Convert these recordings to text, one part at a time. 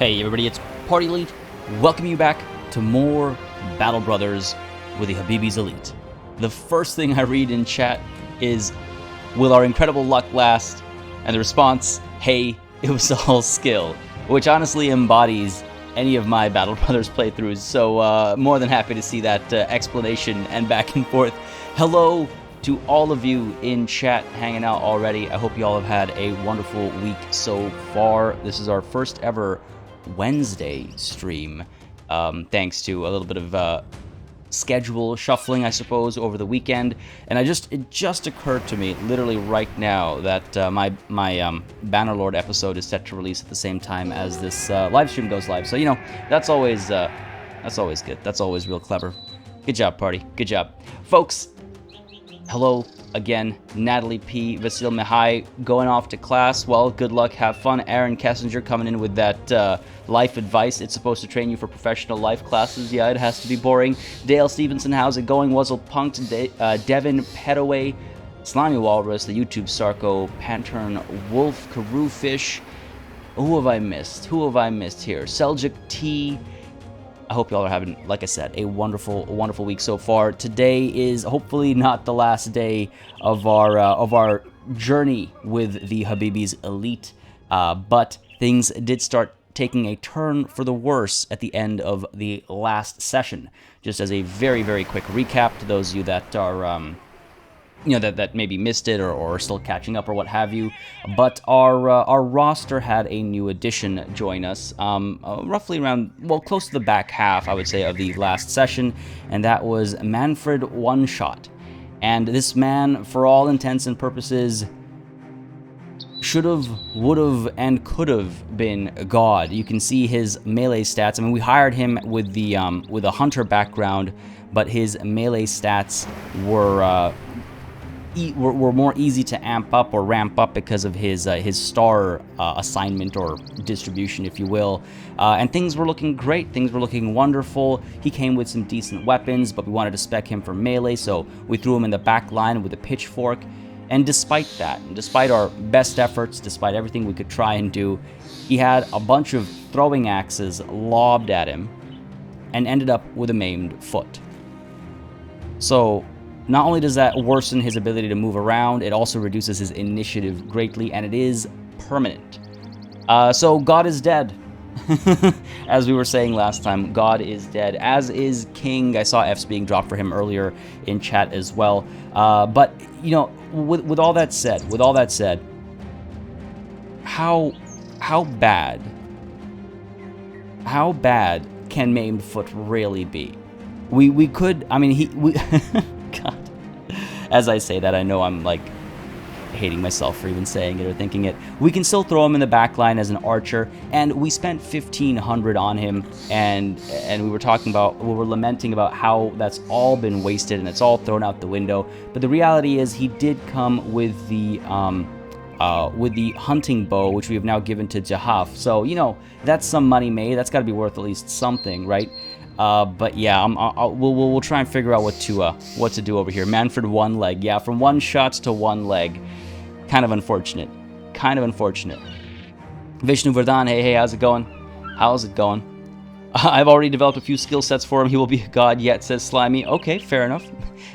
Hey everybody, it's Party Elite. Welcome you back to more Battle Brothers with the Habibis Elite. The first thing I read in chat is, will our incredible luck last? And the response, hey, it was all skill. Which honestly embodies any of my Battle Brothers playthroughs, so more than happy to see that explanation and back and forth. Hello to all of you in chat hanging out already. I hope you all have had a wonderful week so far. This is our first ever Wednesday stream, thanks to a little bit of schedule shuffling, I suppose, over the weekend. And it just occurred to me literally right now that my Bannerlord episode is set to release at the same time as this live stream goes live. So, you know, that's always good. That's always real clever. Good job, party. Good job. Folks, hello again. Natalie P. Vasil Mihai going off to class. Well, good luck. Have fun. Aaron Kessinger coming in with that life advice. It's supposed to train you for professional life classes. Yeah, it has to be boring. Dale Stevenson, how's it going? Wuzzle Punked. Devin Petaway. Slimy Walrus. The YouTube Sarko. Pantern Wolf. Karoofish. Who have I missed? Who have I missed here? Seljuk T. I hope y'all are having, like I said, a wonderful week so far. Today is hopefully not the last day of our journey with the Habibis Elite, but things did start taking a turn for the worse at the end of the last session. Just as a very quick recap to those of you that are that maybe missed it or are still catching up or what have you. But our roster had a new addition join us, roughly around, well, close to the back half, I would say, of the last session, and that was Manfred One Shot. And this man, for all intents and purposes, should've, would've, and could've been God. You can see his melee stats. I mean, we hired him with a hunter background, but his melee stats were more easy to amp up or ramp up because of his star assignment or distribution, if you will. And things were looking great. Things were looking wonderful. He came with some decent weapons, but we wanted to spec him for melee, so we threw him in the back line with a pitchfork. And despite that, and despite our best efforts, despite everything we could try and do, he had a bunch of throwing axes lobbed at him and ended up with a maimed foot. So not only does that worsen his ability to move around, it also reduces his initiative greatly, and it is permanent. So God is dead. As we were saying last time, God is dead, as is King. I saw Fs being dropped for him earlier in chat as well. But, you know, with all that said, how bad can maimed foot really be? We could, I mean, God. As I say that, I know I'm like hating myself for even saying it or thinking it. We can still throw him in the back line as an archer, and we spent 1,500 on him, and we were lamenting about how that's all been wasted and it's all thrown out the window. But the reality is, he did come with the hunting bow, which we have now given to Jahaf. So, you know, that's some money made. That's got to be worth at least something, right? But yeah, we'll try and figure out what to do over here. Manfred one leg, yeah, from one shot to one leg, kind of unfortunate. Vishnu Verdhan, hey, how's it going? I've already developed a few skill sets for him. He will be a god yet, says Slimy. Okay, fair enough.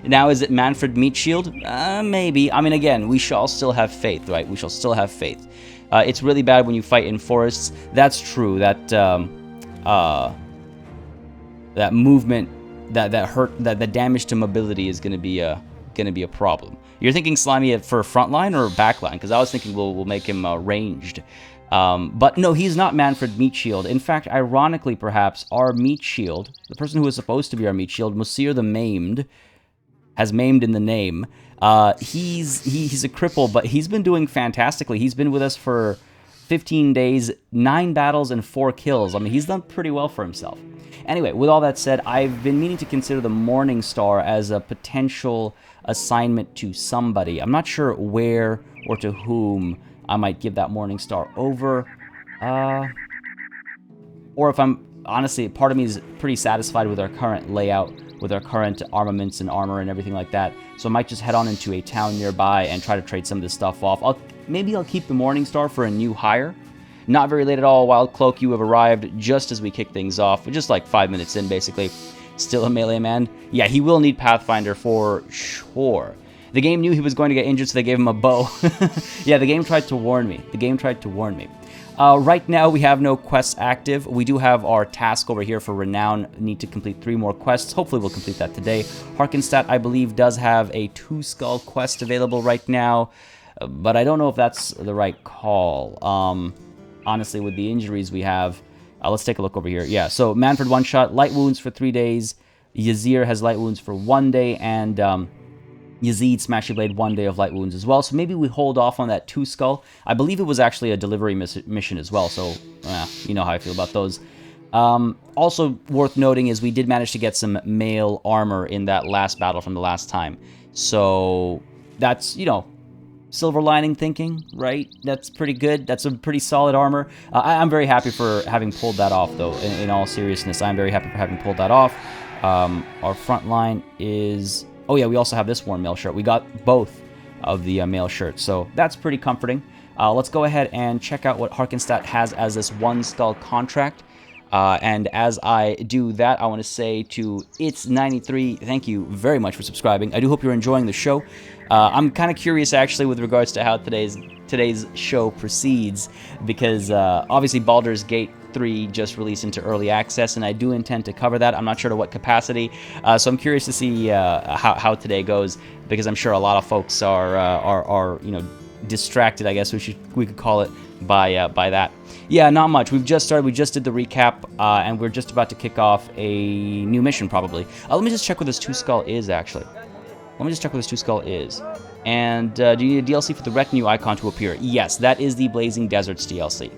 Now, is it Manfred Meat Shield? Maybe. I mean, again, we shall still have faith, right? We shall still have faith. It's really bad when you fight in forests. That's true. That movement, that damage to mobility is going to be a problem. You're thinking Slimy for frontline or backline? Because I was thinking we'll make him ranged. But no, he's not Manfred Meat Shield. In fact, ironically, perhaps our Meat Shield, the person who was supposed to be our Meat Shield, Monsieur the Maimed, has maimed in the name. He's a cripple, but he's been doing fantastically. He's been with us for 15 days, 9 battles, and 4 kills. I mean, he's done pretty well for himself. Anyway, with all that said, I've been meaning to consider the Morning Star as a potential assignment to somebody. I'm not sure where or to whom I might give that Morning Star over. Or if I'm, honestly, part of me is pretty satisfied with our current layout, with our current armaments and armor and everything like that. So I might just head on into a town nearby and try to trade some of this stuff off. Maybe I'll keep the Morning Star for a new hire. Not very late at all. Wild Cloak, you have arrived just as we kick things off. Just like 5 minutes in, basically. Still a melee man? Yeah, he will need Pathfinder for sure. The game knew he was going to get injured, so they gave him a bow. Yeah, the game tried to warn me. The game tried to warn me. Right now, we have no quests active. We do have our task over here for Renown. Need to complete 3 more quests. Hopefully, we'll complete that today. Harkenstadt, I believe, does have a 2-skull quest available right now, but I don't know if that's the right call. Honestly, with the injuries we have, let's take a look over here. Yeah, so Manfred one-shot, light wounds for 3 days. Yazir has light wounds for 1 day, and Yazid, Smashy Blade, 1 day of light wounds as well. So maybe we hold off on that 2-skull. I believe it was actually a delivery mission as well, so you know how I feel about those. Also worth noting is we did manage to get some mail armor in that last battle from the last time. So that's, you know, silver lining thinking, right? That's pretty good. That's a pretty solid armor. I'm very happy for having pulled that off, though. In all seriousness, I'm very happy for having pulled that off. Our front line is... Oh yeah, we also have this worn mail shirt. We got both of the mail shirts, so that's pretty comforting. Let's go ahead and check out what Harkenstadt has as this 1-skull contract. And as I do that, I want to say to It's93, thank you very much for subscribing. I do hope you're enjoying the show. I'm kind of curious, actually, with regards to how today's show proceeds, because obviously Baldur's Gate 3 just released into early access, and I do intend to cover that. I'm not sure to what capacity, so I'm curious to see how today goes, because I'm sure a lot of folks are you know, distracted, I guess we could call it, by that. Yeah, not much. We've just started. We just did the recap, and we're just about to kick off a new mission, probably. Let me just check what this 2-skull is, actually. Let me just check what this 2-skull is. And do you need a DLC for the retinue icon to appear? Yes, that is the Blazing Deserts DLC.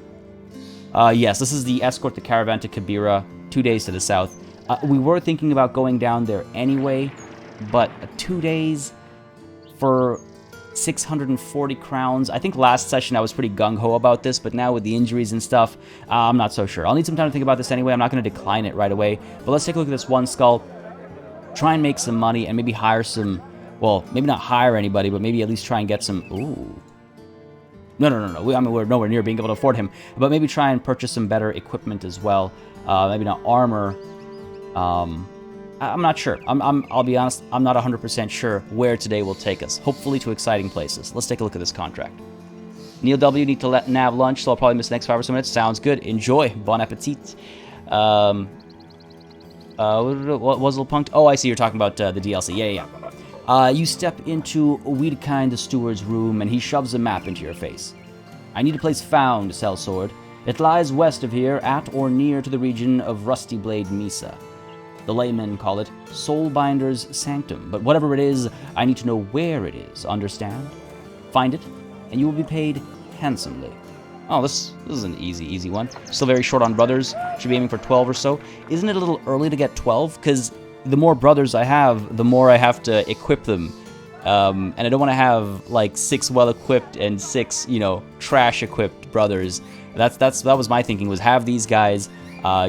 Yes, this is the Escort the Caravan to Kabira, 2 days to the south. We were thinking about going down there anyway, but 2 days for 640 crowns. I think last session I was pretty gung-ho about this, but now with the injuries and stuff, I'm not so sure. I'll need some time to think about this anyway. I'm not going to decline it right away. But let's take a look at this 1-skull, try and make some money, and maybe hire some... Well, maybe not hire anybody, but maybe at least try and get some... Ooh. No. I mean, we're nowhere near being able to afford him. But maybe try and purchase some better equipment as well. Maybe not armor. I'm not sure. I'll be honest, I'm not 100% sure where today will take us. Hopefully to exciting places. Let's take a look at this contract. Neil W. need to let Nav lunch, so I'll probably miss the next 5 or so minutes. Sounds good. Enjoy. Bon appetit. What was the punct? Oh, I see. You're talking about the DLC. Yeah. You step into Weedkind the steward's room, and he shoves a map into your face. I need a place found, Sellsword. It lies west of here, at or near to the region of Rusty Blade Misa. The laymen call it Soulbinder's Sanctum, but whatever it is, I need to know where it is, understand? Find it, and you will be paid handsomely. Oh, this is an easy one. Still very short on brothers. Should be aiming for 12 or so. Isn't it a little early to get 12? Because the more brothers I have, the more I have to equip them. And I don't want to have, like, 6 well-equipped and 6, you know, trash-equipped brothers. That was my thinking, was have these guys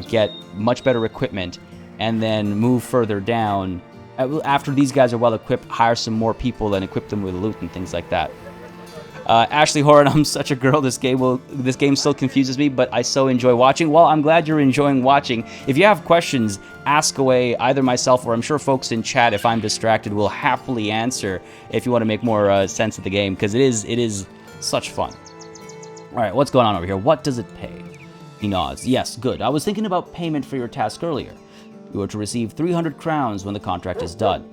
get much better equipment, and then move further down. After these guys are well-equipped, hire some more people and equip them with loot and things like that. Ashley Horan, I'm such a girl. This game still confuses me, but I so enjoy watching. Well, I'm glad you're enjoying watching. If you have questions, ask away. Either myself or I'm sure folks in chat, if I'm distracted, will happily answer if you want to make more sense of the game, because it is such fun. All right, what's going on over here? What does it pay? He nods. Yes, good. I was thinking about payment for your task earlier. You are to receive 300 crowns when the contract is done.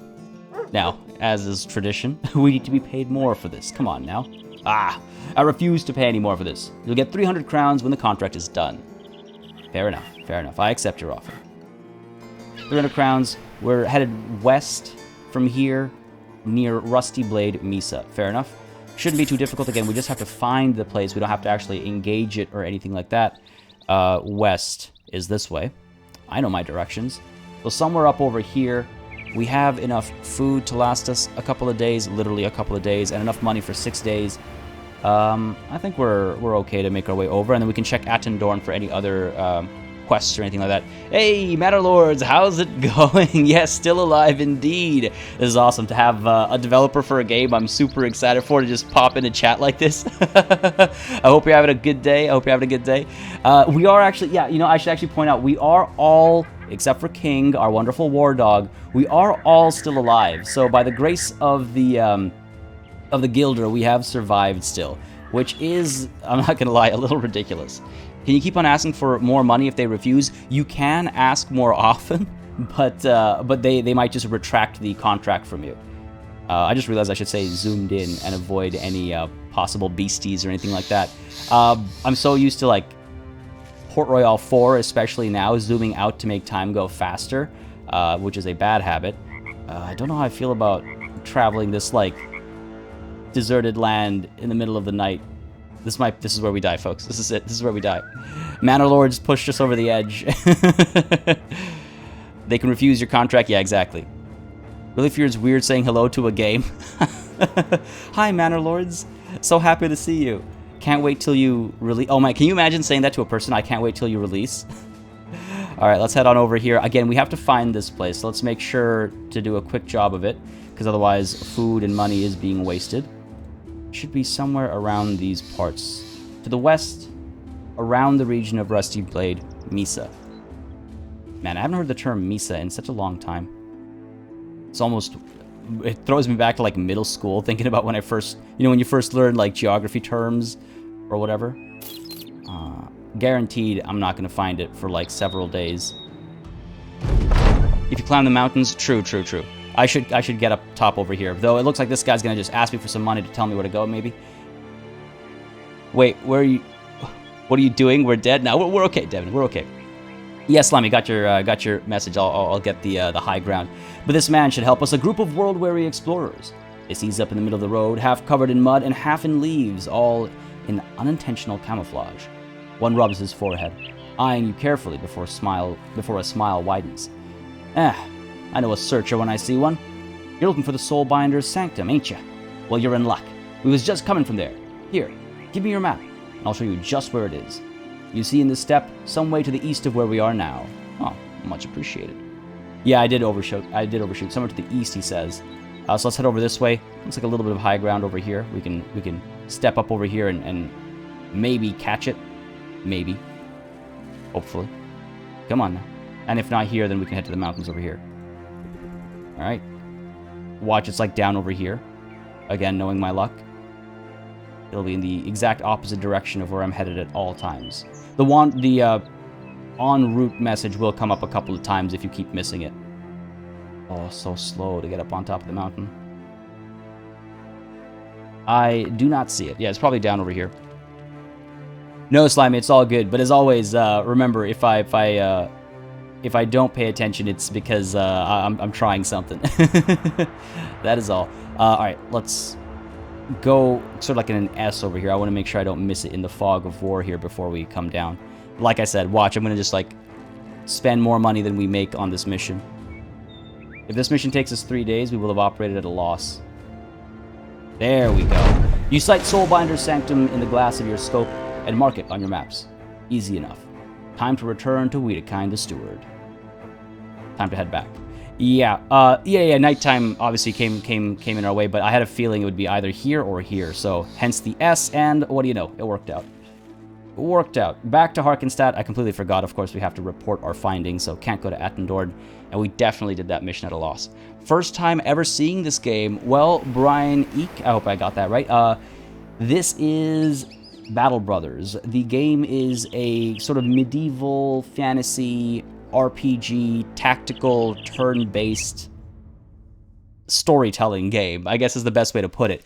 Now, as is tradition, we need to be paid more for this. Come on now. I refuse to pay any more for this. You'll get 300 crowns when the contract is done. Fair enough. I accept your offer. 300 crowns. We're headed west from here, near Rusty Blade Misa. Fair enough. Shouldn't be too difficult. Again, we just have to find the place. We don't have to actually engage it or anything like that. West is this way. I know my directions. So somewhere up over here, we have enough food to last us a couple of days, literally a couple of days, and enough money for 6 days. I think we're okay to make our way over, and then we can check Attendorn for any other quests or anything like that. Hey, Matter Lords, how's it going? Yes, still alive indeed. This is awesome to have a developer for a game I'm super excited for to just pop in a chat like this. I hope you're having a good day. I hope you're having a good day. We are actually, yeah, you know, I should actually point out, we are all, except for King, our wonderful war dog, we are all still alive. So by the grace of the Guilder, we have survived still, which is, I'm not gonna lie, a little ridiculous. Can you keep on asking for more money if they refuse? You can ask more often, but they might just retract the contract from you. I just realized I should say zoomed in and avoid any possible beasties or anything like that. I'm so used to like Port Royale 4, especially now, zooming out to make time go faster, which is a bad habit. I don't know how I feel about traveling this like deserted land in the middle of the night. This is where we die, folks. This is it. This is where we die. Manor Lords pushed us over the edge. They can refuse your contract. Yeah, exactly. Really feels weird saying hello to a game. Hi, Manor Lords. So happy to see you. Can't wait till you release. Oh my, can you imagine saying that to a person? I can't wait till you release. All right, let's head on over here. Again, we have to find this place. So let's make sure to do a quick job of it, because otherwise food and money is being wasted. Should be somewhere around these parts. To the west, around the region of Rusty Blade, Misa. Man, I haven't heard the term Misa in such a long time. It's almost... It throws me back to, like, middle school, thinking about when I first... You know, when you first learned, like, geography terms or whatever. Guaranteed I'm not going to find it for, like, several days. If you climb the mountains, true. I should get up top over here. Though it looks like this guy's gonna just ask me for some money to tell me where to go, maybe. Wait, where are you? What are you doing? We're dead now. We're okay, Devin. We're okay. Yes, Slimy, got your message. I'll get the high ground. But this man should help us. A group of world-weary explorers. They seize up in the middle of the road, half covered in mud and half in leaves, all in unintentional camouflage. One rubs his forehead, eyeing you carefully before a smile widens. I know a searcher when I see one. You're looking for the Soulbinder's Sanctum, ain't ya? Well, you're in luck. We was just coming from there. Here, give me your map, and I'll show you just where it is. You see in this step, some way to the east of where we are now. Oh, much appreciated. Yeah, I did overshoot. Somewhere to the east, he says. So let's head over this way. Looks like a little bit of high ground over here. We can step up over here and maybe catch it. Maybe. Hopefully. Come on now. And if not here, then we can head to the mountains over here. Alright. Watch, it's like down over here. Again, knowing my luck. It'll be in the exact opposite direction of where I'm headed at all times. The en route message will come up a couple of times if you keep missing it. Oh, so slow to get up on top of the mountain. I do not see it. Yeah, it's probably down over here. No, Slimy, it's all good. But as always, remember, if I don't pay attention, it's because I'm trying something. That is all. All right, let's go sort of like in an S over here. I want to make sure I don't miss it in the fog of war here before we come down. Like I said, watch, I'm going to just like spend more money than we make on this mission. If this mission takes us 3 days, we will have operated at a loss. There we go. You sight Soulbinder's Sanctum in the glass of your scope and mark it on your maps. Easy enough. Time to return to Wedekind the Steward. Time to head back. Yeah, nighttime obviously came in our way, but I had a feeling it would be either here or here, so hence the S, and what do you know, it worked out. It worked out. Back to Harkenstadt. I completely forgot, of course, we have to report our findings, so can't go to Attendord, and we definitely did that mission at a loss. First time ever seeing this game. Well, Brian Eek, I hope I got that right. This is Battle Brothers. The game is a sort of medieval fantasy RPG tactical turn-based storytelling game, I guess is the best way to put it.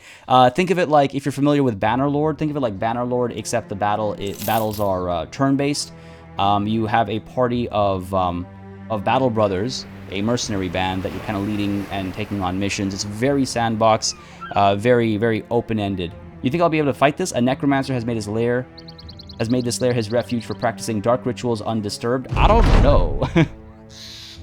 Think of it like, if you're familiar with Bannerlord, think of it like Bannerlord, except the battles are turn-based. You have a party of Battle Brothers, a mercenary band that you're kind of leading and taking on missions. It's very sandbox, very, very open-ended. You think I'll be able to fight this? A necromancer has made this lair his refuge for practicing dark rituals undisturbed. I don't know.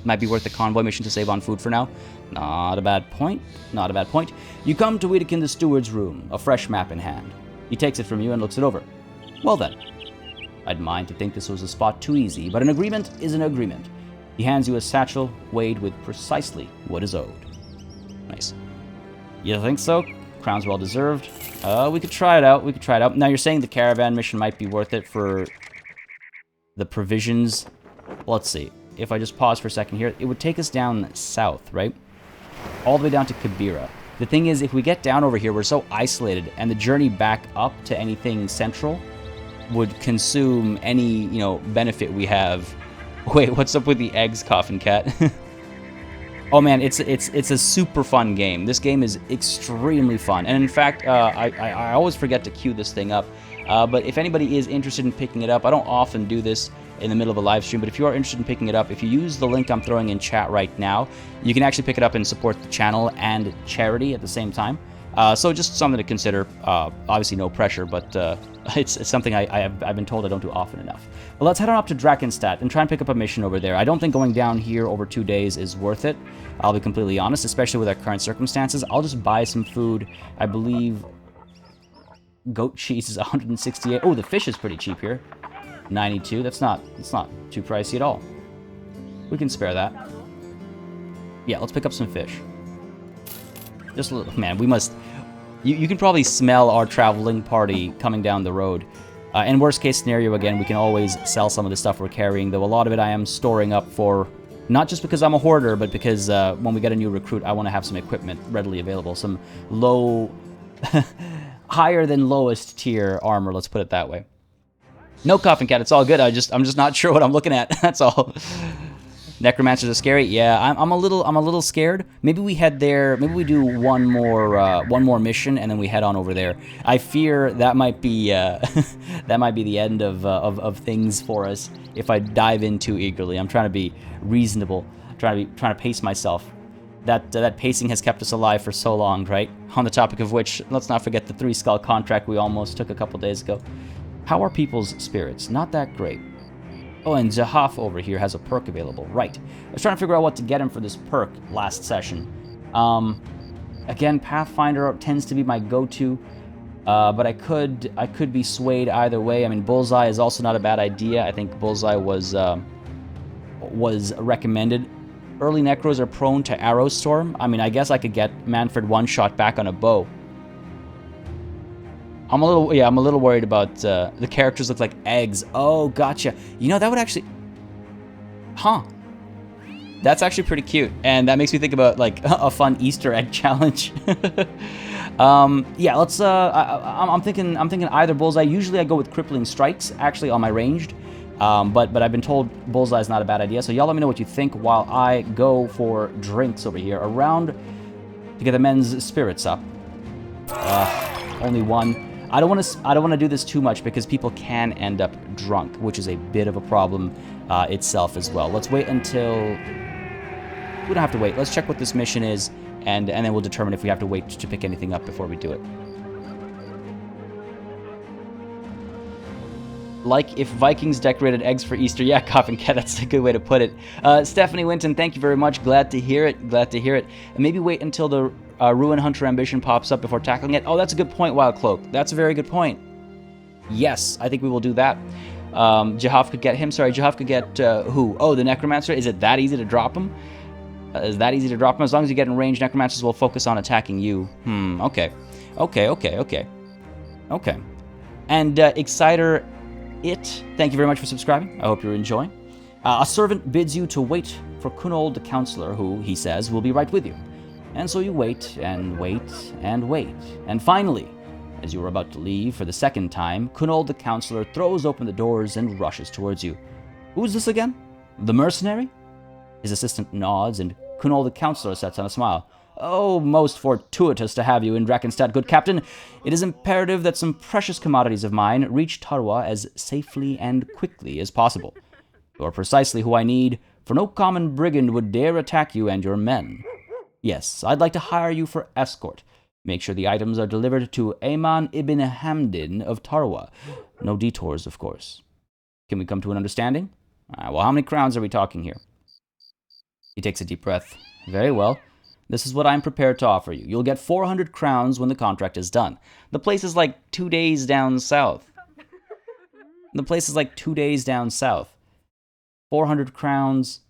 Might be worth the convoy mission to save on food for now. Not a bad point. Not a bad point. You come to Wedekind the Steward's room, a fresh map in hand. He takes it from you and looks it over. Well then, I'd mind to think this was a spot too easy, but an agreement is an agreement. He hands you a satchel weighed with precisely what is owed. Nice. You think so? Crown's well deserved. We could try it out. We could try it out. Now, you're saying the caravan mission might be worth it for the provisions. Let's see. If I just pause for a second here, it would take us down south, right? All the way down to Kabira. The thing is, if we get down over here, we're so isolated, and the journey back up to anything central would consume any, you know, benefit we have. Wait, what's up with the eggs, Coffin Cat? Oh man, it's a super fun game. This game is extremely fun, and in fact, I always forget to queue this thing up. But if anybody is interested in picking it up, I don't often do this in the middle of a live stream, but if you are interested in picking it up, if you use the link I'm throwing in chat right now, you can actually pick it up and support the channel and charity at the same time. So just something to consider. Obviously no pressure, but it's something I've been told I don't do often enough. But let's head on up to Drakenstadt and try and pick up a mission over there. I don't think going down here over 2 days is worth it. I'll be completely honest, especially with our current circumstances. I'll just buy some food. I believe goat cheese is 168. Oh, the fish is pretty cheap here. 92. That's not too pricey at all. We can spare that. Yeah, let's pick up some fish. Just a little, man, we must... You can probably smell our traveling party coming down the road. In worst case scenario, again, we can always sell some of the stuff we're carrying, though a lot of it I am storing up for, not just because I'm a hoarder, but because when we get a new recruit, I want to have some equipment readily available. Some low... higher than lowest tier armor, let's put it that way. No, Coffin Cat, it's all good. I'm just not sure what I'm looking at. That's all. Necromancers are scary. Yeah, I'm a little scared. Maybe we head there. Maybe we do one more mission and then we head on over there. I fear that might be that might be the end of things for us if I dive in too eagerly. I'm trying to be reasonable. I'm trying to pace myself. That pacing has kept us alive for so long, right? On the topic of which, let's not forget the 3 skull contract we almost took a couple days ago. How are people's spirits? Not that great. Oh, and Zahaf over here has a perk available. Right. I was trying to figure out what to get him for this perk last session. Again, Pathfinder tends to be my go-to, but I could be swayed either way. I mean, Bullseye is also not a bad idea. I think Bullseye was recommended. Early Necros are prone to Arrow Storm. I mean, I guess I could get Manfred one-shot back on a bow. I'm a little worried about the characters look like eggs. Oh, gotcha. You know, that would actually... Huh. That's actually pretty cute. And that makes me think about, like, a fun Easter egg challenge. Yeah, let's... I'm thinking either Bullseye. Usually I go with Crippling Strikes, actually, on my ranged. But I've been told Bullseye is not a bad idea. So y'all let me know what you think while I go for drinks over here. Around to get the men's spirits up. Only one. I don't want to do this too much because people can end up drunk, which is a bit of a problem itself as well. Let's wait until... We don't have to wait. Let's check what this mission is, and then we'll determine if we have to wait to pick anything up before we do it. Like if Vikings decorated eggs for Easter. Yeah, Coffin Cat, that's a good way to put it. Stephanie Winton, thank you very much. Glad to hear it. Glad to hear it. And maybe wait until the Ruin Hunter ambition pops up before tackling it. Oh, that's a good point, Wild Cloak. That's a very good point. Yes, I think we will do that. Jahaf could get him. Sorry, Jahaf could get who? Oh, the Necromancer. Is it that easy to drop him? Is that easy to drop him? As long as you get in range, Necromancers will focus on attacking you. Okay. Okay. And Exciter... thank you very much for subscribing. I hope you're enjoying. A servant bids you to wait for Kunold the counselor, who, he says, will be right with you. And so you wait, and wait, and wait. And finally, as you are about to leave for the second time, Kunold the counselor throws open the doors and rushes towards you. Who's this again? The mercenary? His assistant nods, and Kunold the counselor sets on a smile. Oh, most fortuitous to have you in Drakenstadt, good captain. It is imperative that some precious commodities of mine reach Tarwa as safely and quickly as possible. You are precisely who I need, for no common brigand would dare attack you and your men. Yes, I'd like to hire you for escort. Make sure the items are delivered to Ayman ibn Hamdin of Tarwa. No detours, of course. Can we come to an understanding? Well, how many crowns are we talking here? He takes a deep breath. Very well. This is what I'm prepared to offer you. You'll get 400 crowns when the contract is done. The place is like 2 days down south. The place is like 2 days down south. 400 crowns.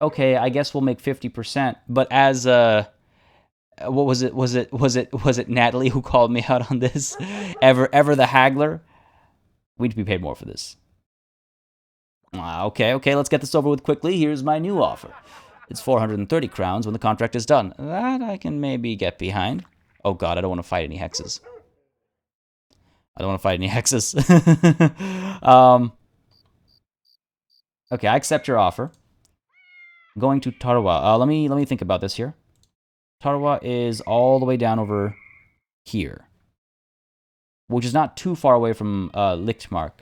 Okay, I guess we'll make 50%. But as what was it? Was it Natalie who called me out on this? Ever the haggler? We'd be paid more for this. Okay, let's get this over with quickly. Here's my new offer. It's 430 crowns when the contract is done. That I can maybe get behind. Oh god, I don't want to fight any hexes. Okay, I accept your offer. I'm going to Tarawa. Let me think about this here. Tarawa is all the way down over here, which is not too far away from Lichtmark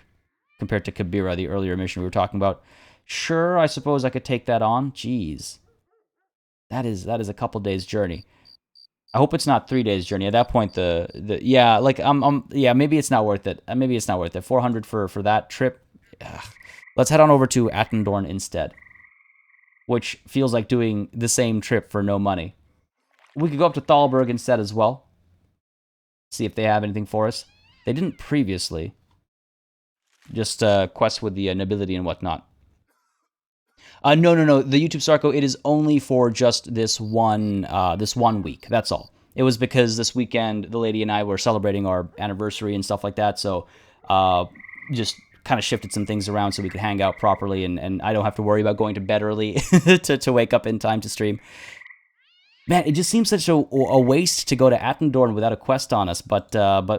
compared to Kabira, the earlier mission we were talking about. Sure, I suppose I could take that on. Jeez. That is a couple days journey. I hope it's not 3 days journey. At that point, yeah, like yeah, maybe it's not worth it. 400 for that trip. Ugh. Let's head on over to Attendorn instead, which feels like doing the same trip for no money. We could go up to Thalberg instead as well. See if they have anything for us. They didn't previously. Just quests with the nobility and whatnot. No. The YouTube Sarko, it is only for just this one week. That's all. It was because this weekend the lady and I were celebrating our anniversary and stuff like that. So just kind of shifted some things around so we could hang out properly, and I don't have to worry about going to bed early to wake up in time to stream. Man, it just seems such a waste to go to Attendorn without a quest on us, but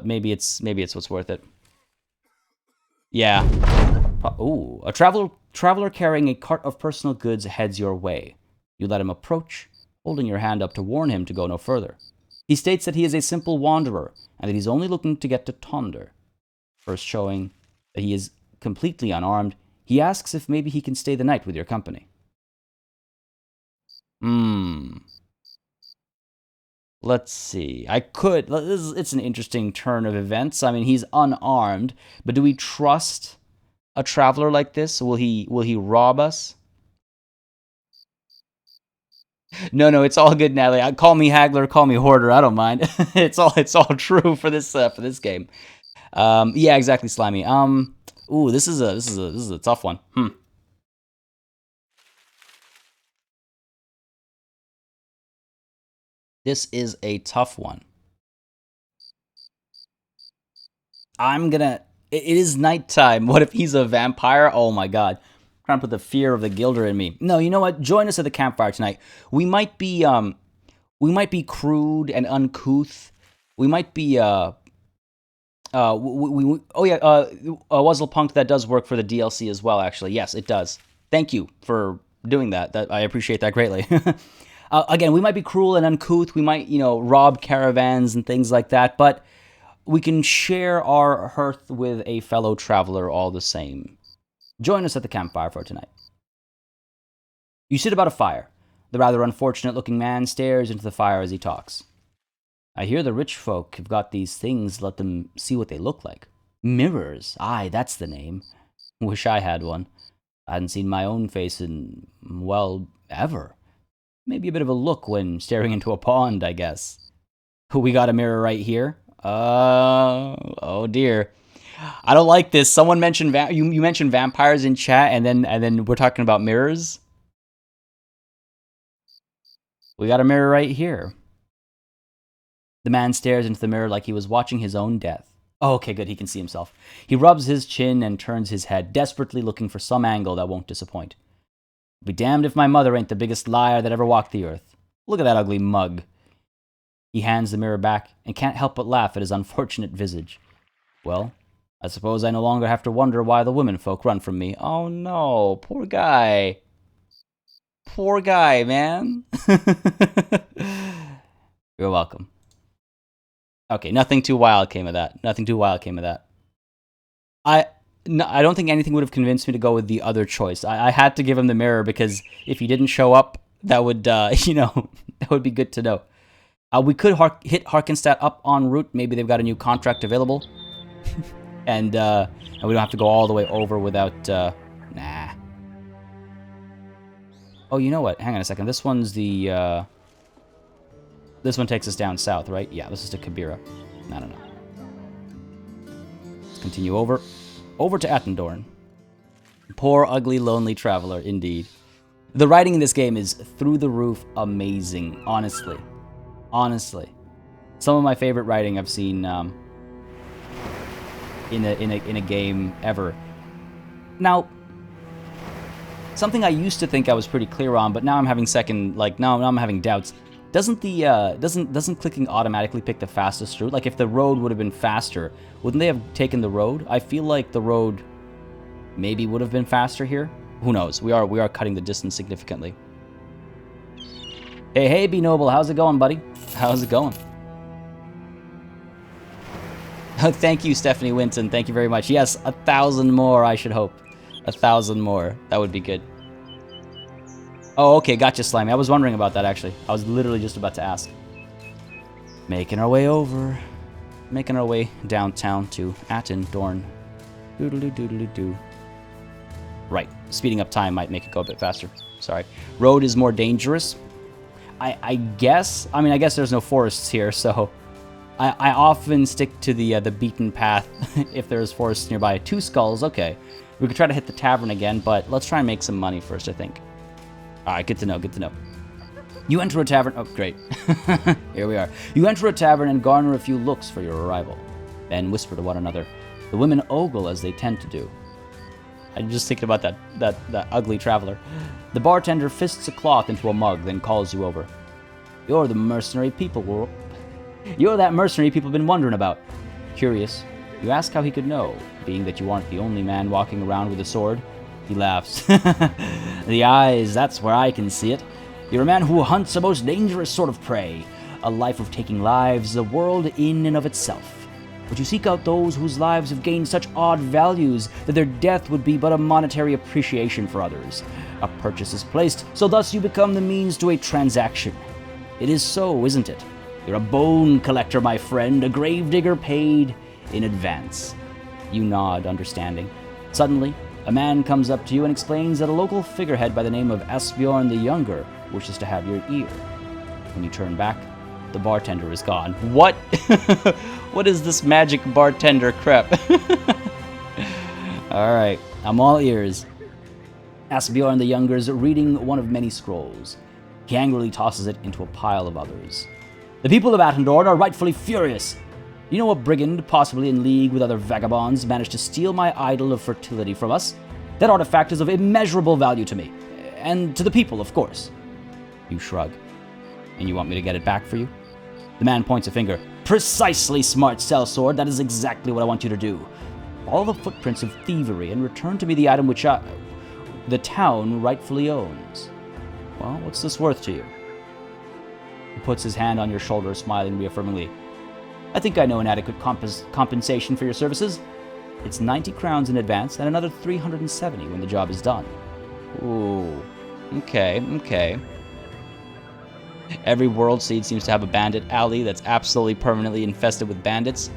maybe it's what's worth it. Yeah. Ooh, a traveler carrying a cart of personal goods heads your way. You let him approach, holding your hand up to warn him to go no further. He states that he is a simple wanderer, and that he's only looking to get to Tonder. First showing that he is completely unarmed, he asks if maybe he can stay the night with your company. Let's see. It's an interesting turn of events. I mean, he's unarmed, but do we trust a traveler like this? Will he rob us? No, it's all good, Natalie. Call me haggler, call me hoarder. I don't mind. it's all true for this game. Yeah, exactly, Slimy. Ooh, this is a tough one. This is a tough one. It is nighttime. What if he's a vampire? Oh my god. I'm trying to put the fear of the Gilder in me. No, you know what? Join us at the campfire tonight. We might be crude and uncouth. We might be Wuzzlepunk, that does work for the DLC as well, actually. Yes, it does. Thank you for doing that. I appreciate that greatly. Again, we might be cruel and uncouth. We might, rob caravans and things like that, but we can share our hearth with a fellow traveler all the same. Join us at the campfire for tonight. You sit about a fire. The rather unfortunate-looking man stares into the fire as he talks. I hear the rich folk have got these things, let them see what they look like. Mirrors, aye, that's the name. Wish I had one. I hadn't seen my own face in, well, ever. Maybe a bit of a look when staring into a pond, I guess. We got a mirror right here. Oh dear. I don't like this. Someone mentioned you mentioned vampires in chat, and then we're talking about mirrors. We got a mirror right here. The man stares into the mirror like he was watching his own death. Oh, okay, good. He can see himself. He rubs his chin and turns his head, desperately looking for some angle that won't disappoint. Be damned if my mother ain't the biggest liar that ever walked the earth. Look at that ugly mug. He hands the mirror back and can't help but laugh at his unfortunate visage. Well, I suppose I no longer have to wonder why the women folk run from me. Oh no, poor guy. Poor guy, man. You're welcome. Okay, nothing too wild came of that. I don't think anything would have convinced me to go with the other choice. I had to give him the mirror because if he didn't show up, that would, that would be good to know. We could hit Harkenstadt up en route. Maybe they've got a new contract available. and we don't have to go all the way over without, nah. Oh, you know what? Hang on a second. This one's the, this one takes us down south, right? Yeah, this is to Kabira. No. Let's continue over. Over to Attendorn. Poor, ugly, lonely traveler, indeed. The writing in this game is through the roof amazing, honestly. Honestly. Some of my favorite writing I've seen in a game ever. Now, something I used to think I was pretty clear on, but now I'm having now I'm having doubts. Doesn't clicking automatically pick the fastest route? Like if the road would have been faster, wouldn't they have taken the road? I feel like the road maybe would have been faster here. Who knows? We are cutting the distance significantly. Hey, Be Noble, how's it going, buddy? How's it going? Thank you, Stephanie Winton. Thank you very much. Yes, 1,000 more, I should hope. 1,000 more. That would be good. Oh, okay. Gotcha, Slimy. I was wondering about that, actually. I was literally just about to ask. Making our way over. Making our way downtown to Attendorn. Doodly-doodly-doo. Right. Speeding up time might make it go a bit faster. Sorry. Road is more dangerous. I guess... I mean, I guess there's no forests here, so... I often stick to the beaten path if there's forests nearby. 2 skulls, okay. We could try to hit the tavern again, but let's try and make some money first, I think. Alright, good to know, good to know. You enter a tavern... Oh, great. Here we are. You enter a tavern and garner a few looks for your arrival. Men whisper to one another. The women ogle as they tend to do. I'm just thinking about that ugly traveler. The bartender fists a cloth into a mug, then calls you over. You're the mercenary people, You're that mercenary people have been wondering about. Curious, you ask how he could know, being that you aren't the only man walking around with a sword. He laughs. The eyes, that's where I can see it. You're a man who hunts a most dangerous sort of prey, a life of taking lives, a world in and of itself. But you seek out those whose lives have gained such odd values that their death would be but a monetary appreciation for others. A purchase is placed, so thus you become the means to a transaction. It is so, isn't it? You're a bone collector, my friend, a gravedigger paid in advance. You nod, understanding. Suddenly, a man comes up to you and explains that a local figurehead by the name of Asbjorn the Younger wishes to have your ear. When you turn back, the bartender is gone. What? What is this magic bartender crap? Alright, I'm all ears. Asbjorn the Younger's reading one of many scrolls. He angrily tosses it into a pile of others. The people of Attendorn are rightfully furious. You know a brigand, possibly in league with other vagabonds, managed to steal my idol of fertility from us? That artifact is of immeasurable value to me. And to the people, of course. You shrug. And you want me to get it back for you? The man points a finger. Precisely, smart sellsword. That is exactly what I want you to do. Follow the footprints of thievery and return to me the item which the town rightfully owns. Well, what's this worth to you? He puts his hand on your shoulder, smiling reaffirmingly. I think I know an adequate compensation for your services. It's 90 crowns in advance and another 370 when the job is done. Ooh. Okay, okay. Every world seed seems to have a bandit alley that's absolutely permanently infested with bandits.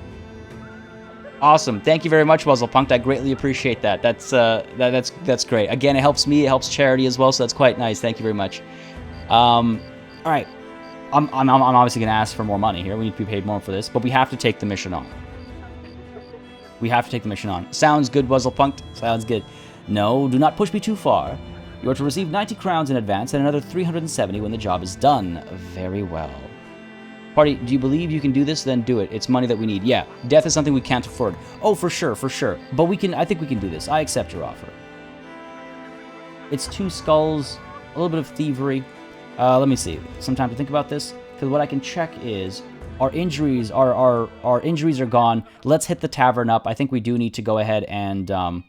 Awesome. Thank you very much, Wuzzlepunk. I greatly appreciate that. That's great. Again, it helps me. It helps charity as well, so that's quite nice. Thank you very much. All right. I'm obviously going to ask for more money here. We need to be paid more for this, but we have to take the mission on. We have to take the mission on. Sounds good, Wuzzlepunk. Sounds good. No, do not push me too far. You are to receive 90 crowns in advance and another 370 when the job is done. Very well. Party, do you believe you can do this? Then do it. It's money that we need. Yeah, death is something we can't afford. Oh, for sure, for sure. But we can. I think we can do this. I accept your offer. It's 2 skulls, a little bit of thievery. Let me see. Some time to think about this, because what I can check is our injuries. Our injuries are gone. Let's hit the tavern up. I think we do need to go ahead and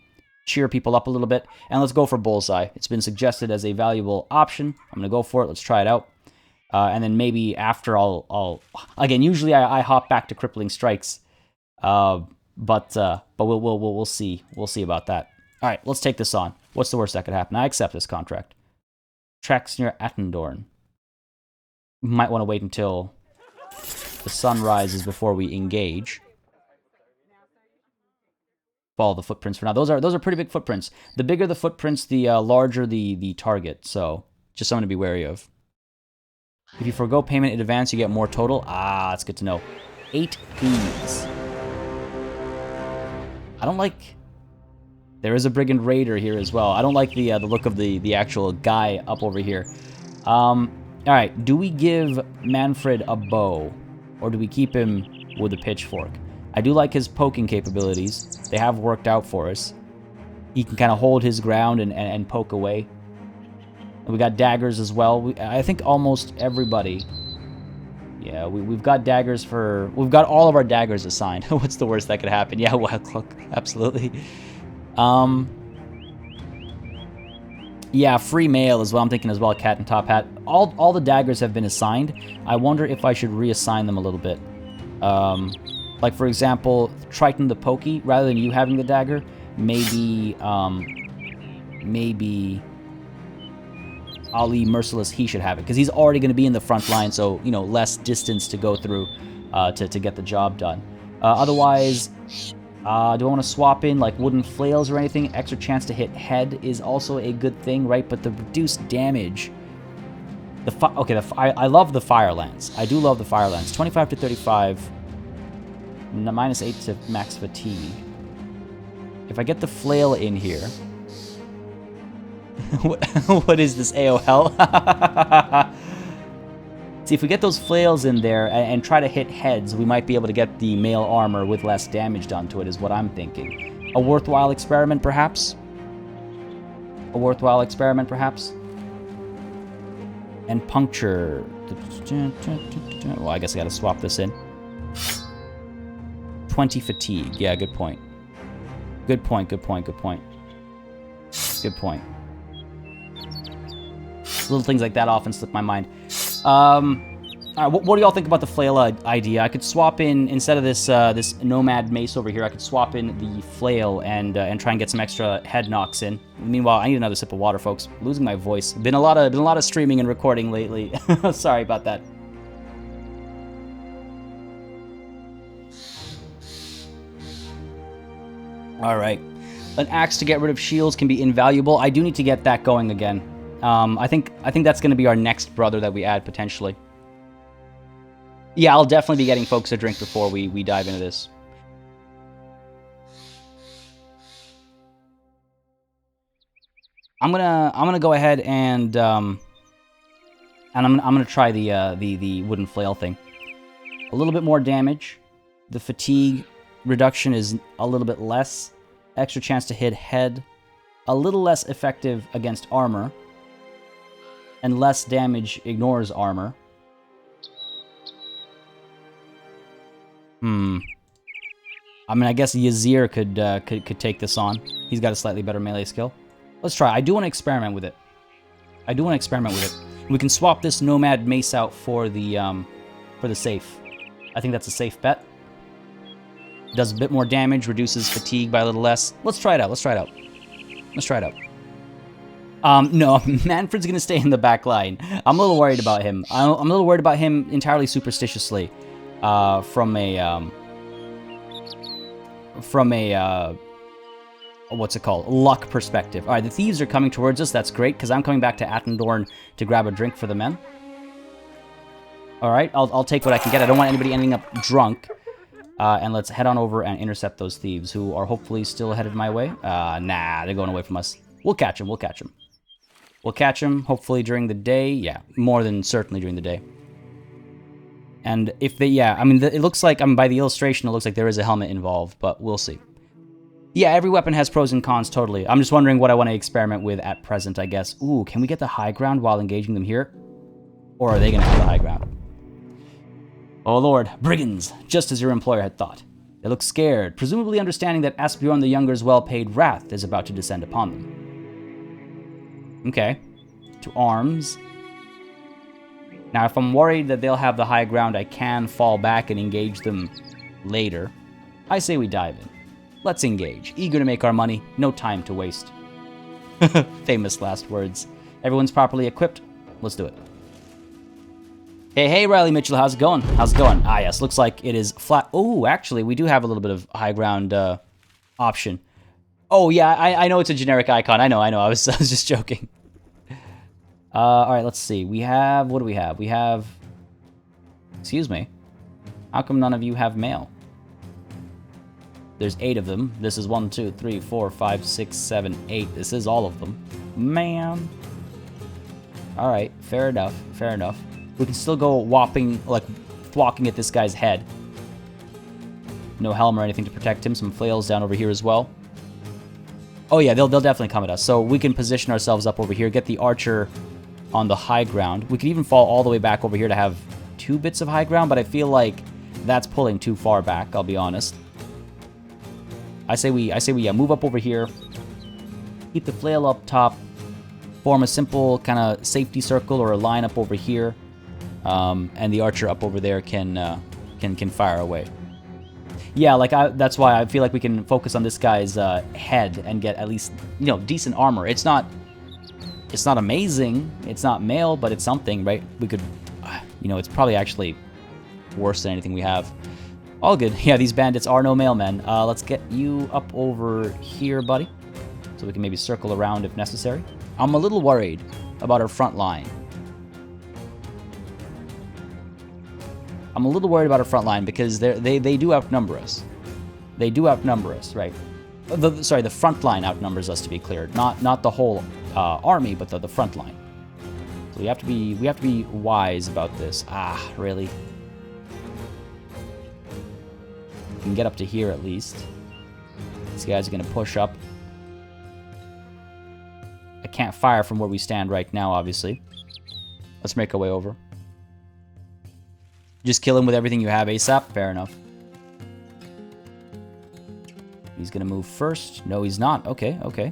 cheer people up a little bit, and let's go for bullseye. It's been suggested as a valuable option. I'm gonna go for it. Let's try it out, and then maybe after I'll again. Usually I hop back to crippling strikes, but we'll see. We'll see about that. All right, let's take this on. What's the worst that could happen? I accept this contract. Tracks near Attendorn. Might want to wait until the sun rises before we engage. Follow the footprints for now. Those are pretty big footprints. The bigger the footprints, the larger the target. So just something to be wary of. If you forgo payment in advance, you get more total. Ah, that's good to know. 8 thieves. I don't like There is a brigand raider here as well. I don't like the look of the actual guy up over here. All right, do we give Manfred a bow, or do we keep him with a pitchfork? I do like his poking capabilities. They have worked out for us. He can kind of hold his ground and poke away. And we got daggers as well. I think almost everybody... Yeah, we've got daggers for... We've got all of our daggers assigned. What's the worst that could happen? Yeah, Wild Cloak. Absolutely. Yeah, free mail is what I'm thinking as well, Cat and Top Hat. All the daggers have been assigned. I wonder if I should reassign them a little bit. Like, for example, Triton the Pokey, rather than you having the dagger, maybe Ali Merciless, he should have it, because he's already going to be in the front line, so, you know, less distance to go through to get the job done. Otherwise, do I want to swap in, like, wooden flails or anything? Extra chance to hit head is also a good thing, right? But the reduced damage... I love the Fire Lance. I do love the Fire Lance. 25 to 35, minus 8 to max fatigue. If I get the flail in here... What is this, AOL? See, if we get those flails in there and try to hit heads, we might be able to get the mail armor with less damage done to it, is what I'm thinking. A worthwhile experiment, perhaps? A worthwhile experiment, perhaps? And puncture. Well, I guess I gotta swap this in. 20 fatigue. Yeah, good point. Good point, good point, good point. Good point. Little things like that often slip my mind. All right, what do y'all think about the flail idea? I could swap in, instead of this this nomad mace over here, I could swap in the flail and try and get some extra head knocks in. Meanwhile, I need another sip of water, folks. I'm losing my voice. Been a lot of streaming and recording lately. Sorry about that. All right, an axe to get rid of shields can be invaluable. I do need to get that going again. I think that's going to be our next brother that we add, potentially. Yeah, I'll definitely be getting folks a drink before we dive into this. I'm gonna go ahead and I'm gonna try the wooden flail thing. A little bit more damage. The fatigue reduction is a little bit less. Extra chance to hit head. A little less effective against armor. And less damage ignores armor. I mean, I guess Yazir could take this on. He's got a slightly better melee skill. Let's try. I do want to experiment with it. We can swap this Nomad Mace out for the safe. I think that's a safe bet. Does a bit more damage, reduces fatigue by a little less. Let's try it out. No, Manfred's gonna stay in the back line. I'm a little worried about him. I'm a little worried about him entirely superstitiously, from a what's it called? Luck perspective. All right, the thieves are coming towards us. That's great, because I'm coming back to Attendorn to grab a drink for the men. All right, I'll take what I can get. I don't want anybody ending up drunk. And let's head on over and intercept those thieves, who are hopefully still headed my way. Nah, they're going away from us. We'll catch them. We'll catch them, hopefully during the day. Yeah, more than certainly during the day. And if they, yeah, I mean, it looks like, I mean, by the illustration, it looks like there is a helmet involved, but we'll see. Yeah, every weapon has pros and cons, totally. I'm just wondering what I want to experiment with at present, I guess. Ooh, can we get the high ground while engaging them here? Or are they going to have the high ground? Oh lord, brigands, just as your employer had thought. They look scared, presumably understanding that Asbjorn the Younger's well-paid wrath is about to descend upon them. Okay. To arms. Now, if I'm worried that they'll have the high ground, I can fall back and engage them later. I say we dive in. Let's engage. Eager to make our money, no time to waste. Famous last words. Everyone's properly equipped. Let's do it. Hey, Riley Mitchell, how's it going? Ah, yes, looks like it is flat. Oh, actually, we do have a little bit of high ground option. Oh, yeah, I know it's a generic icon. I know. I was just joking. All right, let's see. We have, what do we have? We have, excuse me. How come none of you have mail? There's 8 of them. This is 1, 2, 3, 4, 5, 6, 7, 8. This is all of them. Man. Alright, fair enough. Fair enough. We can still go whopping, like, flocking at this guy's head. No helm or anything to protect him. Some flails down over here as well. Oh yeah, they'll definitely come at us. So we can position ourselves up over here, get the archer on the high ground. We could even fall all the way back over here to have 2 bits of high ground, but I feel like that's pulling too far back, I'll be honest. I say we move up over here, keep the flail up top, form a simple kind of safety circle or a line up over here, and the archer up over there can fire away. Yeah, like that's why I feel like we can focus on this guy's head and get at least, you know, decent armor. It's not amazing, it's not mail, but it's something, right? We could, you know, it's probably actually worse than anything we have. All good. Yeah, these bandits are no mailmen. Let's get you up over here, buddy, so we can maybe circle around if necessary. I'm a little worried about our front line. I'm a little worried about our front line because they do outnumber us. They do outnumber us, right? Sorry, the front line outnumbers us, to be clear. Not the whole army, but the front line. So we have to be wise about this. Ah, really? We can get up to here at least. These guys are gonna push up. I can't fire from where we stand right now, obviously. Let's make our way over. Just kill him with everything you have ASAP? Fair enough. He's gonna move first. No, he's not. Okay, okay.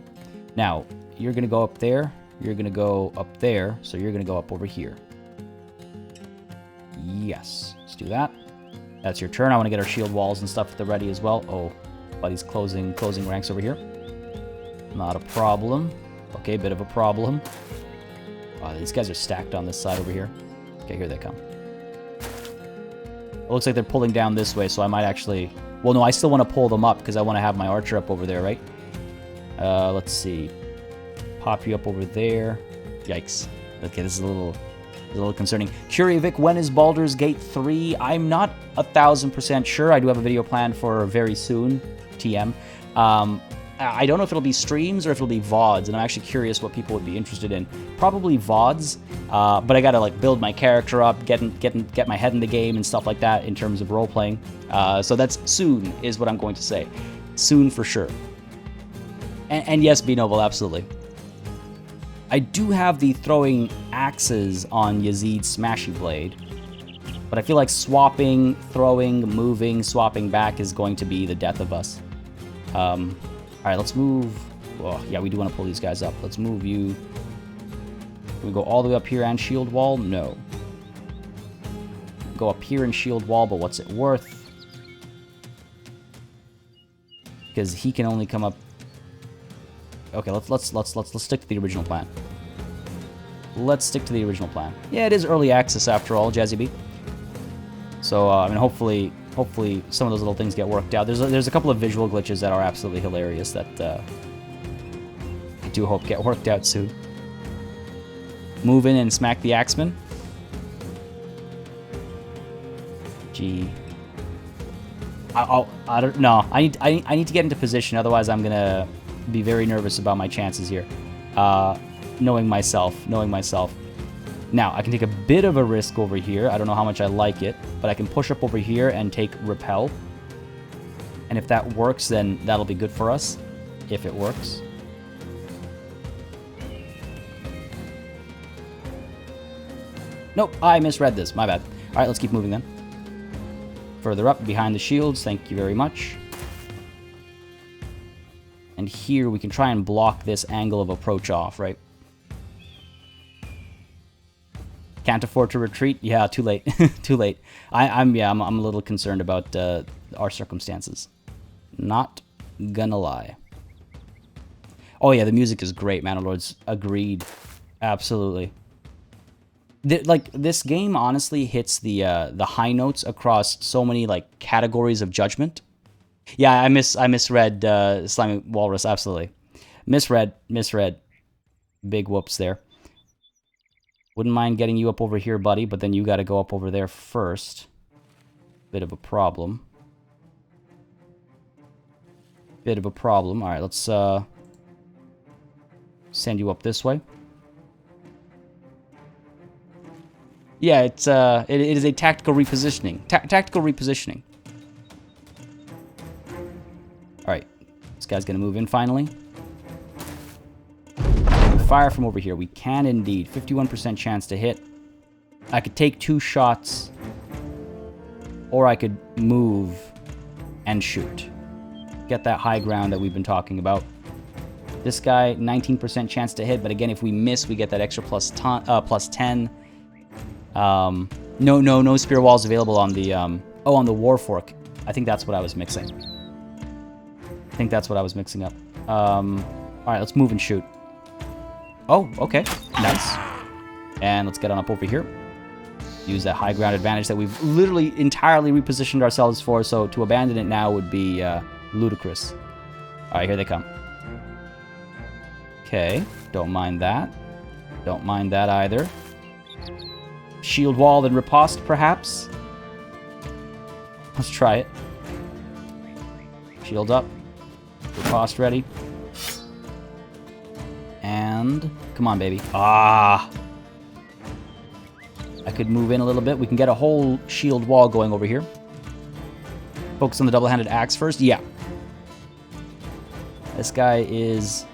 Now, you're gonna go up there. You're gonna go up there. So you're gonna go up over here. Yes. Let's do that. That's your turn. I want to get our shield walls and stuff at the ready as well. Oh, buddy's closing ranks over here. Not a problem. Okay, bit of a problem. Wow, these guys are stacked on this side over here. Okay, here they come. It looks like they're pulling down this way, so I might actually... Well, no, I still want to pull them up because I want to have my archer up over there, right? Let's see. Pop you up over there. Yikes. Okay, this is a little concerning. Curiovic, when is Baldur's Gate 3? I'm not 1000% sure. I do have a video planned for very soon. TM. I don't know if it'll be streams or if it'll be VODs, and I'm actually curious what people would be interested in. Probably VODs, but I gotta like build my character up, get my head in the game and stuff like that in terms of role-playing. So that's soon, is what I'm going to say. Soon for sure. And yes, Be Noble, absolutely. I do have the throwing axes on Yazid's Smashy Blade, but I feel like swapping, throwing, moving, swapping back is going to be the death of us. Alright, let's move. Oh, yeah, we do want to pull these guys up. Let's move you. Can we go all the way up here and shield wall? No. Go up here and shield wall, but what's it worth? Because he can only come up. Okay, let's stick to the original plan. Let's stick to the original plan. Yeah, it is early access after all, Jazzy B. So I mean, hopefully some of those little things get worked out. There's a couple of visual glitches that are absolutely hilarious that I do hope get worked out soon. Move in and smack the axeman. Gee. I don't know. I need to get into position, otherwise I'm gonna be very nervous about my chances here. Knowing myself. Now, I can take a bit of a risk over here. I don't know how much I like it, but I can push up over here and take repel. And if that works, then that'll be good for us. If it works. Nope, I misread this. My bad. All right, let's keep moving then. Further up, behind the shields. Thank you very much. And here we can try and block this angle of approach off, right? Can't afford to retreat? Yeah, too late. Too late. I'm a little concerned about our circumstances. Not gonna lie. Oh yeah, the music is great, man. Lords. Agreed. Absolutely. Like, this game honestly hits the high notes across so many like categories of judgment. Yeah, I misread Slimy Walrus, absolutely. Misread. Big whoops there. Wouldn't mind getting you up over here, buddy, but then you gotta go up over there first. Bit of a problem. bit of a problem. Alright, let's send you up this way. Yeah, it is a tactical repositioning. Tactical repositioning. Alright, this guy's gonna move in finally. Fire from over here. We can indeed. 51% chance to hit. I could take 2 shots, or I could move and shoot. Get that high ground that we've been talking about. This guy, 19% chance to hit, but again, if we miss, we get that extra plus 10. No spear walls available on the, on the Warfork. I think that's what I was mixing. I think that's what I was mixing up. Alright, let's move and shoot. Oh, okay. Nice. And let's get on up over here. Use that high ground advantage that we've literally entirely repositioned ourselves for, so to abandon it now would be ludicrous. Alright, here they come. Okay, don't mind that. Don't mind that either. Shield wall and riposte, perhaps? Let's try it. Shield up. Riposte ready. And... come on, baby. Ah! I could move in a little bit. We can get a whole shield wall going over here. Focus on the double-handed axe first. Yeah. This guy is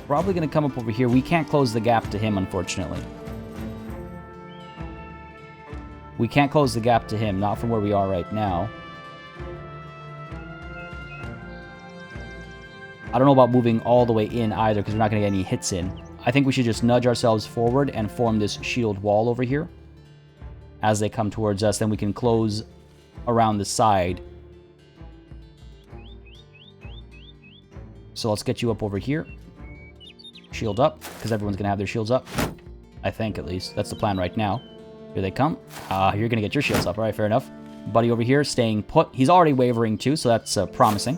probably going to come up over here. We can't close the gap to him, unfortunately. We can't close the gap to him, not from where we are right now. I don't know about moving all the way in either, because we're not going to get any hits in. I think we should just nudge ourselves forward and form this shield wall over here. As they come towards us, then we can close around the side. So let's get you up over here. Shield up, because everyone's going to have their shields up. I think, at least. That's the plan right now. Here they come. You're going to get your shields up. All right, fair enough. Buddy over here staying put. He's already wavering too, so that's promising.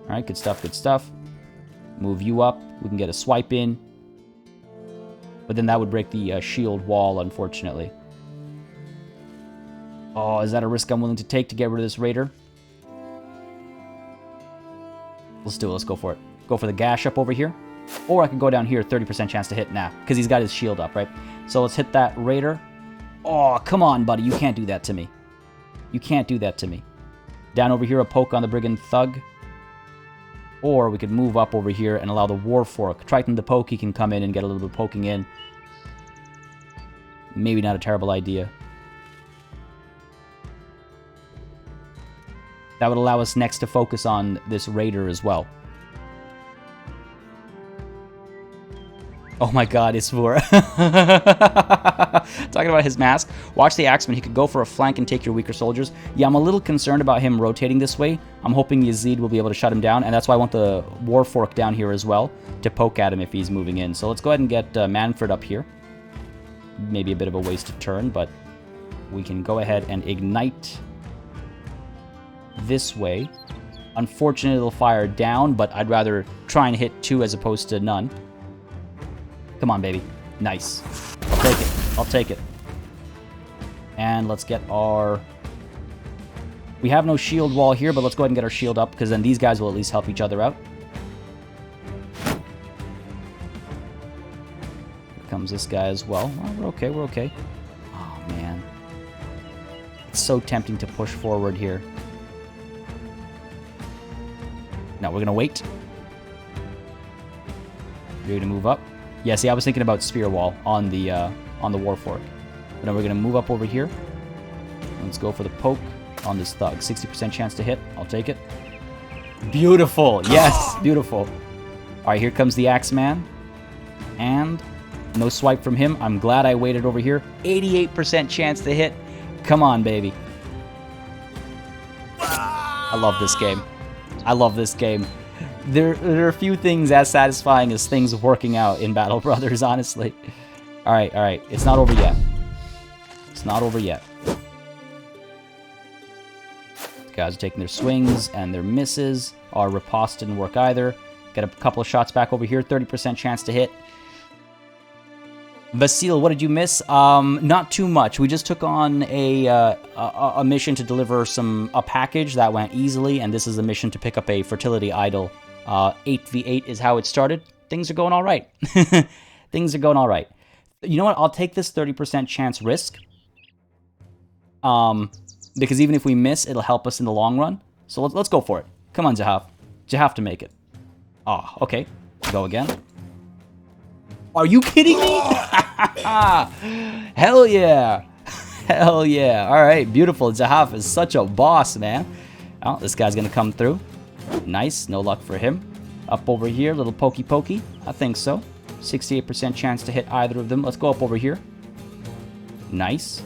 All right, good stuff, good stuff. Move you up. We can get a swipe in. But then that would break the shield wall, unfortunately. Oh, is that a risk I'm willing to take to get rid of this raider? Let's do it. Let's go for it. Go for the gash up over here. Or I can go down here, 30% chance to hit. Nah, because he's got his shield up, right? So let's hit that raider. Oh, come on, buddy. You can't do that to me. You can't do that to me. Down over here, a poke on the brigand thug. Or we could move up over here and allow the Warfork. Triton the poke, he can come in and get a little bit of poking in. Maybe not a terrible idea. That would allow us next to focus on this raider as well. Oh my god, Isvor. Talking about his mask. Watch the Axeman. He could go for a flank and take your weaker soldiers. Yeah, I'm a little concerned about him rotating this way. I'm hoping Yazid will be able to shut him down, and that's why I want the Warfork down here as well to poke at him if he's moving in. So let's go ahead and get Manfred up here. Maybe a bit of a wasted turn, but we can go ahead and ignite this way. Unfortunately, it'll fire down, but I'd rather try and hit 2 as opposed to none. Come on, baby. Nice. I'll take it. I'll take it. And let's get our... We have no shield wall here, but let's go ahead and get our shield up, because then these guys will at least help each other out. Here comes this guy as well. Oh, we're okay, we're okay. Oh, man. It's so tempting to push forward here. No, we're going to wait. You're going to move up. Yeah, see, I was thinking about spear wall on the Warfork. But now we're going to move up over here. Let's go for the poke on this thug. 60% chance to hit. I'll take it. Beautiful. Yes, beautiful. All right, here comes the Axeman. And no swipe from him. I'm glad I waited over here. 88% chance to hit. Come on, baby. I love this game. I love this game. There are a few things as satisfying as things working out in Battle Brothers, honestly. Alright, alright. It's not over yet. It's not over yet. Guys are taking their swings and their misses. Our riposte didn't work either. Get a couple of shots back over here. 30% chance to hit. Vasil, what did you miss? Not too much. We just took on a mission to deliver a package that went easily, and this is a mission to pick up a fertility idol. 8v8 is how it started. Things are going all right. Things are going all right. You know what? I'll take this 30% chance risk. Because even if we miss, it'll help us in the long run. So let's go for it. Come on, Jahaf. Jahaf to make it. Oh, okay. Go again. Are you kidding me? Hell yeah. Hell yeah. All right, beautiful. Jahaf is such a boss, man. Oh, this guy's going to come through. Nice. No luck for him. Up over here, little pokey. I think so. 68% chance to hit either of them. Let's go up over here. Nice.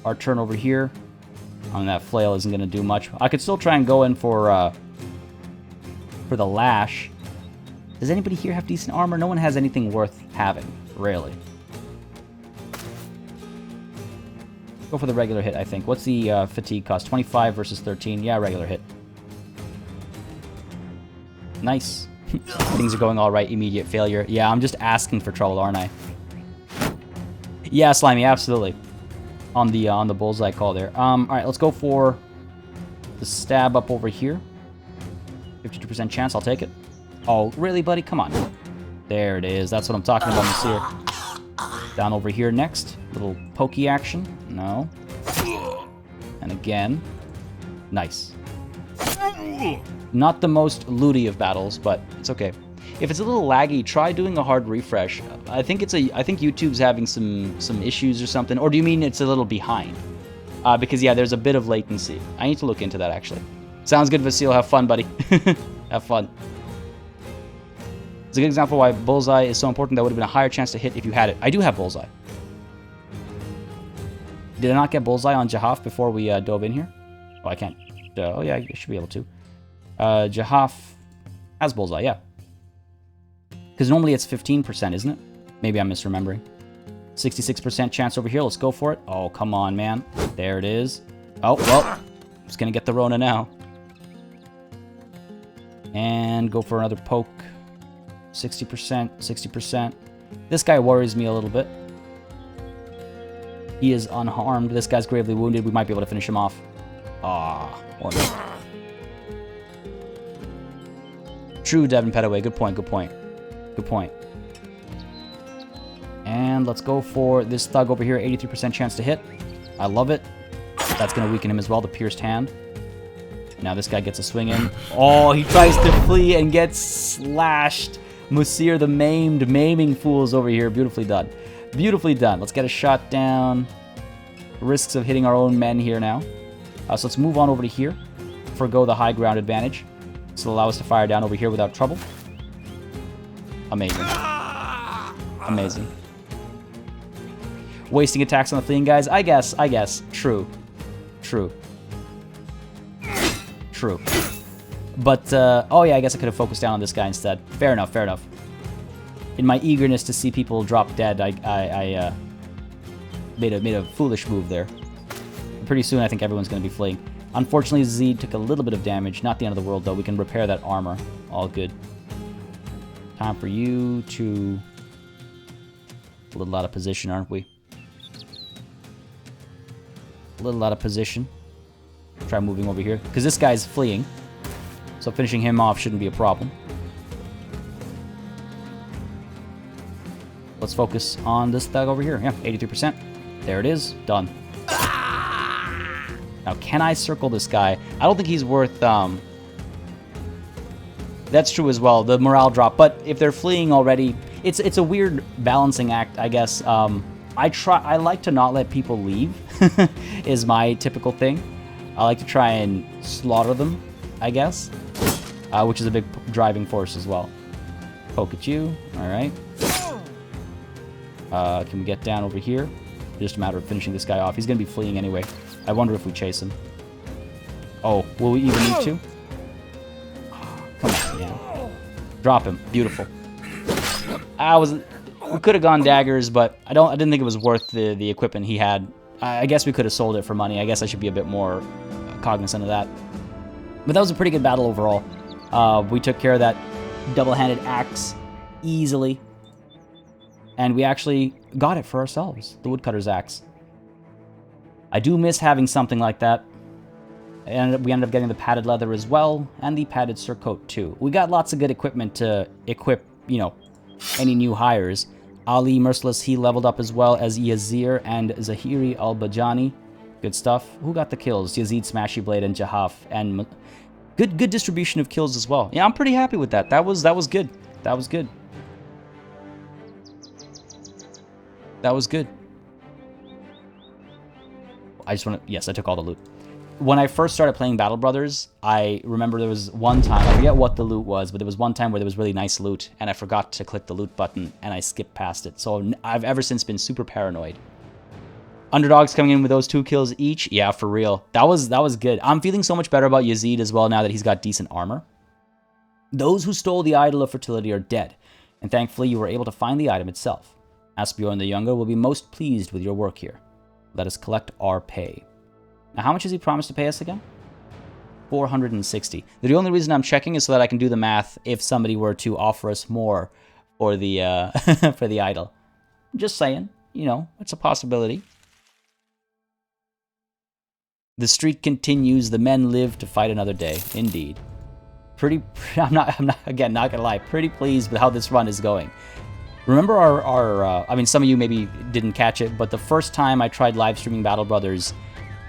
Our turn over here. That flail isn't going to do much. I could still try and go in for the lash. Does anybody here have decent armor? No one has anything worth having, really. Go for the regular hit, I think. What's the fatigue cost? 25 versus 13. Yeah, regular hit. Nice. Things are going all right. Immediate failure. Yeah, I'm just asking for trouble, aren't I? Yeah, Slimy, absolutely. On the bullseye call there. All right, let's go for the stab up over here. 52% chance. I'll take it. Oh, really, buddy? Come on. There it is. That's what I'm talking about, Monsieur. Down over here next. Little pokey action. No. And again. Nice. Not the most looty of battles, but it's okay. If it's a little laggy, try doing a hard refresh. I think YouTube's having some issues or something. Or do you mean it's a little behind? Because yeah, there's a bit of latency. I need to look into that actually. Sounds good, Vasil. Have fun, buddy. Have fun. It's a good example why bullseye is so important. That would have been a higher chance to hit if you had it. I do have bullseye. Did I not get bullseye on Jahaf before we dove in here? Oh, I can't. Oh yeah, I should be able to. Jahaf has bullseye, yeah. Because normally it's 15%, isn't it? Maybe I'm misremembering. 66% chance over here. Let's go for it. Oh, come on, man. There it is. Oh, well. Just going to get the Rona now. And go for another poke. 60%, 60%. This guy worries me a little bit. He is unharmed. This guy's gravely wounded. We might be able to finish him off. Ah, or not. True, Devin Petaway. Good point, good point. Good point. And let's go for this thug over here. 83% chance to hit. I love it. That's going to weaken him as well, the pierced hand. Now this guy gets a swing in. Oh, he tries to flee and gets slashed. Musir, the maimed, maiming fools over here. Beautifully done. Beautifully done. Let's get a shot down. Risks of hitting our own men here now. So let's move on over to here. Forgo the high ground advantage. This will allow us to fire down over here without trouble. Amazing. Amazing. Wasting attacks on the fleeing guys? I guess. True. True. True. But, oh yeah, I guess I could have focused down on this guy instead. Fair enough, fair enough. In my eagerness to see people drop dead, I made a foolish move there. Pretty soon, I think everyone's going to be fleeing. Unfortunately, Z took a little bit of damage. Not the end of the world, though. We can repair that armor. All good. Time for you to... A little out of position, aren't we? A little out of position. Try moving over here. Because this guy's fleeing. So finishing him off shouldn't be a problem. Let's focus on this thug over here. Yeah, 83%. There it is. Done. Now, can I circle this guy? I don't think he's worth... That's true as well, the morale drop. But if they're fleeing already, it's a weird balancing act, I guess. I like to not let people leave, is my typical thing. I like to try and slaughter them, I guess, which is a big driving force as well. Poke at you. All right. Can we get down over here? Just a matter of finishing this guy off. He's going to be fleeing anyway. I wonder if we chase him. Oh, will we even need to? Come on, man. Drop him. Beautiful. We could have gone daggers, but I didn't think it was worth the equipment he had. I guess we could have sold it for money. I guess I should be a bit more cognizant of that. But that was a pretty good battle overall. We took care of that double-handed axe easily. And we actually got it for ourselves, the woodcutter's axe. I do miss having something like that. And we ended up getting the padded leather as well, and the padded surcoat too. We got lots of good equipment to equip, you know, any new hires. Ali Merciless, he leveled up as well as Yazir and Zahiri Al-Bajani. Good stuff. Who got the kills? Yazid Smashy Blade and Jahaf. And good distribution of kills as well. Yeah, I'm pretty happy with that. That was good. That was good. That was good. I just want to... Yes, I took all the loot. When I first started playing Battle Brothers, I remember there was one time, I forget what the loot was, but there was one time where there was really nice loot, and I forgot to click the loot button, and I skipped past it. So I've ever since been super paranoid. Underdogs coming in with those 2 kills each. Yeah, for real. That was good. I'm feeling so much better about Yazid as well now that he's got decent armor. Those who stole the Idol of Fertility are dead, and thankfully you were able to find the item itself. Asbjorn the Younger will be most pleased with your work here. Let us collect our pay. Now, how much has he promised to pay us again? 460. The only reason I'm checking is so that I can do the math if somebody were to offer us more for the for the idol. Just saying, you know, it's a possibility. The streak continues. The men live to fight another day. Indeed. I'm not again, not gonna lie, pretty pleased with how this run is going. Remember I mean, some of you maybe didn't catch it, but the first time I tried live streaming Battle Brothers,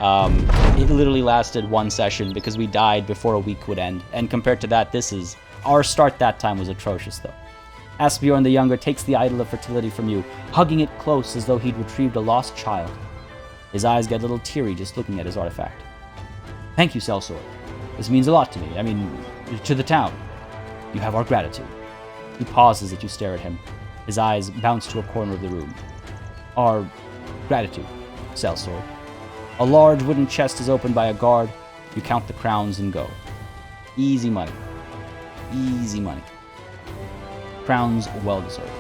it literally lasted 1 session because we died before a week would end. And compared to that, our start that time was atrocious though. Asbjorn the Younger takes the Idol of Fertility from you, hugging it close as though he'd retrieved a lost child. His eyes get a little teary just looking at his artifact. Thank you, Sellsword. This means a lot to me. I mean, to the town. You have our gratitude. He pauses as you stare at him. His eyes bounce to a corner of the room. Our gratitude, Sellsword. A large wooden chest is opened by a guard. You count the crowns and go. Easy money. Easy money. Crowns well deserved.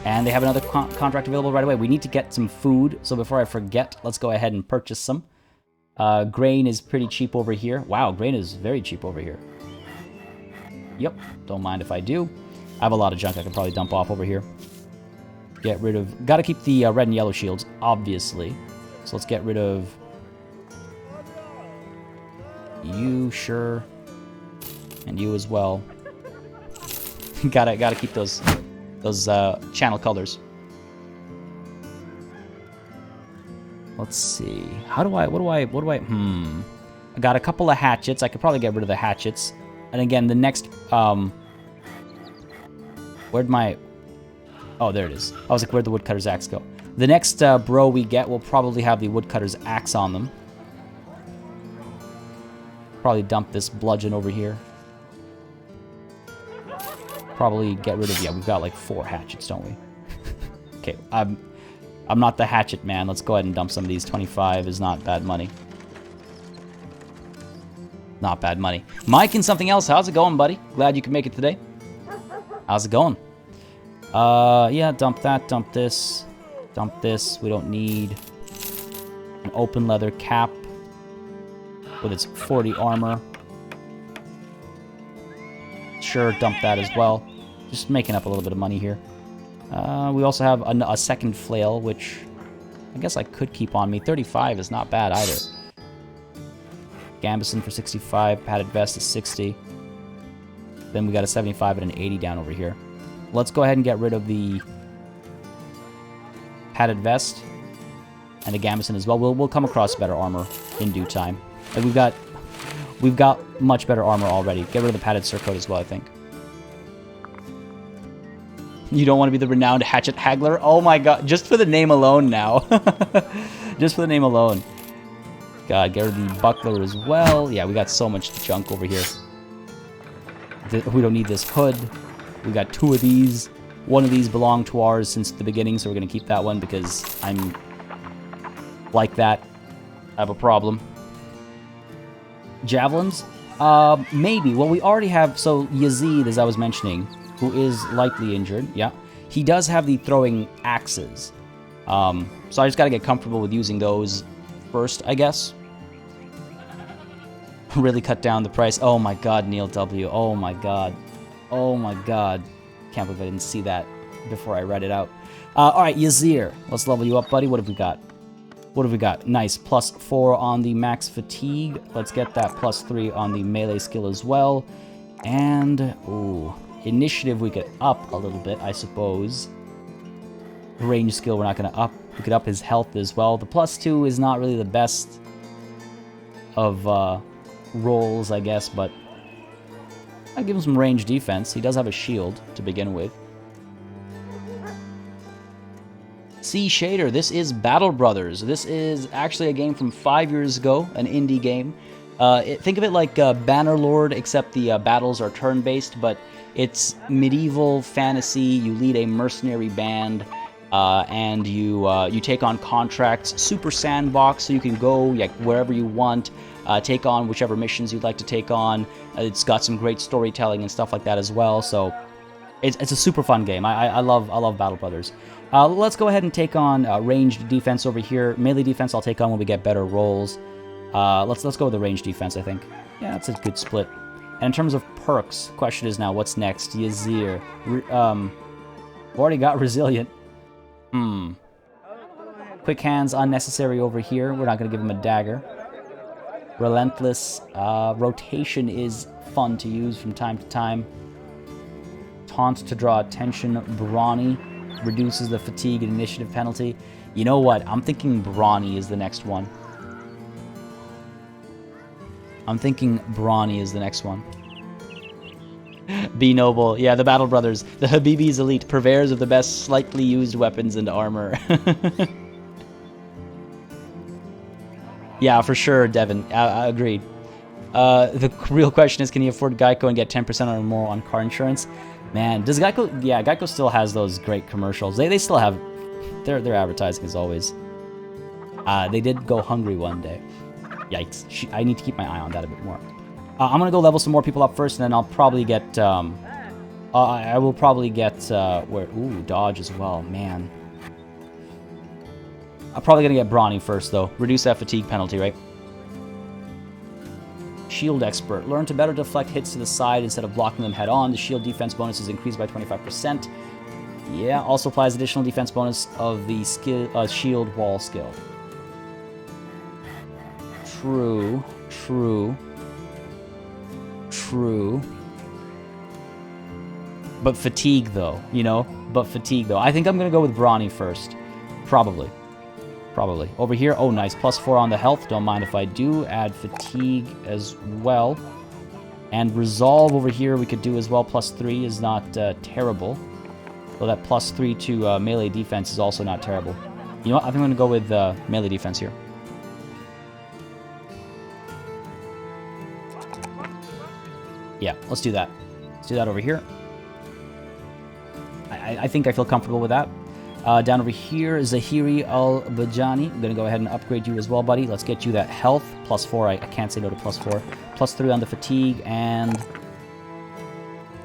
And they have another contract available right away. We need to get some food, so before I forget, let's go ahead and purchase some. Grain is pretty cheap over here. Wow, grain is very cheap over here. Yep, don't mind if I do. I have a lot of junk I could probably dump off over here. Get rid of... Gotta keep the red and yellow shields, obviously. So let's get rid of... You, sure. And you as well. Gotta keep those channel colors. Let's see. What do I... I got a couple of hatchets. I could probably get rid of the hatchets. And again, the next... Where'd my... Oh, there it is. I was like, where'd the woodcutter's axe go? The next bro we get will probably have the woodcutter's axe on them. Probably dump this bludgeon over here. Probably get rid of... Yeah, we've got like 4 hatchets, don't we? Okay, I'm not the hatchet man. Let's go ahead and dump some of these. 25 is not bad money. Not bad money. Mike and something else. How's it going, buddy? Glad you could make it today. How's it going? Yeah, dump that. Dump this. Dump this. We don't need an open leather cap with its 40 armor. Sure, dump that as well. Just making up a little bit of money here. We also have a second flail, which I guess I could keep on me. 35 is not bad either. Gambison for 65. Padded vest is 60. Then we got a 75 and an 80 down over here. Let's go ahead and get rid of the padded vest and the gambeson as well. We'll come across better armor in due time. And we've got much better armor already. Get rid of the padded surcoat as well, I think. You don't want to be the renowned hatchet haggler? Oh my god, just for the name alone now. Just for the name alone. God, get rid of the buckler as well. Yeah, we got so much junk over here. We don't need this hood. We got 2 of these. One of these belonged to ours since the beginning, so we're going to keep that one because I'm like that. I have a problem. Javelins? Maybe. Well, we already have... So, Yazid, as I was mentioning, who is lightly injured, yeah, he does have the throwing axes. So I just got to get comfortable with using those first, I guess. Really cut down the price. Oh my god, Neil W. Oh my god. Oh my god. Can't believe I didn't see that. before I read it out. Alright, Yazir. Let's level you up, buddy. What have we got? What have we got? Nice. +4 on the max fatigue. Let's get that +3 on the melee skill as well. And, ooh, initiative we could up a little bit, I suppose. Range skill we're not going to up. We could up his health as well. The +2 is not really the best of rolls, I guess, but I give him some range defense. He does have a shield to begin with. Sea Shader, this is Battle Brothers. This is actually a game from 5 years ago, an indie game. Think of it like Bannerlord, except the battles are turn-based, but it's medieval fantasy. You lead a mercenary band, and you take on contracts. Super sandbox, so you can go wherever you want, take on whichever missions you'd like to take on. It's got some great storytelling and stuff like that as well, so it's a super fun game. I love Battle Brothers. Let's go ahead and take on ranged defense over here. Melee defense I'll take on when we get better rolls. Let's go with the range defense, I think. Yeah, that's a good split. And in terms of perks, question is now, what's next? Yazir. Already got Resilient. Quick Hands, unnecessary over here. We're not going to give him a dagger. Relentless. Rotation is fun to use from time to time. Taunt to draw attention. Brawny. Reduces the fatigue and initiative penalty. You know what? I'm thinking Brawny is the next one. Be Noble. Yeah, the Battle Brothers. The Habibis Elite. Purveyors of the best slightly used weapons and armor. Yeah, for sure, Devin. I agreed. The real question is, can you afford Geico and get 10% or more on car insurance? Man, does Geico... Yeah, Geico still has those great commercials. They still have... Their advertising as always. They did go hungry one day. Yikes. I need to keep my eye on that a bit more. I'm going to go level some more people up first, and then I'll probably get... I will probably get... Ooh, dodge as well. Man. I'm probably going to get Brawny first, though. Reduce that fatigue penalty, right? Shield Expert. Learn to better deflect hits to the side instead of blocking them head-on. The shield defense bonus is increased by 25%. Yeah, also applies additional defense bonus of the shield wall skill. True. But fatigue, though, you know? I think I'm going to go with Brawny first. Probably. Over here, oh, nice. +4 on the health. Don't mind if I do. Add fatigue as well. And resolve over here we could do as well. +3 is not terrible. Though that +3 to melee defense is also not terrible. You know what? I think I'm going to go with melee defense here. Yeah, let's do that. Let's do that over here. I think I feel comfortable with that. Down over here is Zahiri Al-Bajani. I'm going to go ahead and upgrade you as well, buddy. Let's get you that health. +4. I can't say no to +4. +3 on the fatigue, and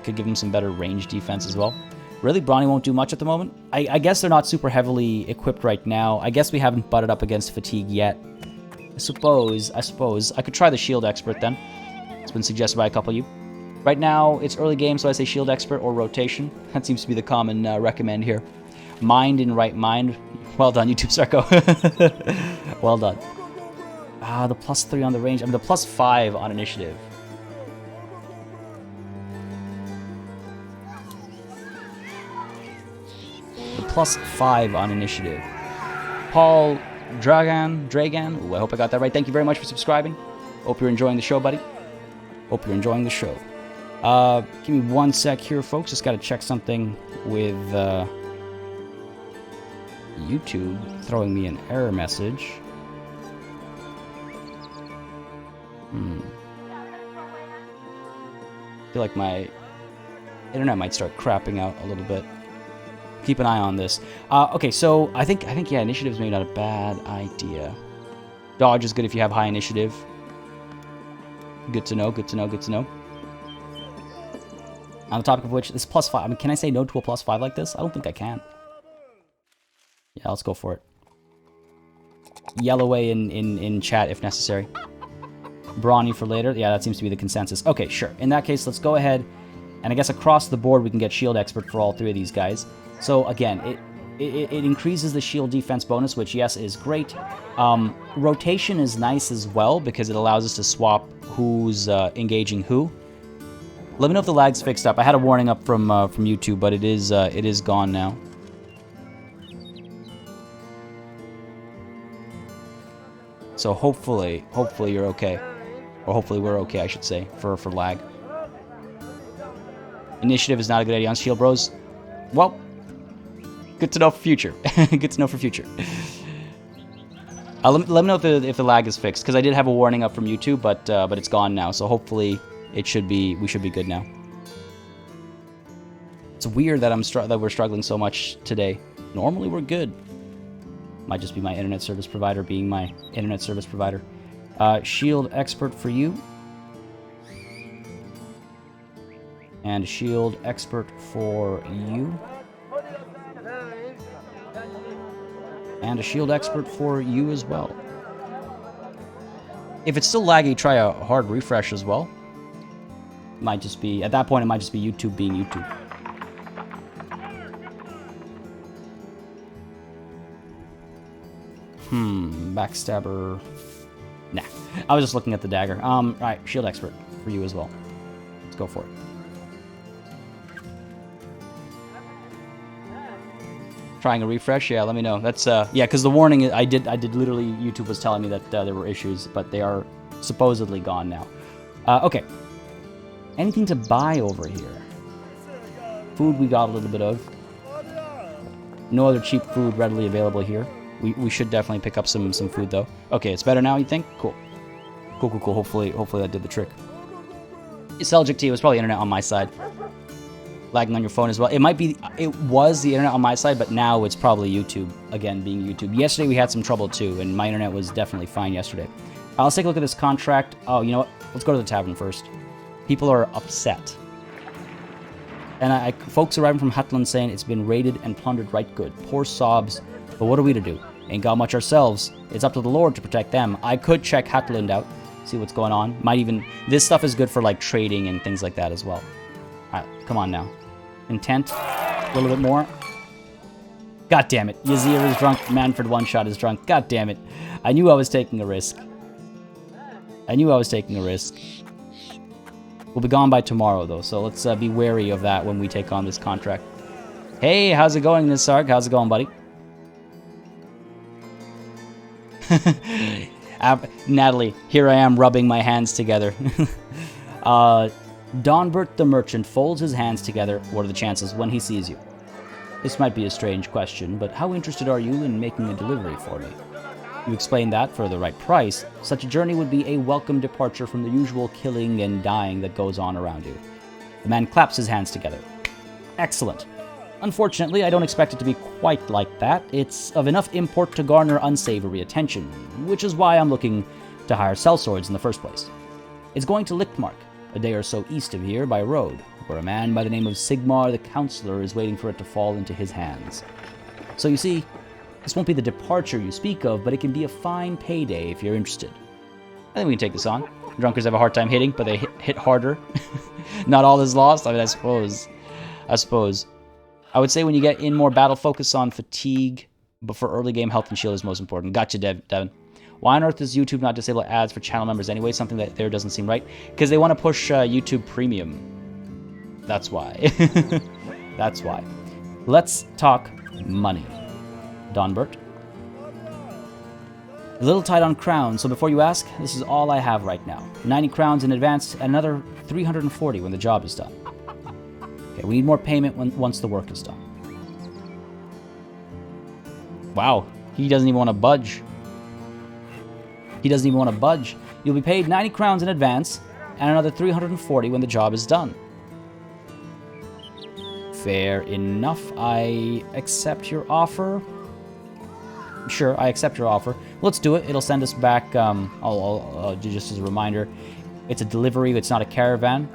could give him some better range defense as well. Really, Brawny won't do much at the moment. I guess they're not super heavily equipped right now. I guess we haven't butted up against fatigue yet. I suppose. I could try the Shield Expert then. It's been suggested by a couple of you. Right now, it's early game, so I say Shield Expert or Rotation. That seems to be the common recommend here. Mind in right mind. Well done, YouTube Sarko. Well done. The +3 on the range. I mean, the +5 on initiative. The +5 on initiative. Paul Dragan. Ooh, I hope I got that right. Thank you very much for subscribing. Hope you're enjoying the show, buddy. Hope you're enjoying the show. Give me 1 sec here, folks. Just got to check something with YouTube throwing me an error message. I feel like my internet might start crapping out a little bit. Keep an eye on this. Okay, so I think yeah, initiative's maybe not a bad idea. Dodge is good if you have high initiative. Good to know. On the topic of which, this +5. I mean, can I say no to a +5 like this? I don't think I can. Yeah, let's go for it. Yell away in chat if necessary. Brawny for later. Yeah, that seems to be the consensus. Okay, sure. In that case, let's go ahead And I guess across the board we can get shield expert for all 3 of these guys. So again, it increases the shield defense bonus, which yes is great. Rotation is nice as well because it allows us to swap who's engaging who. Let me know if the lag's fixed up. I had a warning up from YouTube, but it is gone now. So hopefully you're okay, or hopefully we're okay, I should say, for lag. Initiative is not a good idea on Shield Bros. Well, good to know for future. Good to know for future. Let me know if the lag is fixed, because I did have a warning up from YouTube, but it's gone now. So hopefully we should be good now. It's weird that we're struggling so much today. Normally we're good. Might just be my internet service provider being my internet service provider. Shield expert for you. And shield expert for you. And a shield expert for you as well. If it's still laggy, try a hard refresh as well. Might just be, at that point, it might just be YouTube being YouTube. Backstabber. Nah. I was just looking at the dagger. Alright, shield expert for you as well. Let's go for it. Trying a refresh? Yeah, let me know. That's yeah, because the warning I did literally, YouTube was telling me that there were issues, but they are supposedly gone now. Okay. Anything to buy over here? Food we got a little bit of. No other cheap food readily available here. We should definitely pick up some food though. Okay, it's better now, you think? Cool. Cool. Hopefully that did the trick. Seljuk T, was probably internet on my side. Lagging on your phone as well. It was the internet on my side, but now it's probably YouTube, again, being YouTube. Yesterday we had some trouble too, and my internet was definitely fine yesterday. Let's take a look at this contract. Oh, you know what? Let's go to the tavern first. People are upset. And folks arriving from Hutland saying it's been raided and plundered right good. Poor sobs. But what are we to do? Ain't got much ourselves. It's up to the Lord to protect them. I could check Hutland out, see what's going on. Might even... This stuff is good for, like, trading and things like that as well. Alright, come on now. Intent. A little bit more. God damn it. Yazir is drunk. Manfred One-Shot is drunk. God damn it. I knew I was taking a risk. We'll be gone by tomorrow, though, so let's be wary of that when we take on this contract. Hey, how's it going, Nisarg? How's it going, buddy? Natalie, here I am rubbing my hands together. Donbert the merchant folds his hands together. What are the chances when he sees you? This might be a strange question, but how interested are you in making a delivery for me? You explain that for the right price, such a journey would be a welcome departure from the usual killing and dying that goes on around you. The man claps his hands together. Excellent. Unfortunately, I don't expect it to be quite like that. It's of enough import to garner unsavory attention, which is why I'm looking to hire sellswords in the first place. It's going to Lichtmark, a day or so east of here by road, where a man by the name of Sigmar the Counselor is waiting for it to fall into his hands. So you see, this won't be the departure you speak of, but it can be a fine payday if you're interested. I think we can take this on. Drunkers have a hard time hitting, but they hit harder. Not all is lost. I mean, I suppose. I would say when you get in more battle focus on fatigue, but for early game health and shield is most important. Gotcha, Devin. Why on earth does YouTube not disable ads for channel members anyway? Something that there doesn't seem right. Because they want to push YouTube Premium. That's why. That's why. Let's talk money. Donbert. A little tight on crowns, so before you ask, this is all I have right now. 90 crowns in advance and another 340 when the job is done. Okay, we need more payment once the work is done. Wow, he doesn't even want to budge. You'll be paid 90 crowns in advance and another 340 when the job is done. Fair enough. I accept your offer. Sure, I accept your offer. Let's do it. It'll send us back. I'll just as a reminder, it's a delivery. It's not a caravan.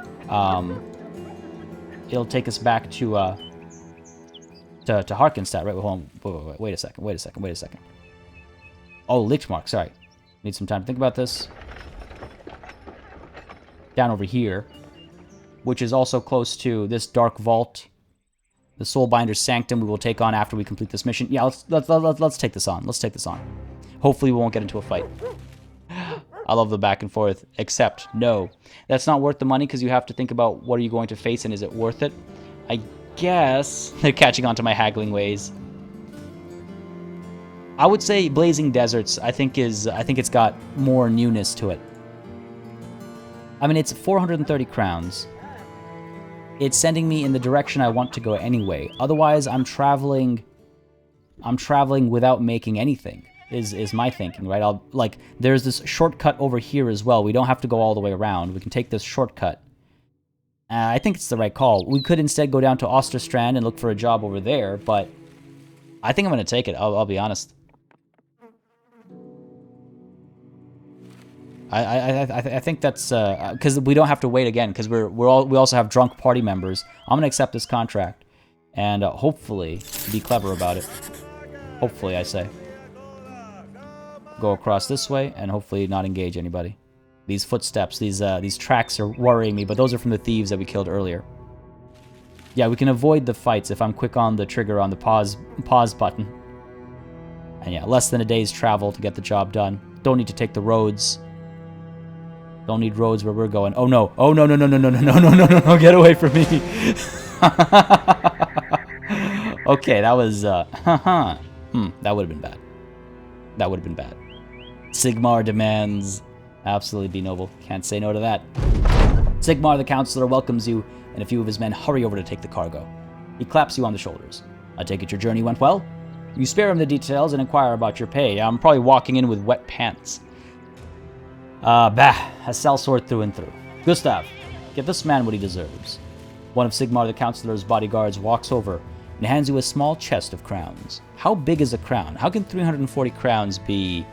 It'll take us back to Harkenstadt. Right? Hold on. Wait a second. Oh, Lichtmark. Sorry. Need some time to think about this. Down over here. which is also close to this Dark Vault. The Soulbinder's Sanctum we will take on after we complete this mission. Yeah, let's take this on. Let's take this on. Hopefully we won't get into a fight. I love the back and forth, except, no. That's not worth the money because you have to think about what are you going to face and is it worth it? I guess they're catching on to my haggling ways. I would say Blazing Deserts, I think it's got more newness to it. I mean, it's 430 crowns. It's sending me in the direction I want to go anyway. Otherwise, I'm traveling without making anything. Is my thinking, right? There's this shortcut over here as well. We don't have to go all the way around. We can take this shortcut. I think it's the right call. We could instead go down to Osterstrand and look for a job over there, but I think I'm going to take it. I'll be honest. I think that's because we don't have to wait again because we also have drunk party members. I'm gonna accept this contract and hopefully be clever about it. Hopefully, I say. Go across this way and hopefully not engage anybody. These footsteps, these tracks are worrying me, but those are from the thieves that we killed earlier. Yeah, we can avoid the fights if I'm quick on the trigger on the pause button. And yeah, less than a day's travel to get the job done. Don't need to take the roads. Don't need roads where we're going. Oh no! Oh no! No! No! No! No! No! No! No! No! No! Get away from me! Okay, that was that would have been bad. That would have been bad. Sigmar demands. Absolutely be noble. Can't say no to that. Sigmar the counselor welcomes you, and a few of his men hurry over to take the cargo. He claps you on the shoulders. I take it your journey went well? You spare him the details and inquire about your pay. I'm probably walking in with wet pants. A sellsword through and through. Gustav, give this man what he deserves. One of Sigmar the Counselor's bodyguards walks over and hands you a small chest of crowns. How big is a crown? How can 340 crowns be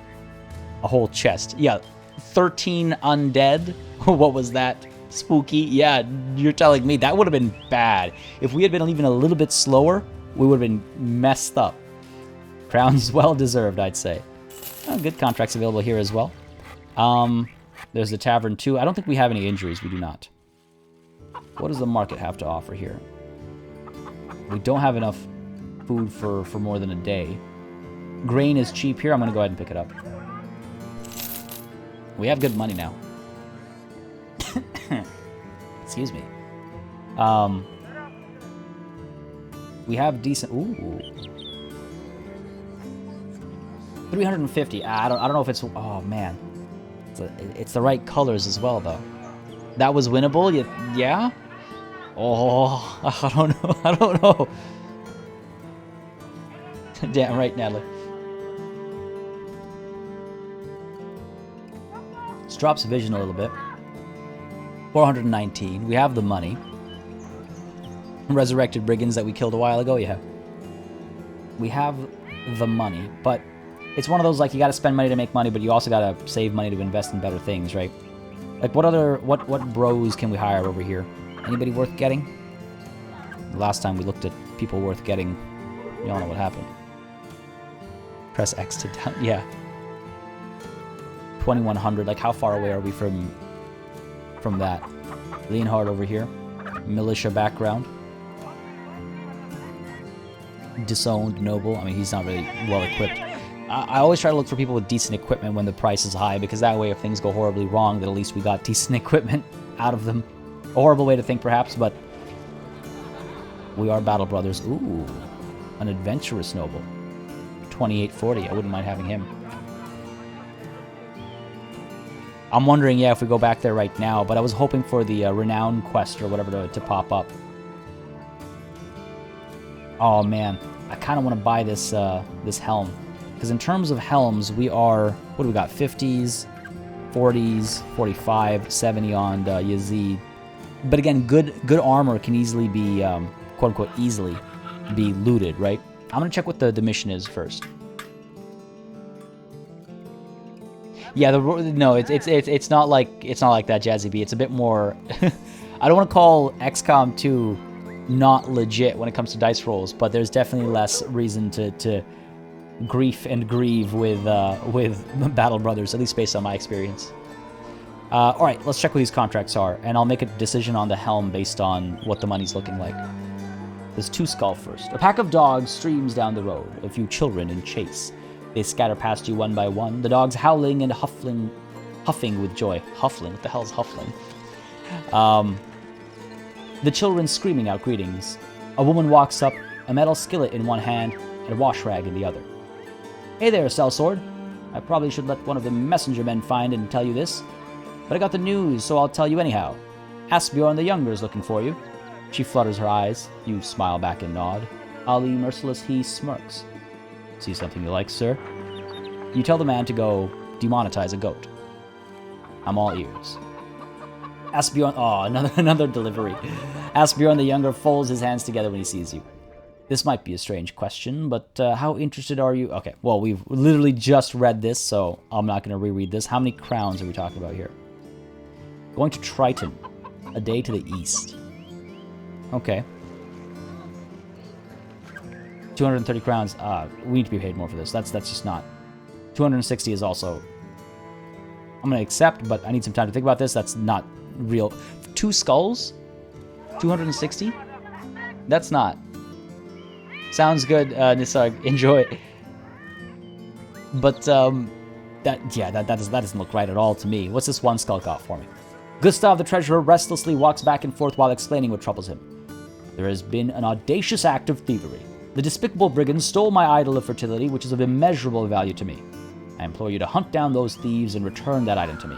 a whole chest? Yeah, 13 undead? What was that? Spooky? Yeah, you're telling me that would have been bad. If we had been even a little bit slower, we would have been messed up. Crowns well deserved, I'd say. Oh, good contracts available here as well. There's the tavern too. I don't think we have any injuries. We do not. What does the market have to offer here? We don't have enough food for more than a day. Grain is cheap here. I'm going to go ahead and pick it up. We have good money now. Excuse me. We have decent... Ooh. 350. I don't know if it's... Oh, man. It's the right colors as well, though. That was winnable? Yeah? Oh, I don't know. I don't know. Damn right, Natalie. This drops vision a little bit. 419. We have the money. Resurrected brigands that we killed a while ago? Yeah. We have the money, but it's one of those, like, you gotta spend money to make money, but you also gotta save money to invest in better things, right? Like, what bros can we hire over here? Anybody worth getting? Last time we looked at people worth getting, you all know what happened. Press X to down, yeah. 2100, like, how far away are we from that? Leonhard over here. Militia background. Disowned noble. I mean, he's not really well equipped. I always try to look for people with decent equipment when the price is high, because that way if things go horribly wrong, then at least we got decent equipment out of them. A horrible way to think, perhaps, but we are battle brothers. Ooh, an adventurous noble. 2840. I wouldn't mind having him. I'm wondering, yeah, if we go back there right now, but I was hoping for the renown quest or whatever to pop up. Oh man, I kind of want to buy this this helm. Because in terms of helms, we are, what do we got, 50s, 40s, 45, 70 on Yazid. But again, good armor can easily be, quote-unquote, easily be looted, right? I'm going to check what the mission is first. Yeah, no, it's not like that, Jazzy B. It's a bit more... I don't want to call XCOM 2 not legit when it comes to dice rolls, but there's definitely less reason to grief and grieve with Battle Brothers, at least based on my experience. Alright, let's check what these contracts are, and I'll make a decision on the helm based on what the money's looking like. There's 2 skull first. A pack of dogs streams down the road, a few children in chase. They scatter past you one by one, the dogs howling and huffing with joy. Huffling? What the hell is huffling? The children screaming out greetings. A woman walks up, a metal skillet in one hand, and a wash rag in the other. Hey there, sellsword. I probably should let one of the messenger men find and tell you this, but I got the news, so I'll tell you anyhow. Asbjorn the Younger is looking for you. She flutters her eyes. You smile back and nod. Ali Merciless he smirks. See something you like, sir? You tell the man to go demonetize a goat. I'm all ears. Asbjorn... Oh, another delivery. Asbjorn the Younger folds his hands together when he sees you. This might be a strange question, but how interested are you? Okay, well, we've literally just read this, so I'm not going to reread this. How many crowns are we talking about here? Going to Triton. A day to the east. Okay. 230 crowns. We need to be paid more for this. That's just not... 260 is also... I'm going to accept, but I need some time to think about this. That's not real. 2 skulls? 260? That's not... Sounds good, Nisarg. Enjoy. But, that doesn't look right at all to me. What's this 1 skull got for me? Gustav the Treasurer restlessly walks back and forth while explaining what troubles him. There has been an audacious act of thievery. The despicable brigands stole my idol of fertility, which is of immeasurable value to me. I implore you to hunt down those thieves and return that item to me.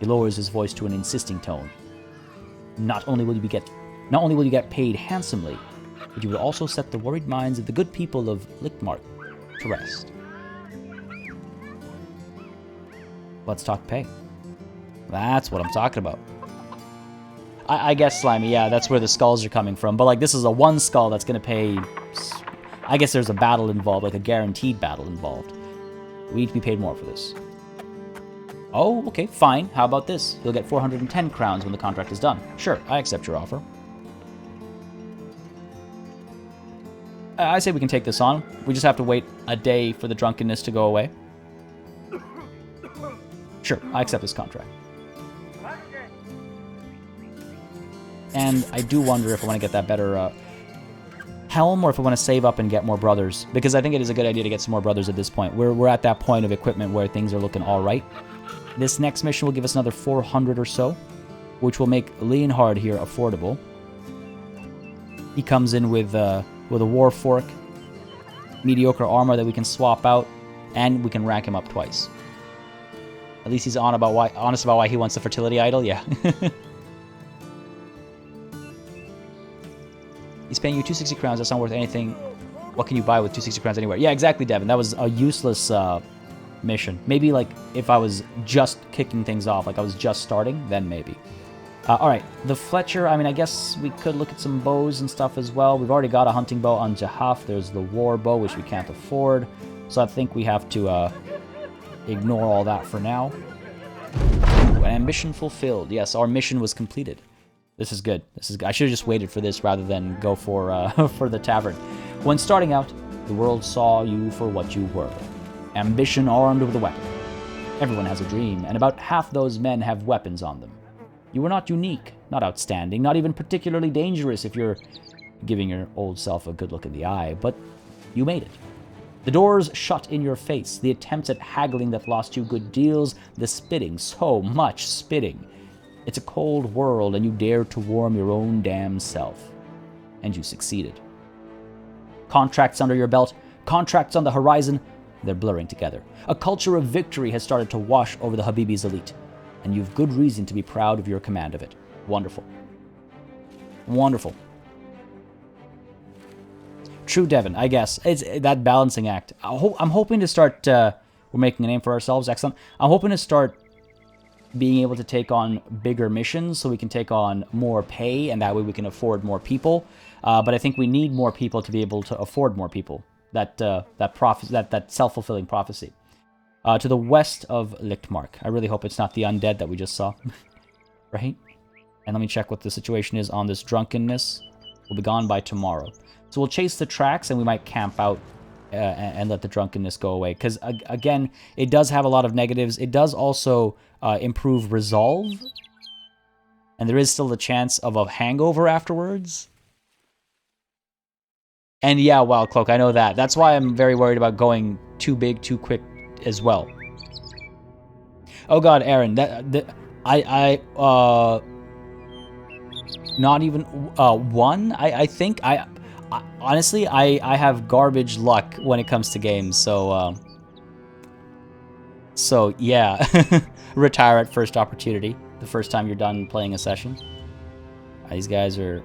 He lowers his voice to an insisting tone. Not only will you get paid handsomely, but you will also set the worried minds of the good people of Lichtmark to rest. Let's talk pay. That's what I'm talking about. I guess, Slimy, yeah, that's where the skulls are coming from. But, like, this is a 1 skull that's going to pay... I guess there's a battle involved, like a guaranteed battle involved. We need to be paid more for this. Oh, okay, fine. How about this? You'll get 410 crowns when the contract is done. Sure, I accept your offer. I say we can take this on. We just have to wait a day for the drunkenness to go away. Sure, I accept this contract. And I do wonder if I want to get that better helm, or if I want to save up and get more brothers. Because I think it is a good idea to get some more brothers at this point. We're at that point of equipment where things are looking alright. This next mission will give us another 400 or so, which will make Leonhard here affordable. He comes in with a war fork, mediocre armor that we can swap out, and we can rank him up twice. At least he's honest about why he wants the fertility idol, yeah. He's paying you 260 crowns, that's not worth anything. What can you buy with 260 crowns anywhere? Yeah, exactly, Devin. That was a useless mission. Maybe, like, if I was just kicking things off, like I was just starting, then maybe. Alright, the Fletcher, I mean, I guess we could look at some bows and stuff as well. We've already got a hunting bow on Jahaf. There's the war bow, which we can't afford. So I think we have to ignore all that for now. Ooh, an ambition fulfilled. Yes, our mission was completed. This is good. I should have just waited for this rather than go for for the tavern. When starting out, the world saw you for what you were. Ambition armed with a weapon. Everyone has a dream, and about half those men have weapons on them. You were not unique, not outstanding, not even particularly dangerous if you're giving your old self a good look in the eye, but you made it. The doors shut in your face, the attempts at haggling that lost you good deals, the spitting, so much spitting. It's a cold world, and you dared to warm your own damn self. And you succeeded. Contracts under your belt, contracts on the horizon, they're blurring together. A culture of victory has started to wash over the Habibi's elite, and you've good reason to be proud of your command of it. Wonderful. Wonderful. True, Devin, I guess. It's that balancing act. I'm hoping to start... we're making a name for ourselves. Excellent. I'm hoping to start being able to take on bigger missions so we can take on more pay, and that way we can afford more people. But I think we need more people to be able to afford more people. That self-fulfilling prophecy. To the west of Lichtmark. I really hope it's not the undead that we just saw. Right? And let me check what the situation is on this drunkenness. We'll be gone by tomorrow. So we'll chase the tracks, and we might camp out and let the drunkenness go away. Because, again, it does have a lot of negatives. It does also improve resolve. And there is still the chance of a hangover afterwards. And yeah, Wild Cloak, I know that. That's why I'm very worried about going too big, too quick as well. Oh god, Aaron, not even one. I think honestly I have garbage luck when it comes to games. So yeah, retire at first opportunity. The first time you're done playing a session. These guys are,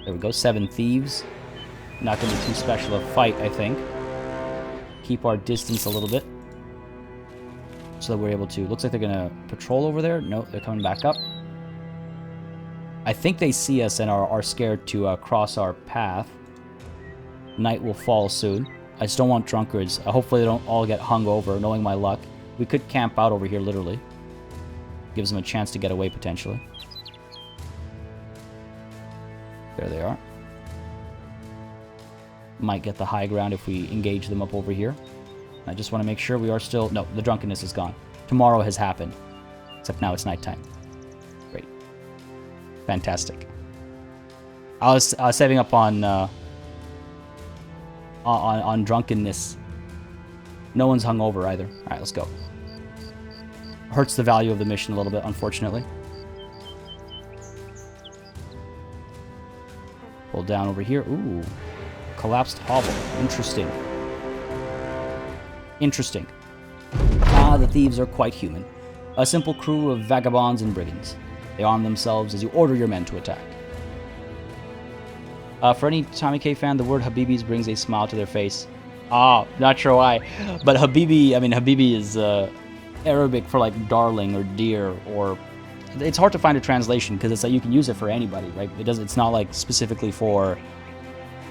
there we go, 7 thieves. Not going to be too special a fight, I think. Keep our distance a little bit. So that we're able to... Looks like they're going to patrol over there. No, they're coming back up. I think they see us and are scared to cross our path. Night will fall soon. I just don't want drunkards. Hopefully they don't all get hung over, knowing my luck. We could camp out over here, literally. Gives them a chance to get away, potentially. There they are. Might get the high ground if we engage them up over here. I just want to make sure we are still... No, the drunkenness is gone. Tomorrow has happened. Except now it's nighttime. Great. Fantastic. I was saving up on drunkenness. No one's hungover either. Alright, let's go. Hurts the value of the mission a little bit, unfortunately. Pull down over here. Ooh. Collapsed hovel. Interesting. Interesting. Ah, the thieves are quite human. A simple crew of vagabonds and brigands. They arm themselves as you order your men to attack. For any Tommy K fan, the word Habibis brings a smile to their face. Ah, not sure why. But Habibi, I mean, Habibi is Arabic for like darling or dear, or... It's hard to find a translation because it's like you can use it for anybody, right? It's not like specifically for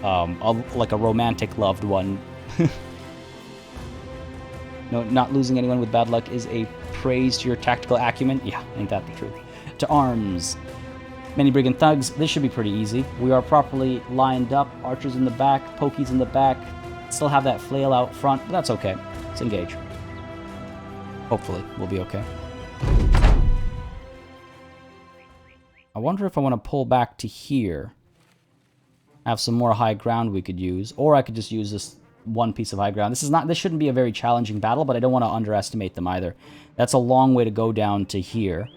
like a romantic loved one. No, not losing anyone with bad luck is a praise to your tactical acumen. Yeah, ain't that the truth? To arms. Many brigand thugs. This should be pretty easy. We are properly lined up. Archers in the back, pokies in the back. Still have that flail out front, but that's okay. Let's engage. Hopefully, we'll be okay. I wonder if I want to pull back to here. Have some more high ground we could use, or I could just use this one piece of high ground. This shouldn't be a very challenging battle, but I don't want to underestimate them either. That's a long way to go down to here.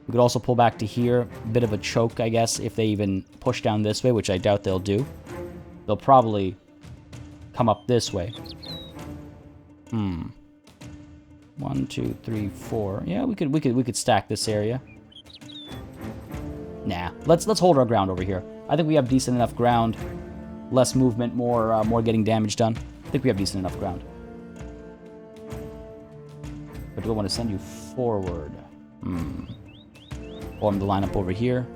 We could also pull back to here. A bit of a choke, I guess, if they even push down this way, which I doubt they'll do. They'll probably come up this way. 1, 2, 3, 4. Yeah, we could stack this area. Nah, let's hold our ground over here. I think we have decent enough ground. Less movement, more getting damage done. I think we have decent enough ground. But do I want to send you forward? Form the lineup over here.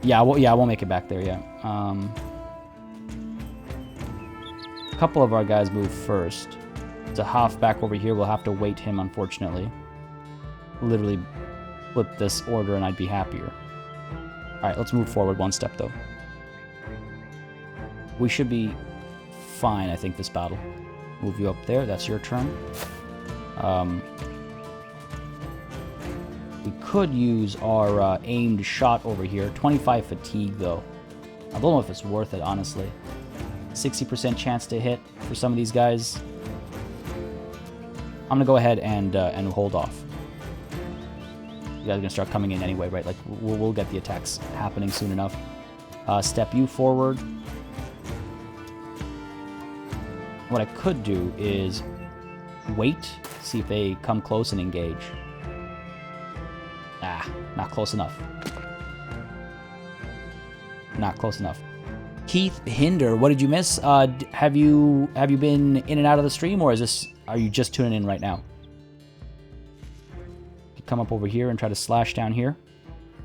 Yeah, I won't make it back there yet. A couple of our guys move first. To Hoff back over here, we'll have to wait him, unfortunately. Literally flip this order and I'd be happier. Alright, let's move forward one step, though. We should be fine, I think, this battle. Move you up there. That's your turn. We could use our aimed shot over here. 25 fatigue, though. I don't know if it's worth it, honestly. 60% chance to hit for some of these guys. I'm going to go ahead and hold off. You guys are going to start coming in anyway, right? Like, we'll get the attacks happening soon enough. Step you forward. What I could do is wait, see if they come close and engage. Ah, not close enough. Not close enough. Keith Hinder, what did you miss? Have you been in and out of the stream, or are you just tuning in right now? Come up over here and try to slash down here.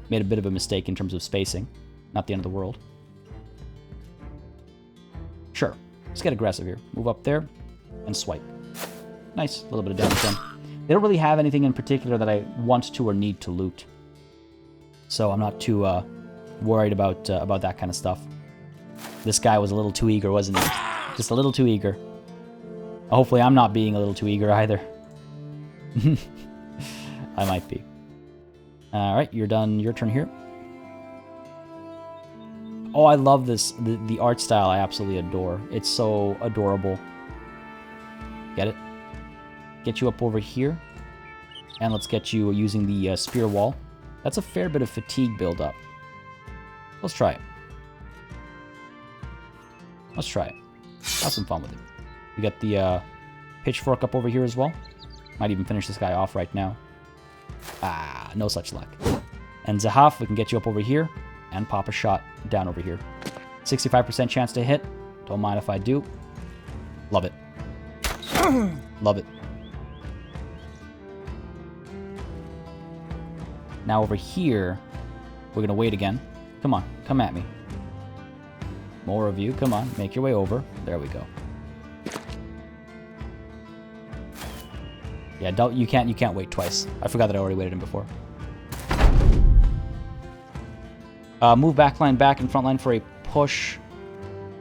Made a bit of a mistake in terms of spacing. Not the end of the world. Sure. Let's get aggressive here. Move up there and swipe. Nice. A little bit of damage done. They don't really have anything in particular that I want to or need to loot. So I'm not too worried about that kind of stuff. This guy was a little too eager, wasn't he? Just a little too eager. Hopefully I'm not being a little too eager either. I might be. Alright, you're done. Your turn here. Oh, I love this. The art style I absolutely adore. It's so adorable. Get it? Get you up over here. And let's get you using the spear wall. That's a fair bit of fatigue build-up. Let's try it. Let's try it. Have some fun with it. We got the pitchfork up over here as well. Might even finish this guy off right now. Ah, no such luck. And Zahaf, we can get you up over here and pop a shot down over here. 65% chance to hit. Don't mind if I do. Love it. Love it. Now over here, we're going to wait again. Come on, come at me. More of you, come on, make your way over. There we go. Yeah, you can't wait twice. I forgot that I already waited him before. Move backline back and front line for a push.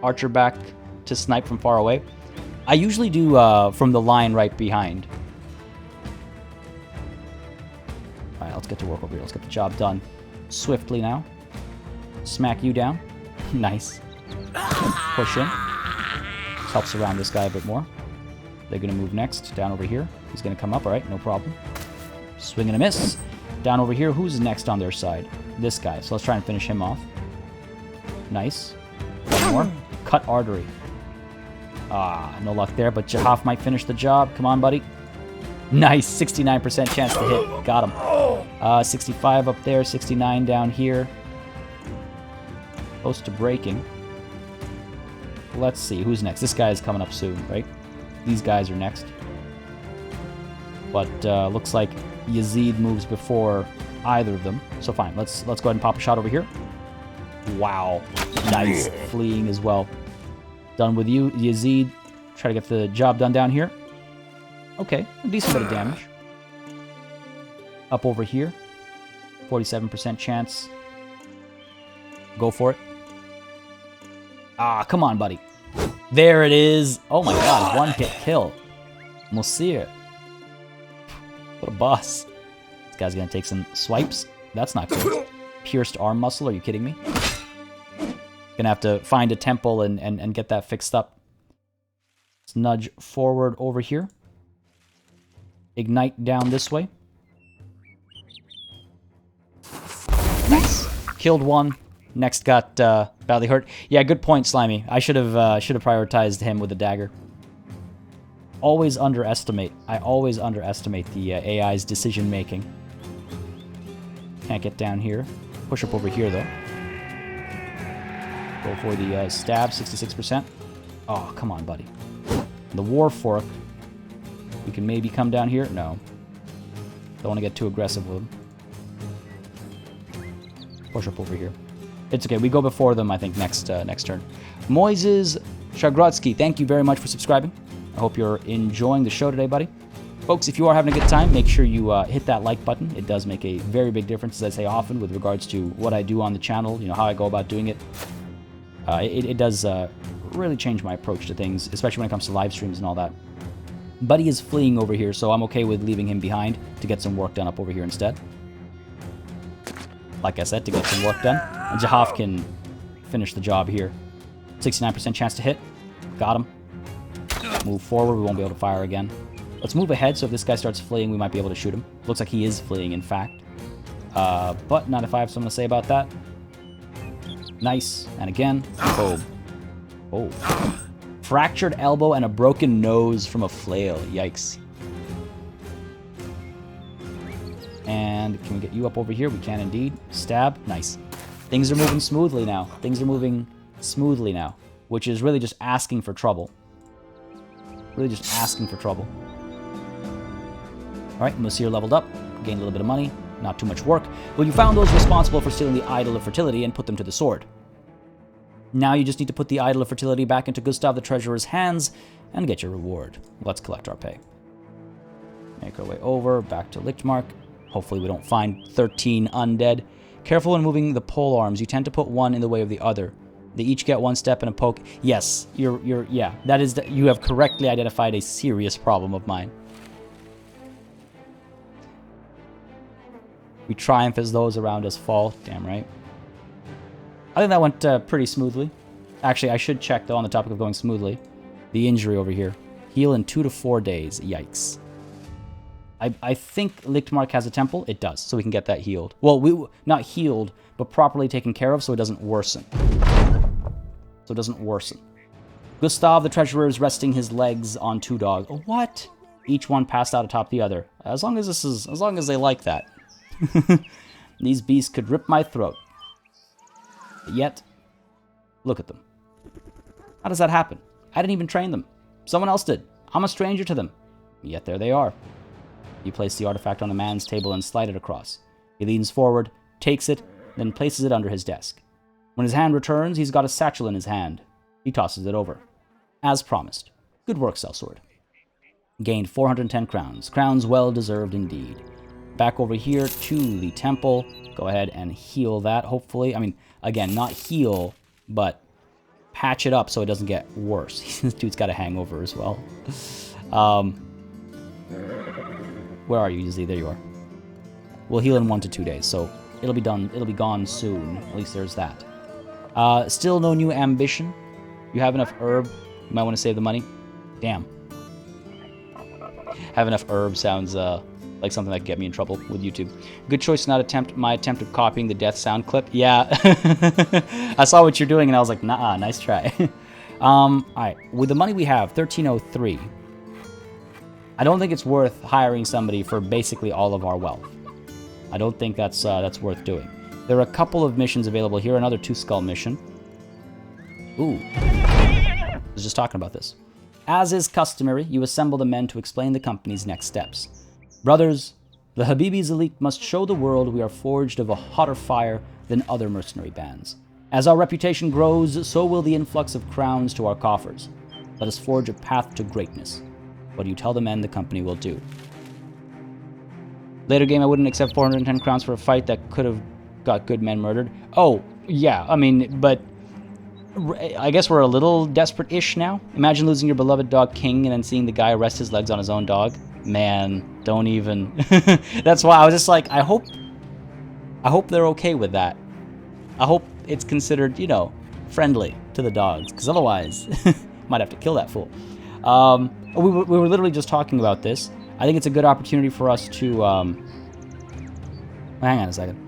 Archer back to snipe from far away. I usually do from the line right behind. Alright, let's get to work over here. Let's get the job done swiftly now. Smack you down. Nice. Push in. This helps around this guy a bit more. They're going to move next. Down over here. He's going to come up. Alright, no problem. Swing and a miss. Down over here. Who's next on their side? This guy. So let's try and finish him off. Nice. One more. Cut artery. Ah, no luck there, but Jahaf might finish the job. Come on, buddy. Nice. 69% chance to hit. Got him. 65 up there. 69 down here. Close to breaking. Let's see. Who's next? This guy is coming up soon, right? These guys are next. But looks like Yazid moves before either of them. So fine. Let's go ahead and pop a shot over here. Wow. Nice. Fleeing as well. Done with you, Yazid. Try to get the job done down here. Okay. A decent bit of damage. Up over here. 47% chance. Go for it. Ah, come on, buddy. There it is. Oh my god, one hit kill. Monsieur. What a boss. This guy's gonna take some swipes. That's not good. Pierced arm muscle, are you kidding me? Gonna have to find a temple and get that fixed up. Let's nudge forward over here. Ignite down this way. Nice. Killed one. Next got badly hurt. Yeah, good point, Slimy. I should have prioritized him with a dagger. Always underestimate. I always underestimate the AI's decision making. Can't get down here. Push up over here though. Go for the stab, 66%. Oh, come on, buddy. The war fork. We can maybe come down here. No. Don't want to get too aggressive with him. Push up over here. It's okay. We go before them, I think, next turn. Moises Shagrodsky, thank you very much for subscribing. I hope you're enjoying the show today, buddy. Folks, if you are having a good time, make sure you hit that like button. It does make a very big difference, as I say often, with regards to what I do on the channel, you know, how I go about doing it. It does really change my approach to things, especially when it comes to live streams and all that. Buddy is fleeing over here, so I'm okay with leaving him behind to get some work done up over here instead. Like I said, to get some work done. And Jahaf can finish the job here. 69% chance to hit. Got him. Move forward. We won't be able to fire again. Let's move ahead, so if this guy starts fleeing, we might be able to shoot him. Looks like he is fleeing, in fact. But not if I have something to say about that. Nice. And again. Boom. Oh. Fractured elbow and a broken nose from a flail. Yikes. And can we get you up over here? We can indeed. Stab. Nice. Things are moving smoothly now. Things are moving smoothly now. Which is really just asking for trouble. Really just asking for trouble. Alright, Monsieur leveled up. Gained a little bit of money. Not too much work. Well, you found those responsible for stealing the Idol of Fertility and put them to the sword. Now you just need to put the Idol of Fertility back into Gustav the Treasurer's hands and get your reward. Let's collect our pay. Make our way over, back to Lichtmark. Hopefully we don't find 13 undead. Careful when moving the pole arms. You tend to put one in the way of the other. They each get one step and a poke. Yes, yeah, that is, you have correctly identified a serious problem of mine. We triumph as those around us fall. Damn right. I think that went pretty smoothly. Actually, I should check, though, on the topic of going smoothly. The injury over here. Heal in 2 to 4 days. Yikes. I think Lichtmark has a temple. It does, so we can get that healed. Well, not healed, but properly taken care of so it doesn't worsen. Gustav, the treasurer, is resting his legs on 2 dogs. Oh, what? Each one passed out atop the other. As long as they like that. These beasts could rip my throat. But yet, look at them. How does that happen? I didn't even train them. Someone else did. I'm a stranger to them. Yet there they are. He placed the artifact on a man's table and slid it across. He leans forward, takes it, then places it under his desk. When his hand returns, he's got a satchel in his hand. He tosses it over. As promised. Good work, Sellsword. Gained 410 crowns. Crowns well deserved indeed. Back over here to the temple. Go ahead and heal that, hopefully. I mean, again, not heal, but patch it up so it doesn't get worse. This dude's got a hangover as well. Where are you, Izzy? There you are. We'll heal in 1 to 2 days, so it'll be done. It'll be gone soon. At least there's that. Still no new ambition. You have enough herb. You might want to save the money. Damn. Have enough herb sounds like something that could get me in trouble with YouTube. Good choice to not attempt my attempt of copying the death sound clip. Yeah. I saw what you're doing and I was like, nah, nice try. Alright, with the money we have, 1303. I don't think it's worth hiring somebody for basically all of our wealth. I don't think that's worth doing. There are a couple of missions available here. Another 2-skull mission. Ooh. I was just talking about this. As is customary, you assemble the men to explain the company's next steps. Brothers, the Habibi's elite must show the world we are forged of a hotter fire than other mercenary bands. As our reputation grows, so will the influx of crowns to our coffers. Let us forge a path to greatness. What do you tell the men the company will do? Later game, I wouldn't accept 410 crowns for a fight that could have got good men murdered. Oh, yeah, I mean, but I guess we're a little desperate-ish now. Imagine losing your beloved dog King and then seeing the guy rest his legs on his own dog. Man, don't even. That's why I was just like, I hope they're okay with that. I hope it's considered, you know, friendly to the dogs, because otherwise, might have to kill that fool. We were literally just talking about this. I think it's a good opportunity for us to, hang on a second.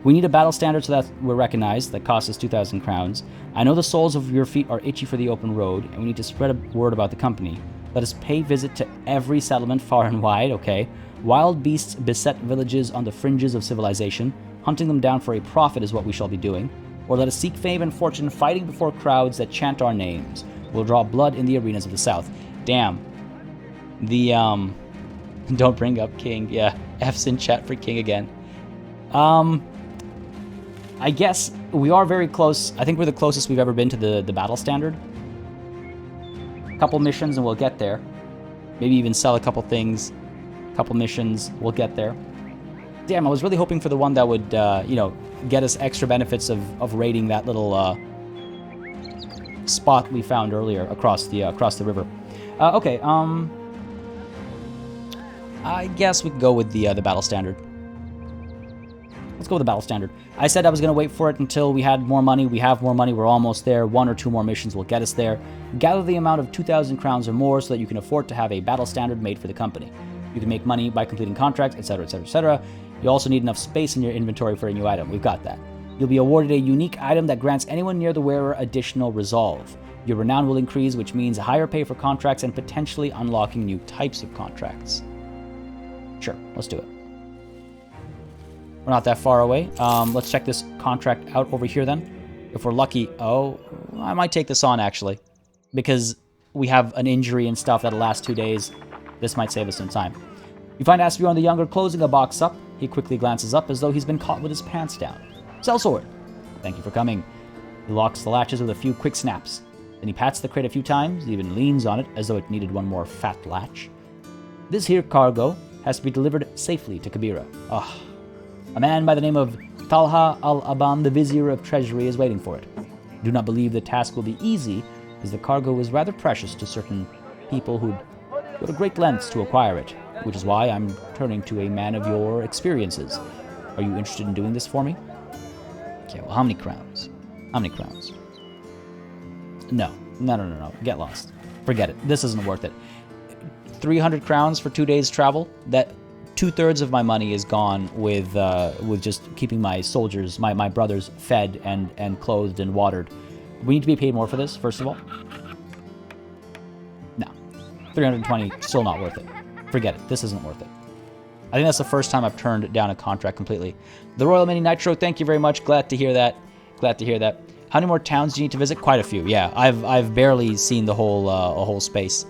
We need a battle standard so that we're recognized. That costs us 2,000 crowns. I know the soles of your feet are itchy for the open road, and we need to spread a word about the company. Let us pay visit to every settlement far and wide, okay? Wild beasts beset villages on the fringes of civilization. Hunting them down for a profit is what we shall be doing. Or let us seek fame and fortune fighting before crowds that chant our names. We'll draw blood in the arenas of the south. Damn. The, don't bring up King. Yeah, F's in chat for King again. I guess we are very close. I think we're the closest we've ever been to the battle standard. A couple missions and we'll get there. Maybe even sell a couple things. A couple missions, we'll get there. Damn, I was really hoping for the one that would, you know, get us extra benefits of raiding that little spot we found earlier across the river. Okay, I guess we could go with the battle standard. Let's go with the battle standard. I said I was going to wait for it until we had more money. We have more money. We're almost there. 1 or 2 more missions will get us there. Gather the amount of 2,000 crowns or more so that you can afford to have a battle standard made for the company. You can make money by completing contracts, etc., etc., etc. You also need enough space in your inventory for a new item. We've got that. You'll be awarded a unique item that grants anyone near the wearer additional resolve. Your renown will increase, which means higher pay for contracts and potentially unlocking new types of contracts. Sure, let's do it. We're not that far away. Let's check this contract out over here then. If we're lucky, oh, I might take this on actually. Because we have an injury and stuff that'll last 2 days. This might save us some time. You find Asbjorn the Younger closing a box up. He quickly glances up as though he's been caught with his pants down. Sellsword, thank you for coming. He locks the latches with a few quick snaps. Then he pats the crate a few times, even leans on it as though it needed one more fat latch. This here cargo has to be delivered safely to Kabira. Ah. A man by the name of Talha al-Aban, the Vizier of Treasury, is waiting for it. I do not believe the task will be easy, as the cargo is rather precious to certain people who'd go to great lengths to acquire it, which is why I'm turning to a man of your experiences. Are you interested in doing this for me? Okay, well, how many crowns? How many crowns? No. Get lost. Forget it. This isn't worth it. 300 crowns for 2 days travel? That 2/3 of my money is gone with just keeping my soldiers, my brothers, fed and clothed and watered. We need to be paid more for this, first of all. No. 320, still not worth it. Forget it. This isn't worth it. I think that's the first time I've turned down a contract completely. The Royal Mini Nitro, thank you very much. Glad to hear that. Glad to hear that. How many more towns do you need to visit? Quite a few. Yeah, I've barely seen the whole space.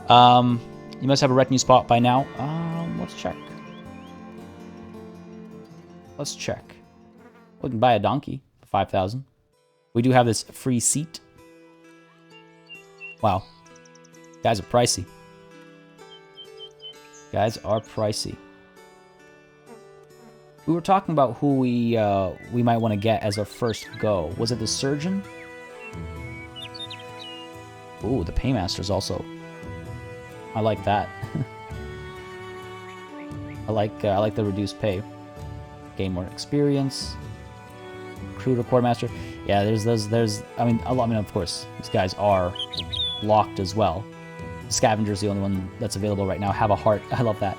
You must have a retinue spot by now. Let's check. Let's check. We can buy a donkey for 5,000. We do have this free seat. Wow. Guys are pricey. Guys are pricey. We were talking about who we might want to get as our first go. Was it the surgeon? Ooh, the paymaster's also. I like that. I like the reduced pay. Gain more experience. Recruiter, quartermaster. Yeah, there's. I mean, of course, these guys are locked as well. Scavenger's the only one that's available right now. Have a heart. I love that.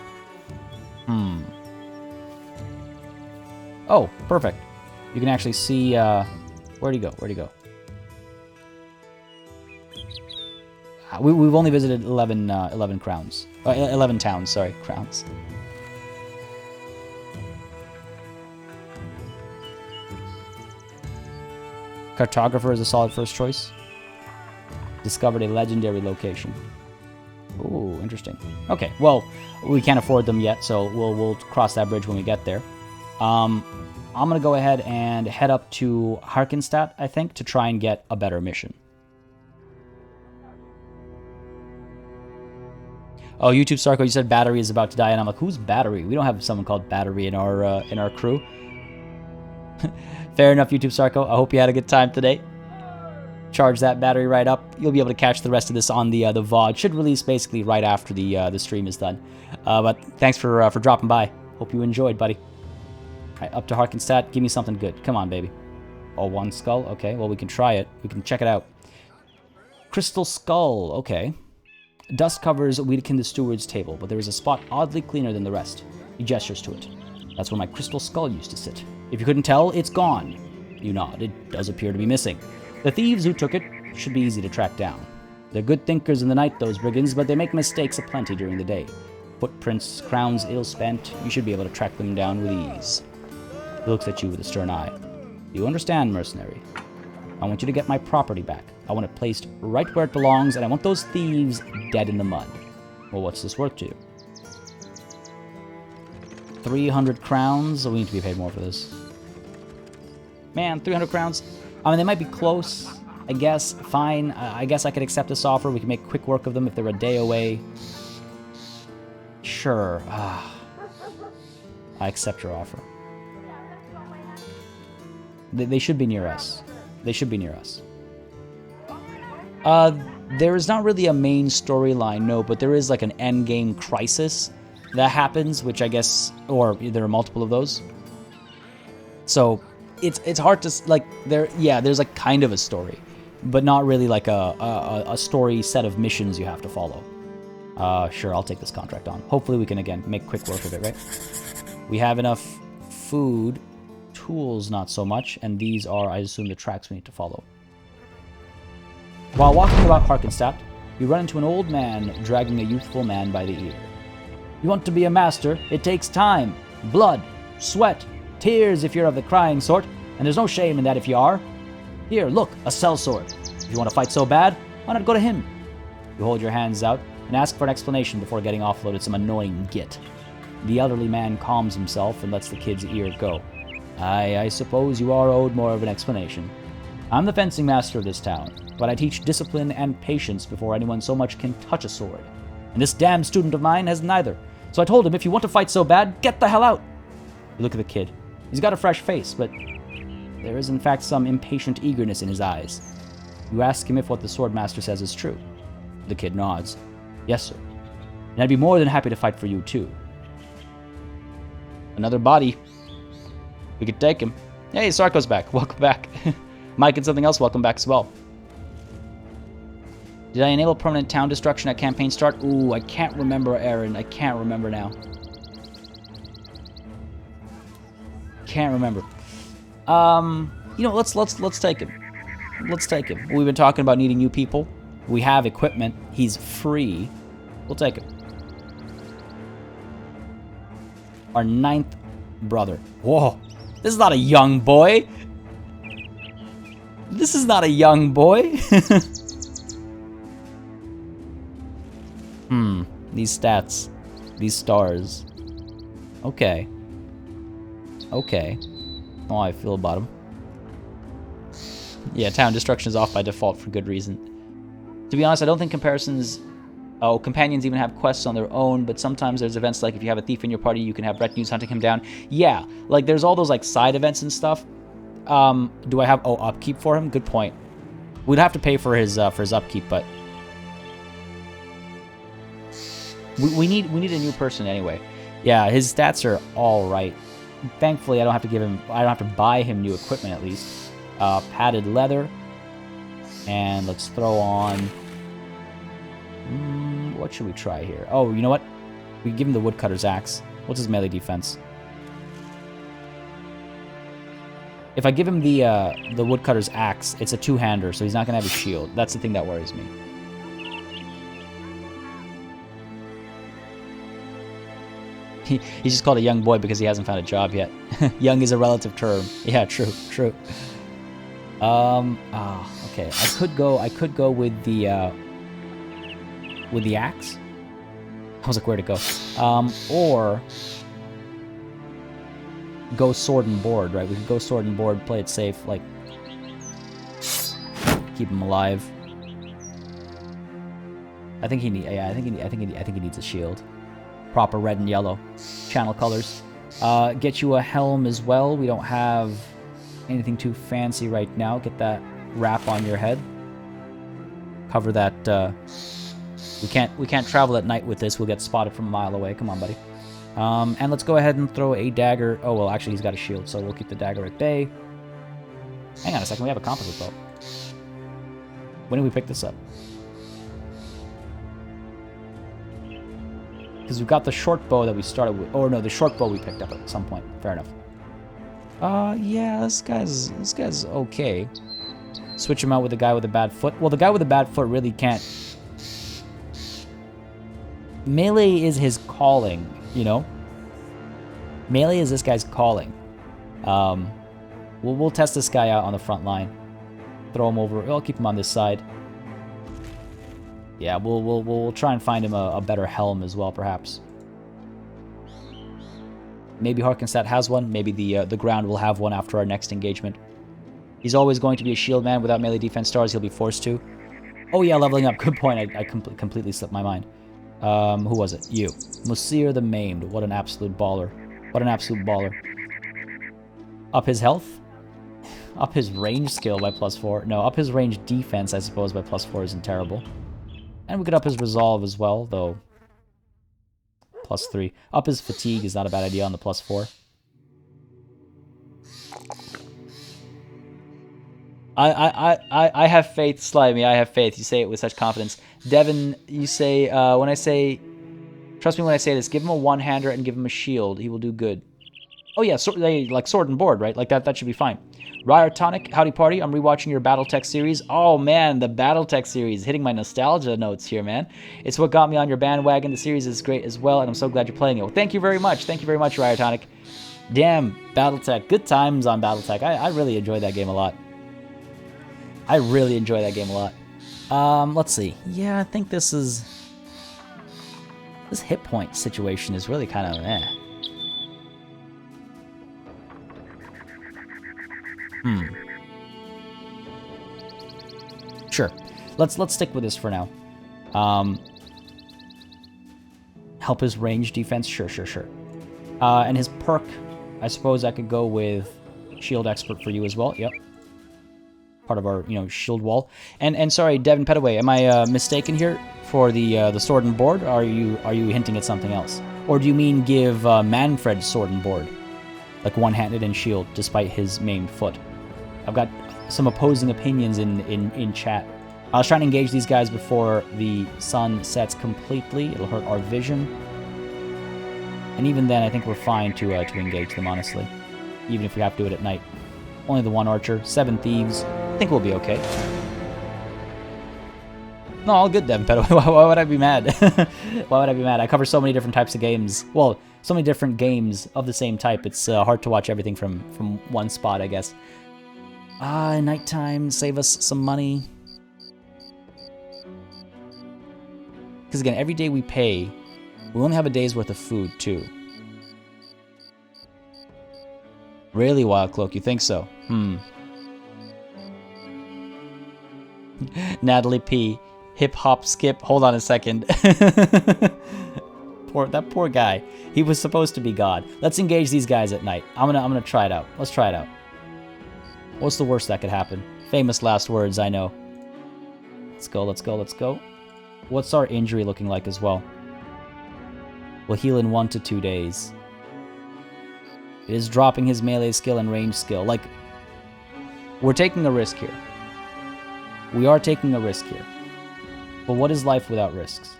Oh, perfect. You can actually see, where'd he go? Where'd he go? We've only visited 11 crowns. 11 towns, sorry, crowns. Cartographer is a solid first choice. Discovered a legendary location. Ooh, interesting. Okay, well, we can't afford them yet, so we'll cross that bridge when we get there. I'm going to go ahead and head up to Harkenstadt, I think, to try and get a better mission. Oh, YouTube Sarko, you said Battery is about to die, and I'm like, who's Battery? We don't have someone called Battery in our crew. Fair enough, YouTube Sarko. I hope you had a good time today. Charge that battery right up. You'll be able to catch the rest of this on the VOD. Should release basically right after the stream is done. But thanks for dropping by. Hope you enjoyed, buddy. All right, up to Harkenstadt. Give me something good. Come on, baby. Oh, one skull. Okay, well, we can try it. We can check it out. Crystal skull. Okay. Dust covers Wedekind the Steward's table, but there is a spot oddly cleaner than the rest. He gestures to it. That's where my crystal skull used to sit. If you couldn't tell, it's gone. You nod. It does appear to be missing. The thieves who took it should be easy to track down. They're good thinkers in the night, those brigands, but they make mistakes aplenty during the day. Footprints, crowns ill spent, you should be able to track them down with ease. He looks at you with a stern eye. You understand, mercenary? I want you to get my property back. I want it placed right where it belongs, and I want those thieves dead in the mud. Well, what's this worth to you? 300 crowns? We need to be paid more for this. Man, 300 crowns? I mean, they might be close, I guess. Fine. I guess I could accept this offer. We can make quick work of them if they're a day away. Sure. I accept your offer. They should be near us. They should be near us. There is not really a main storyline, no, but there is like an endgame crisis that happens, which I guess, or there are multiple of those. So it's hard to like there's like kind of a story, but not really like a story set of missions you have to follow. Sure, I'll take this contract on. Hopefully we can again make quick work of it, right? We have enough food, tools not so much, and these are, I assume, the tracks we need to follow. While walking about Harkenstadt, you run into an old man dragging a youthful man by the ear. You want to be a master, it takes time, blood, sweat, tears if you're of the crying sort, and there's no shame in that if you are. Here, look, a sellsword. If you want to fight so bad, why not go to him? You hold your hands out and ask for an explanation before getting offloaded some annoying git. The elderly man calms himself and lets the kid's ear go. I suppose you are owed more of an explanation. I'm the fencing master of this town, but I teach discipline and patience before anyone so much can touch a sword. And this damn student of mine has neither. So I told him, if you want to fight so bad, get the hell out. You look at the kid. He's got a fresh face, but there is in fact some impatient eagerness in his eyes. You ask him if what the Swordmaster says is true. The kid nods. Yes, sir. And I'd be more than happy to fight for you, too. Another body. We could take him. Hey, Sarko's back. Welcome back. Mike and something else, welcome back as well. Did I enable permanent town destruction at campaign start? Ooh, I can't remember, Aaron. I can't remember now. Can't remember. You know, let's take him. Let's take him. We've been talking about needing new people. We have equipment. He's free. We'll take him. Our 9th brother. Whoa. This is not a young boy. This is not a young boy. These stats. These stars. Okay. Okay. Oh, I feel about him. Yeah, town destruction is off by default for good reason. To be honest, I don't think companions even have quests on their own, but sometimes there's events like if you have a thief in your party, you can have retinues hunting him down. Yeah, like there's all those like side events and stuff. Do I have upkeep for him? Good point. We'd have to pay for his upkeep, but we need a new person anyway. Yeah, his stats are all right. Thankfully, I don't have to buy him new equipment at least. Padded leather, and let's throw on. What should we try here? Oh, you know what? We give him the woodcutter's axe. What's his melee defense? If I give him the woodcutter's axe, it's a two-hander, so he's not gonna have a shield. That's the thing that worries me. He's just called a young boy because he hasn't found a job yet. Young is a relative term. Yeah, true. Okay. I could go with the axe. I was like, where to go? Or go sword and board, right? We could go sword and board, play it safe, like keep him alive. I think he needs a shield. Proper red and yellow channel colors. Get you a helm as well. We don't have anything too fancy right now. Get that wrap on your head. Cover that. We can't travel at night with this. We'll get spotted from a mile away. Come on, buddy. And let's go ahead and throw a dagger. Oh well, actually he's got a shield, so we'll keep the dagger at bay. Hang on a second. We have a composite bow. When did we pick this up? Because we've got the short bow that we started with. Oh no, the short bow we picked up at some point. Fair enough. Yeah, this guy's okay. Switch him out with the guy with the bad foot. Well, the guy with the bad foot really can't. Melee is his calling, you know. Melee is this guy's calling. We'll test this guy out on the front line. Throw him over. I'll keep him on this side. Yeah, we'll try and find him a better helm as well, perhaps. Maybe Harkenstadt has one. Maybe the ground will have one after our next engagement. He's always going to be a shield man. Without melee defense stars, he'll be forced to. Oh yeah, leveling up. Good point. I completely slipped my mind. Who was it? You. Monsieur the Maimed. What an absolute baller. What an absolute baller. Up his health? Up his range skill by +4. No, up his range defense, I suppose, by +4 isn't terrible. And we could up his resolve as well, though. +3. Up his fatigue is not a bad idea on the +4. I have faith, Slimy. I have faith. You say it with such confidence. Devin, you say, when I say... Trust me when I say this. Give him a one-hander and give him a shield. He will do good. Oh yeah, like sword and board, right? Like that should be fine. Ryer Tonic, howdy party. I'm rewatching your Battletech series. Oh man, the Battletech series. Hitting my nostalgia notes here, man. It's what got me on your bandwagon. The series is great as well, and I'm so glad you're playing it. Well, thank you very much. Thank you very much, Ryer Tonic. Damn, Battletech. Good times on Battletech. I really enjoyed that game a lot. I really enjoy that game a lot. Let's see. Yeah, I think this hit point situation is really kind of eh. Sure. Let's stick with this for now. Help his range defense. Sure. And his perk I suppose I could go with shield expert for you as well. Yep. Part of our, shield wall. And sorry, Devin Petaway, am I mistaken here for the sword and board? Or are you hinting at something else? Or do you mean give Manfred sword and board? Like one-handed and shield, despite his maimed foot. I've got some opposing opinions in chat. I was trying to engage these guys before the sun sets completely. It'll hurt our vision. And even then, I think we're fine to engage them, honestly. Even if we have to do it at night. Only the one archer, 7 thieves. I think we'll be okay. No, all good, Devin Petaway. Why would I be mad? Why would I be mad? I cover so many different types of games. Well, so many different games of the same type. It's hard to watch everything from one spot, I guess. Nighttime, save us some money. Because again, every day we pay, we only have a day's worth of food, too. Really, Wild Cloak? You think so? Natalie P. Hip hop skip. Hold on a second. That poor guy. He was supposed to be God. Let's engage these guys at night. I'm gonna try it out. Let's try it out. What's the worst that could happen? Famous last words, I know. Let's go, let's go, let's go. What's our injury looking like as well? We'll heal in 1 to 2 days. It is dropping his melee skill and range skill. Like, we're taking a risk here. We are taking a risk here. But what is life without risks?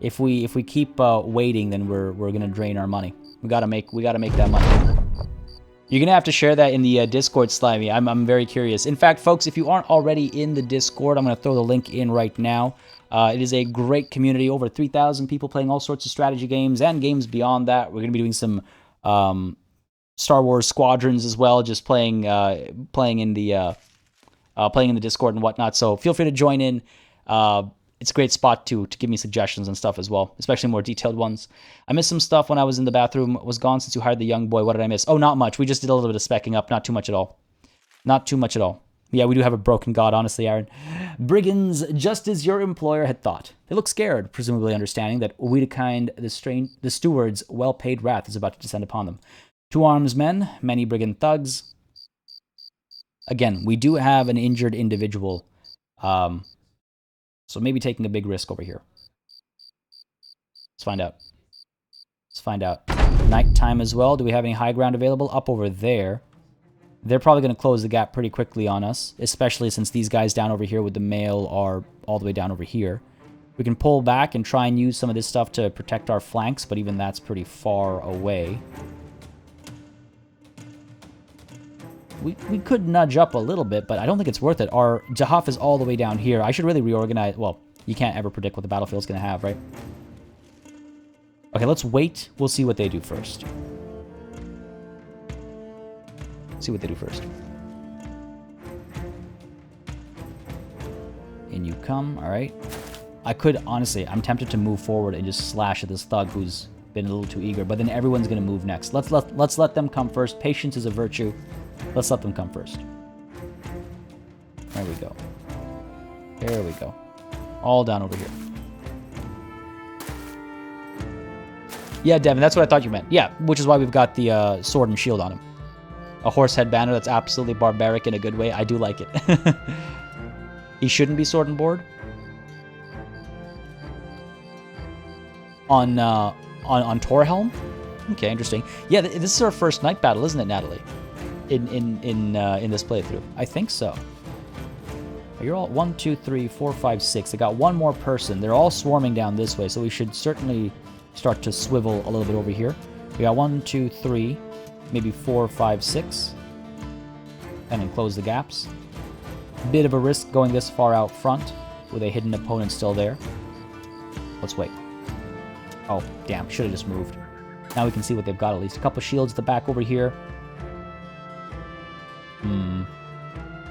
If we keep waiting, then we're gonna drain our money. We gotta make that money. You're gonna have to share that in the Discord, Slimy. I'm very curious. In fact, folks, if you aren't already in the Discord, I'm gonna throw the link in right now. It is a great community, over 3,000 people playing all sorts of strategy games and games beyond that. We're gonna be doing some Star Wars Squadrons as well, just playing in the Discord and whatnot. So feel free to join in. It's a great spot to give me suggestions and stuff as well, especially more detailed ones. I missed some stuff when I was in the bathroom. Was gone since you hired the young boy. What did I miss? Oh, not much. We just did a little bit of specking up. Not too much at all. Not too much at all. Yeah, we do have a broken god, honestly, Aaron. Brigands, just as your employer had thought. They look scared, presumably understanding that Wedekind, the steward's well-paid wrath is about to descend upon them. 2 arms men, many brigand thugs. Again, we do have an injured individual. So maybe taking a big risk over here. Let's find out. Let's find out. Nighttime as well. Do we have any high ground available? Up over there. They're probably going to close the gap pretty quickly on us, especially since these guys down over here with the mail are all the way down over here. We can pull back and try and use some of this stuff to protect our flanks, but even that's pretty far away. We could nudge up a little bit, but I don't think it's worth it. Our Jahaf is all the way down here. I should really reorganize. Well, you can't ever predict what the battlefield's going to have, right? Okay, let's wait. We'll see what they do first. See what they do first. In you come. All right. I could, honestly, I'm tempted to move forward and just slash at this thug who's been a little too eager, but then everyone's going to move next. Let's let them come first. Patience is a virtue. Let's let them come first. There we go. There we go. All down over here. Yeah, Devin, that's what I thought you meant. Yeah, which is why we've got the sword and shield on him. A horse head banner that's absolutely barbaric in a good way. I do like it. He shouldn't be sword and board. On Torhelm? Okay, interesting. Yeah, this is our first night battle, isn't it, Natalie? In this playthrough. I think so. You're all 1, 2, 3, 4, 5, 6. I got one more person. They're all swarming down this way, so we should certainly start to swivel a little bit over here. We got 1, 2, 3, maybe 4, 5, 6. And then close the gaps. Bit of a risk going this far out front with a hidden opponent still there. Let's wait. Oh, damn. Should have just moved. Now we can see what they've got at least. A couple shields at the back over here.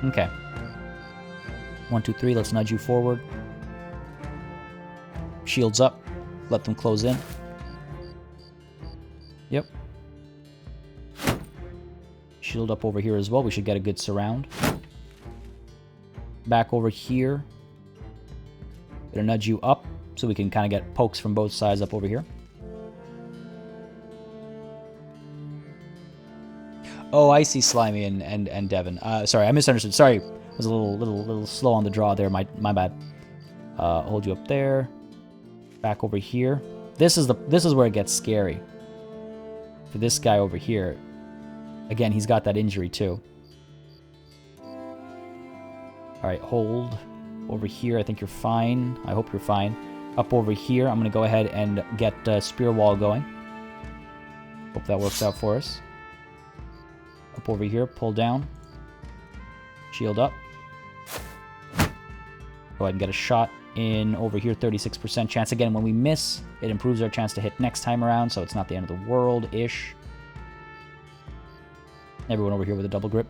Okay. 1, 2, 3. Let's nudge you forward. Shields up. Let them close in. Yep. Shield up over here as well. We should get a good surround. Back over here. Gonna nudge you up so we can kind of get pokes from both sides up over here. Oh, I see Slimy and Devin. Sorry, I misunderstood. Sorry, I was a little slow on the draw there. My bad. Hold you up there. Back over here. This is where it gets scary. For this guy over here. Again, he's got that injury too. Alright, hold. Over here, I think you're fine. I hope you're fine. Up over here, I'm going to go ahead and get Spear Wall going. Hope that works out for us. Up over here, pull down. Shield up. Go ahead and get a shot in over here, 36% chance. Again, when we miss, it improves our chance to hit next time around, so it's not the end of the world-ish. Everyone over here with a double grip.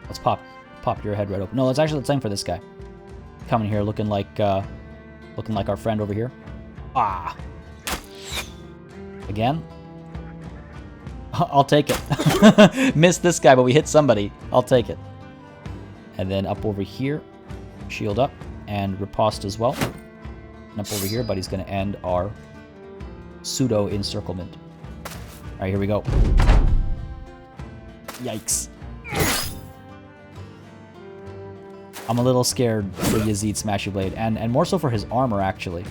Let's pop your head right open. No, let's aim for this guy. Coming here looking like our friend over here. Ah. Again. I'll take it. Missed this guy, but we hit somebody. I'll take it. And then up over here, shield up and riposte as well. And up over here, buddy's going to end our pseudo encirclement. All right, here we go. Yikes. I'm a little scared for Yazid Smashy Blade, and more so for his armor, actually.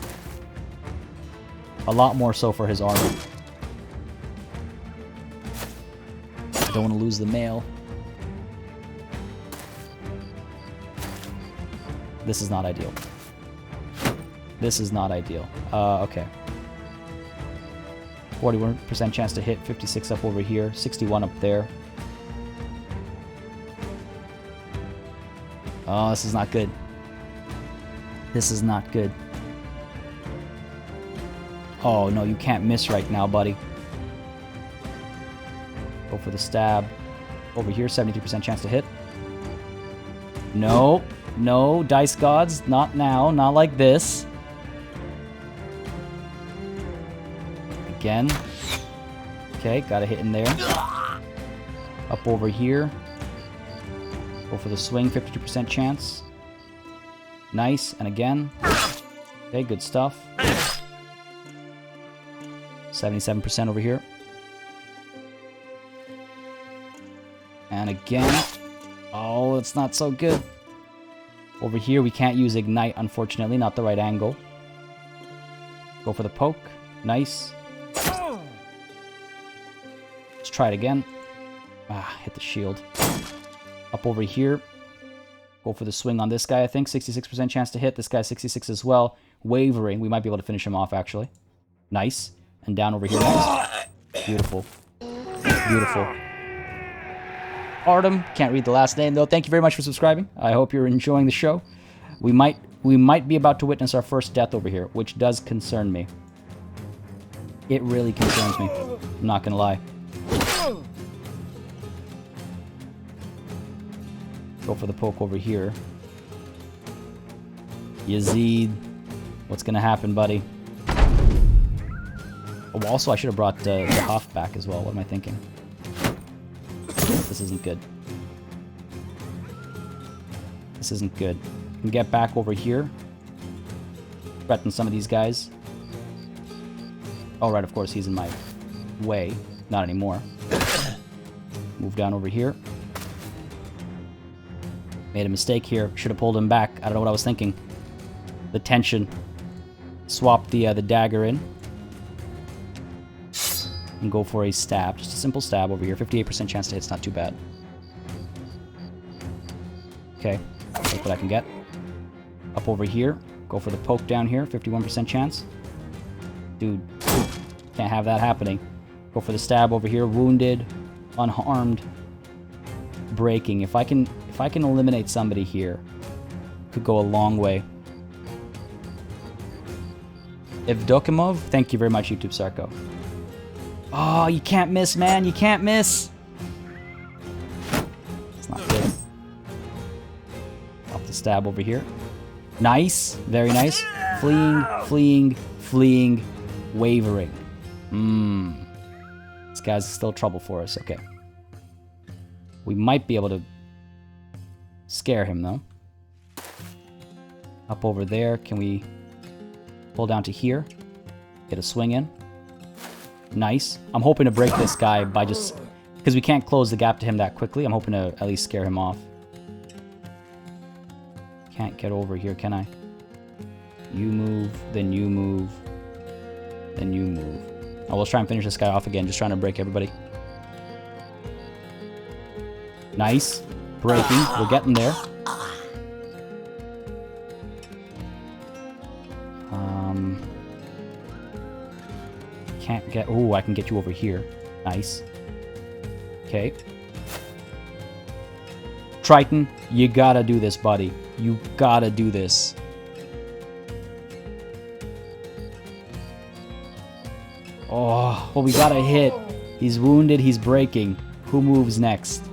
A lot more so for his armor. I don't want to lose the mail. This is not ideal. This is not ideal. Okay. 41% chance to hit, 56 up over here, 61 up there. Oh, this is not good. This is not good. Oh, no, you can't miss right now, buddy. Go for the stab. Over here, 73% chance to hit. No. No, Dice Gods. Not now. Not like this. Again. Okay, got a hit in there. Up over here. Go for the swing, 52% chance. Nice, and again. Okay, good stuff. 77% over here. And again. Oh, it's not so good. Over here, we can't use Ignite, unfortunately. Not the right angle. Go for the poke. Nice. Let's try it again. Ah, hit the shield. Up over here. Go for the swing on this guy, I think. 66% chance to hit. This guy, 66 as well. Wavering. We might be able to finish him off, actually. Nice. And down over here next. Beautiful. Beautiful. Artem. Can't read the last name, though. Thank you very much for subscribing. I hope you're enjoying the show. We might be about to witness our first death over here, which does concern me. It really concerns me. I'm not gonna lie. Go for the poke over here. Yazid. What's gonna happen, buddy? Oh, also, I should have brought the Huff back as well. What am I thinking? This isn't good. This isn't good. We can get back over here. Threaten some of these guys. Oh, right, of course, he's in my way. Not anymore. Move down over here. Made a mistake here. Should have pulled him back. I don't know what I was thinking. The tension. Swap the dagger in. And go for a stab. Just a simple stab over here. 58% chance to hit. It's not too bad. Okay. Take what I can get. Up over here. Go for the poke down here. 51% chance. Dude. Can't have that happening. Go for the stab over here. Wounded. Unharmed. Breaking. If I can eliminate somebody here, could go a long way. Evdokimov, thank you very much, YouTube Sarko. Oh, you can't miss, man. You can't miss. It's not good. Off the stab over here. Nice. Very nice. Fleeing, fleeing, fleeing, wavering. This guy's still trouble for us. Okay. We might be able to scare him, though. Up over there. Can we pull down to here? Get a swing in. Nice. I'm hoping to break this guy by just... Because we can't close the gap to him that quickly. I'm hoping to at least scare him off. Can't get over here, can I? You move, then you move, then you move. Oh, let's try and finish this guy off again. Just trying to break everybody. Nice. Breaking. We're getting there. Can't get... Oh, I can get you over here. Nice. Okay. Triton, you gotta do this, buddy. You gotta do this. Oh, well, we got a hit. He's wounded. He's breaking. Who moves next?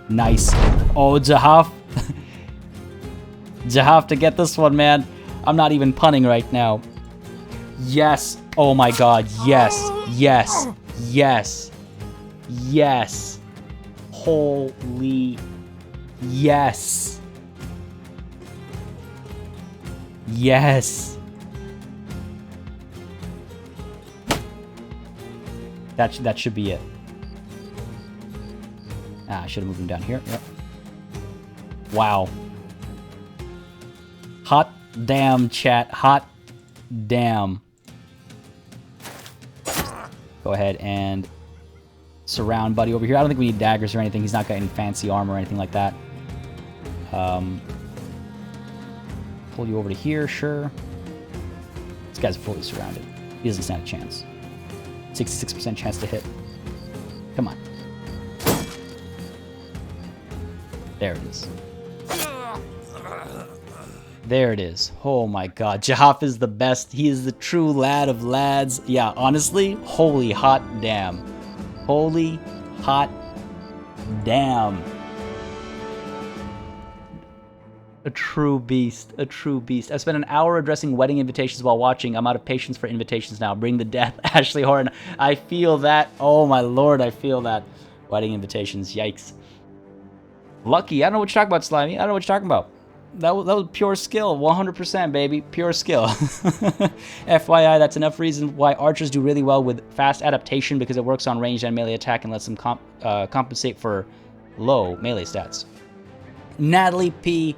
Nice. Oh, Jahaf. Jahaf to get this one, man. I'm not even punning right now. Yes. Oh my god. Yes. Yes. Yes. Yes. Holy. Yes. Yes. That should be it. Ah, I should have moved him down here. Yep. Wow. Hot damn, chat. Hot damn. Go ahead and surround buddy over here. I don't think we need daggers or anything. He's not got any fancy armor or anything like that. Pull you over to here, sure. This guy's fully surrounded. He doesn't stand a chance. 66% chance to hit. Come on. There it is. There it is. Oh my god. Jahaf is the best. He is the true lad of lads. Yeah, honestly, holy hot damn. Holy hot damn. A true beast. A true beast. I've spent an hour addressing wedding invitations while watching. I'm out of patience for invitations now. Bring the death. Ashley Horn. I feel that. Oh my lord, I feel that. Wedding invitations. Yikes. Lucky. I don't know what you're talking about, Slimy. I don't know what you're talking about. That was pure skill. 100%, baby. Pure skill. FYI, that's enough reason why archers do really well with fast adaptation, because it works on ranged and melee attack and lets them compensate for low melee stats. Natalie P.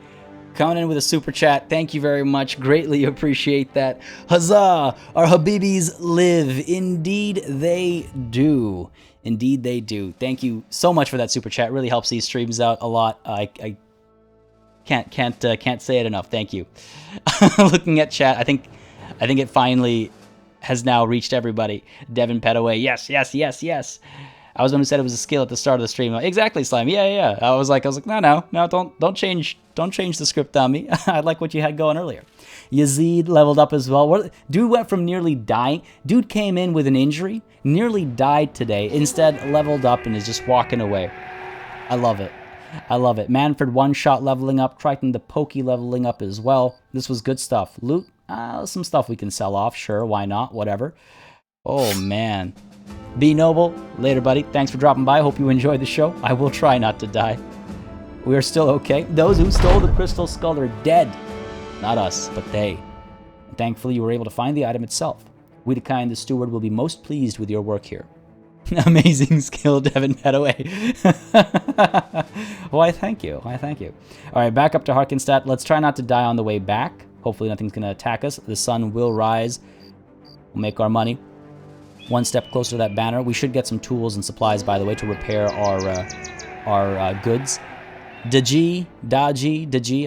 coming in with a super chat. Thank you very much. Greatly appreciate that. Huzzah! Our Habibis live. Indeed they do. Indeed they do. Thank you so much for that super chat. It really helps these streams out a lot. I can't say it enough. Thank you. Looking at chat, I think it finally has now reached everybody. Devin Petaway. Yes, yes, yes, yes. I was the one who said it was a skill at the start of the stream. Exactly, Slime. Yeah. I was like, no, don't change the script on me. I like what you had going earlier. Yazid leveled up as well. Dude went from nearly dying. Dude came in with an injury, nearly died today. Instead, leveled up and is just walking away. I love it. I love it. Manfred one-shot leveling up. Triton the Pokey leveling up as well. This was good stuff. Loot? Some stuff we can sell off. Sure, why not? Whatever. Oh, man. Be noble. Later, buddy. Thanks for dropping by. Hope you enjoyed the show. I will try not to die. We are still okay. Those who stole the Crystal Skull are dead. Not us, but they. And thankfully, you were able to find the item itself. We, the kind, the steward, will be most pleased with your work here. Amazing skill, Devin Petaway. Why, thank you. Why, thank you. All right, back up to Harkenstadt. Let's try not to die on the way back. Hopefully nothing's going to attack us. The sun will rise. We'll make our money. One step closer to that banner. We should get some tools and supplies, by the way, to repair our goods. Daji,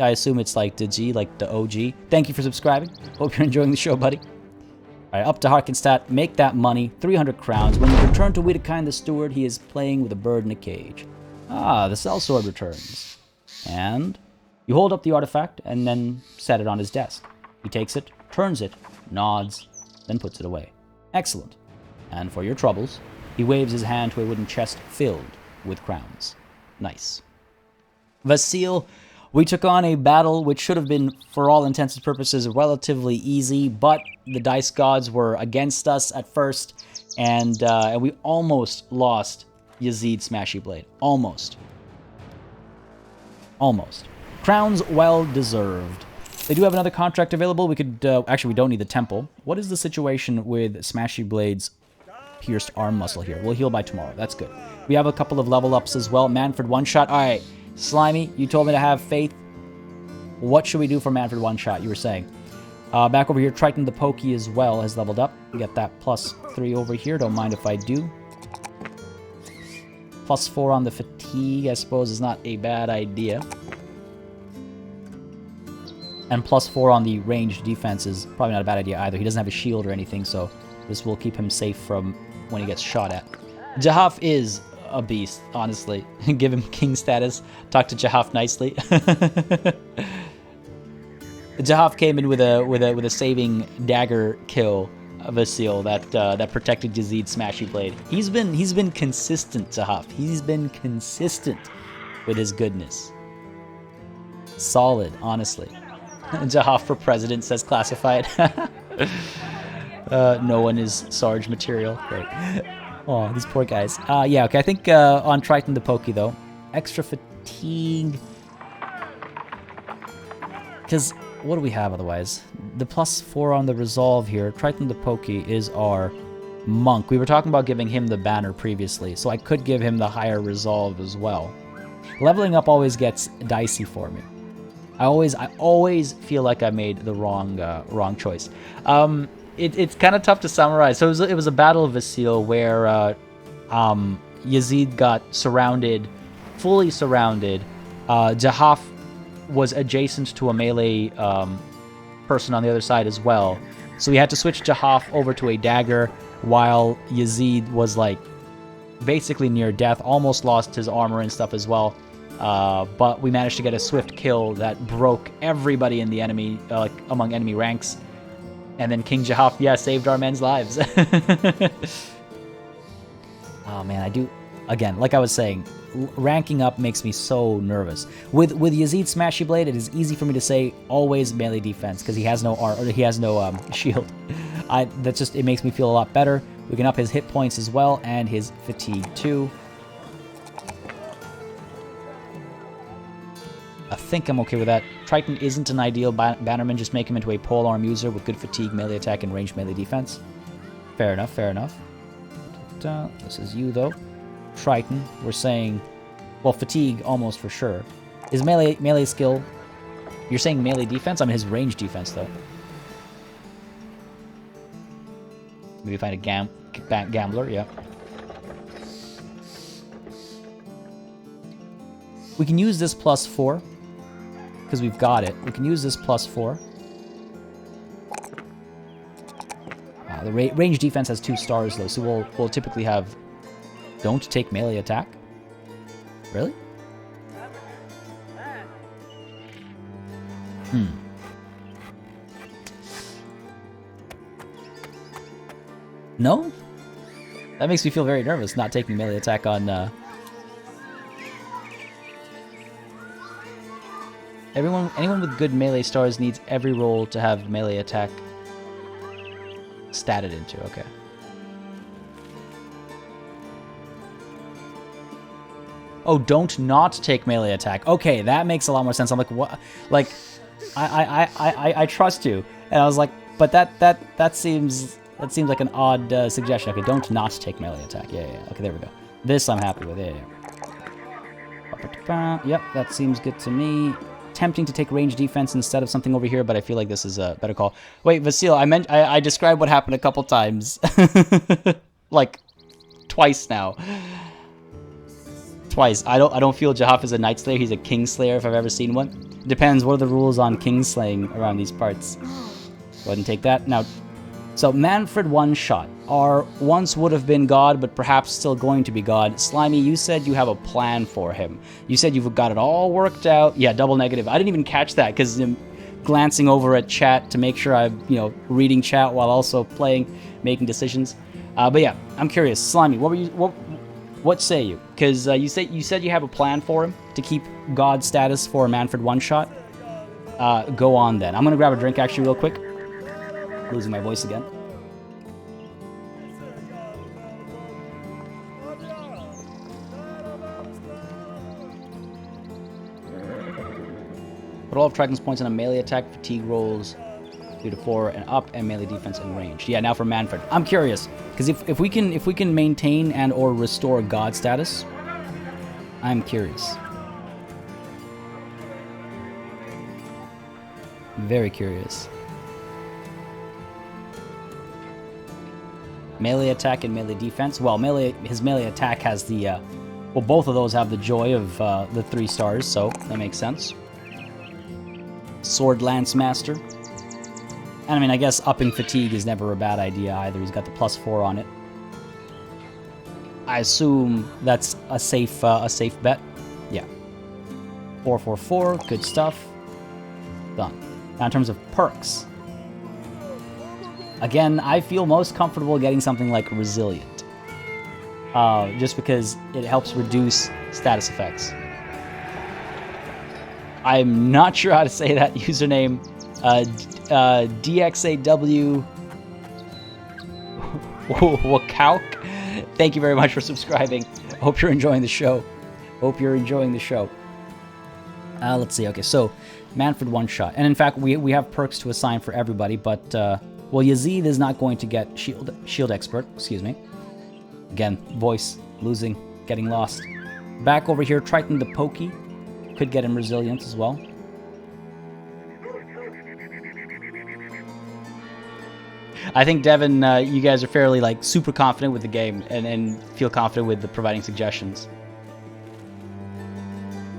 I assume it's like Daji, like the OG. Thank you for subscribing. Hope you're enjoying the show, buddy. All right, up to Harkenstadt. Make that money. 300 crowns. When you return to Wiedekind the Steward, he is playing with a bird in a cage. Ah, the sellsword returns. And you hold up the artifact and then set it on his desk. He takes it, turns it, nods, then puts it away. Excellent. And for your troubles, he waves his hand to a wooden chest filled with crowns. Nice. Vasil, we took on a battle which should have been, for all intents and purposes, relatively easy, but the dice gods were against us at first, and we almost lost Yazid Smashy Blade. Almost. Almost. Crowns well deserved. They do have another contract available. We could, actually, we don't need the temple. What is the situation with Smashy Blade's pierced arm muscle here. We'll heal by tomorrow. That's good. We have a couple of level ups as well. Manfred one-shot. All right, Slimy, you told me to have faith. What should we do for Manfred one-shot, you were saying? Back over here, Triton the Pokey as well has leveled up. We got that +3 over here. Don't mind if I do. +4 on the fatigue, I suppose, is not a bad idea. And +4 on the ranged defense is probably not a bad idea either. He doesn't have a shield or anything, so this will keep him safe from when he gets shot at. Jahaf is a beast, honestly. Give him king status. Talk to Jahaf nicely. Jahaf came in with a saving dagger kill of Vasil that protected Yazid's Smashy Blade. He's been consistent, Jahaf. He's been consistent with his goodness. Solid, honestly. Jahaf for president, says classified. No one is Sarge material. Great. Oh, these poor guys. Yeah, okay, I think on Triton the Pokey, though. Extra fatigue. Because what do we have otherwise? The +4 on the resolve here. Triton the Pokey is our monk. We were talking about giving him the banner previously, so I could give him the higher resolve as well. Leveling up always gets dicey for me. I always feel like I made the wrong choice. It's kind of tough to summarize. So it was a battle of Vasil where Yazid got surrounded, fully surrounded. Jahaf was adjacent to a melee person on the other side as well. So we had to switch Jahaf over to a dagger while Yazid was like basically near death, almost lost his armor and stuff as well. But we managed to get a swift kill that broke everybody in the enemy, among enemy ranks. And then King Jahaf, yeah, saved our men's lives. Oh man, I do. Again, like I was saying, ranking up makes me so nervous. With Yazid's Smashy Blade, it is easy for me to say always melee defense because he has no shield. It makes me feel a lot better. We can up his hit points as well and his fatigue too. I think I'm okay with that. Triton isn't an ideal bannerman, just make him into a polearm user with good fatigue, melee attack, and ranged melee defense. Fair enough, fair enough. This is you, though. Triton, we're saying, well, fatigue almost for sure. His melee skill, you're saying melee defense? I mean, his range defense, though. Maybe find a gambler, yeah. We can use this +4, because we've got it. We can use this +4. The range defense has 2 stars, though, so we'll typically have don't take melee attack. Really? No? That makes me feel very nervous, not taking melee attack on... Anyone with good melee stars needs every roll to have melee attack statted into. Okay. Oh, don't not take melee attack. Okay, that makes a lot more sense. I'm like, what? Like, I trust you, and I was like, but that seems like an odd suggestion. Okay, don't not take melee attack. Yeah. Okay, there we go. This I'm happy with. Yeah. Yep, that seems good to me. Tempting to take range defense instead of something over here, but I feel like this is a better call. Wait, Vasil, I described what happened a couple times. Like, twice now. Twice. I don't feel Jahaf is a Night Slayer. He's a King Slayer if I've ever seen one. Depends. What are the rules on King slaying around these parts? Go ahead and take that. Now, so Manfred one-shot. Our once would have been God, but perhaps still going to be God. Slimy, you said you have a plan for him. You said you've got it all worked out. Yeah, double negative. I didn't even catch that because I'm glancing over at chat to make sure I'm, reading chat while also playing, making decisions. But yeah, I'm curious. Slimy, what say you? Because you said you have a plan for him to keep God status for Manfred one-shot. Go on then. I'm gonna grab a drink actually real quick. Losing my voice again. Put all of Triton's points on a melee attack, fatigue rolls. 3 to 4 and up, and melee defense and range. Yeah, now for Manfred. I'm curious, because if we can maintain and or restore God status, I'm curious. Very curious. Melee attack and melee defense. Well, his melee attack has the well, both of those have the joy of the 3 stars, so that makes sense. Sword Lance Master. And I mean, I guess upping fatigue is never a bad idea either. He's got the +4 on it. I assume that's a safe bet. Yeah. 444, good stuff. Done. Now in terms of perks. Again, I feel most comfortable getting something like Resilient. Just because it helps reduce status effects. I'm not sure how to say that username. DXAW Wakauk. Thank you very much for subscribing. Hope you're enjoying the show. Let's see. Okay, so Manfred one-shot. And in fact, we have perks to assign for everybody, but well, Yazid is not going to get shield expert, excuse me. Again, voice, losing, getting lost. Back over here, Triton the Pokey. Could get him resilience as well. I think, Devin, you guys are fairly, like, super confident with the game and feel confident with the providing suggestions.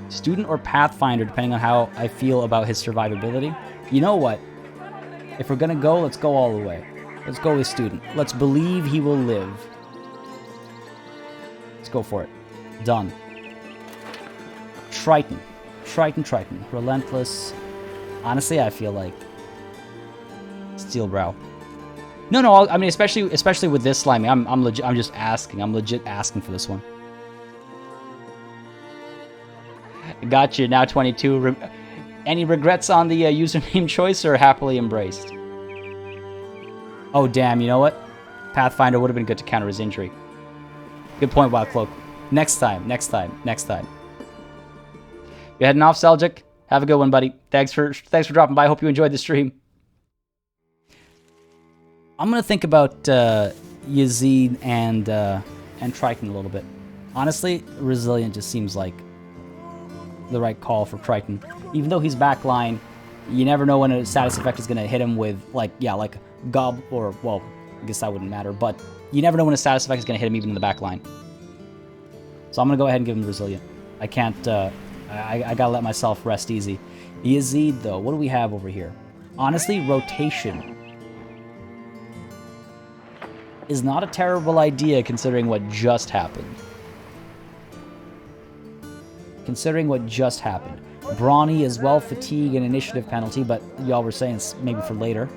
Student or Pathfinder, depending on how I feel about his survivability. You know what? If we're gonna go, let's go all the way. Let's go with Student. Let's believe he will live. Let's go for it. Done. Triton. Triton. Relentless. Honestly, I feel like Steelbrow. No. I mean, especially with this slimy. I'm legit. I'm just asking. I'm legit asking for this one. Got you. Now 22. Any regrets on the username choice, or happily embraced? Oh damn! You know what? Pathfinder would have been good to counter his injury. Good point, Wild Cloak. Next time. You're heading off, Seljuk. Have a good one, buddy. Thanks for dropping by. Hope you enjoyed the stream. I'm gonna think about Yazid and Triton a little bit. Honestly, Resilient just seems like the right call for Triton. Even though he's backline, you never know when a status effect is gonna hit him with like Gob, or well, I guess that wouldn't matter, but you never know when a status effect is gonna hit him even in the backline. So I'm gonna go ahead and give him Resilient. I can't. I gotta let myself rest easy. Yazid, though, what do we have over here? Honestly, Rotation is not a terrible idea considering what just happened. Brawny as well, fatigue and initiative penalty, but y'all were saying it's maybe for later.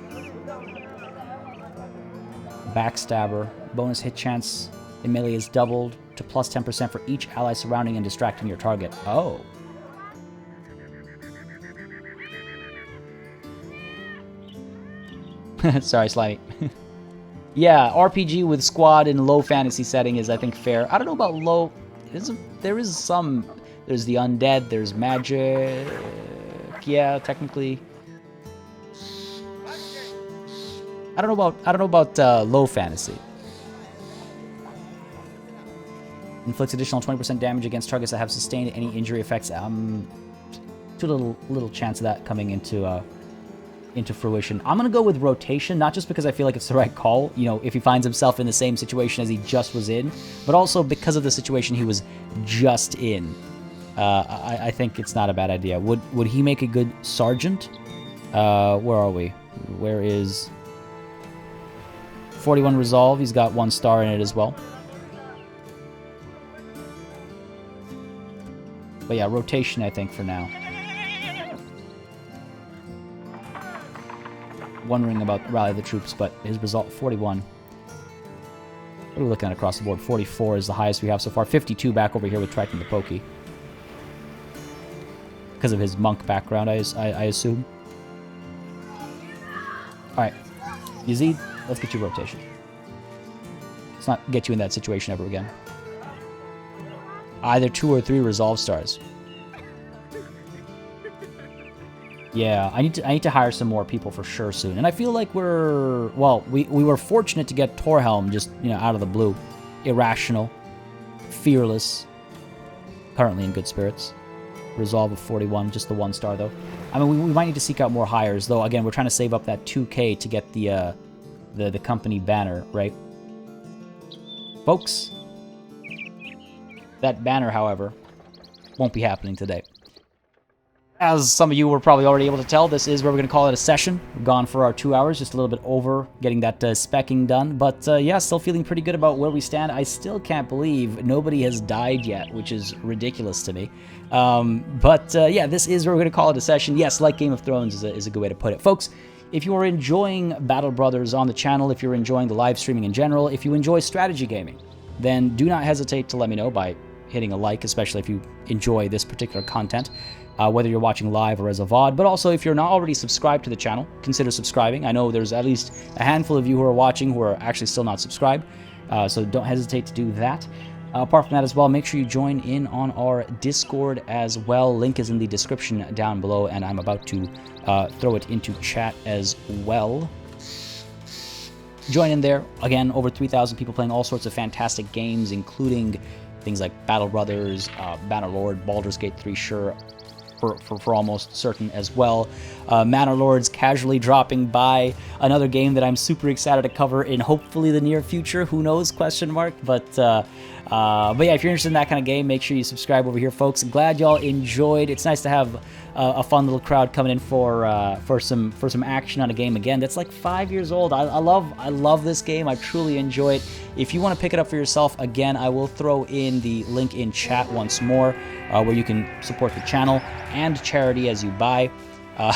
Backstabber, bonus hit chance in melee is doubled to plus 10% for each ally surrounding and distracting your target. Oh. Sorry, Slimy. Yeah, RPG with squad in low fantasy setting is, I think, fair. I don't know about low. There is some. There's the undead. There's magic. Yeah, technically. I don't know about low fantasy. Inflicts additional 20% damage against targets that have sustained any injury effects. Too little chance of that coming into fruition. I'm gonna go with Rotation, not just because I feel like it's the right call, you know, if he finds himself in the same situation as he just was in, but also because of the situation he was just in. I think it's not a bad idea. Would he make a good sergeant? Where are we? Where is 41 Resolve? He's got 1 star in it as well. But yeah, Rotation, I think, for now. Wondering about Rally the Troops, but his result, 41. What are we looking at across the board? 44 is the highest we have so far. 52 back over here with Triton the Pokey. Because of his monk background, I assume. Alright. Yazid, let's get you Rotation. Let's not get you in that situation ever again. Either 2 or 3 Resolve stars. Yeah, I need to hire some more people for sure soon. And I feel like we were fortunate to get Torhelm just, out of the blue. Irrational, fearless, currently in good spirits. Resolve of 41, just the 1 star though. I mean, we might need to seek out more hires though. Again, we're trying to save up that 2K to get the company banner, right? Folks, that banner, however, won't be happening today. As some of you were probably already able to tell, this is where we're going to call it a session. We've gone for our 2 hours, just a little bit over getting that specking done. But yeah, still feeling pretty good about where we stand. I still can't believe nobody has died yet, which is ridiculous to me. Yeah, this is where we're going to call it a session. Yes, like Game of Thrones is a good way to put it. Folks, if you are enjoying Battle Brothers on the channel, if you're enjoying the live streaming in general, if you enjoy strategy gaming, then do not hesitate to let me know by hitting a like, especially if you enjoy this particular content. Whether you're watching live or as a VOD, but also if you're not already subscribed to the channel, consider subscribing. I know there's at least a handful of you who are watching who are actually still not subscribed, so don't hesitate to do that. Apart from that as well, make sure you join in on our Discord as well. Link is in the description down below, and I'm about to throw it into chat as well. Join in there. Again, over 3,000 people playing all sorts of fantastic games, including things like Battle Brothers, Bannerlord, Baldur's Gate 3, sure, for almost certain as well. Manor Lords casually dropping by, another game that I'm super excited to cover in hopefully the near future. Who knows? Question mark. But yeah, if you're interested in that kind of game, make sure you subscribe over here, folks. Glad y'all enjoyed. It's nice to have a fun little crowd coming in for some action on a game again that's like 5 years old. I love this game. I truly enjoy it. If you want to pick it up for yourself, again, I will throw in the link in chat once more, where you can support the channel and charity as you buy.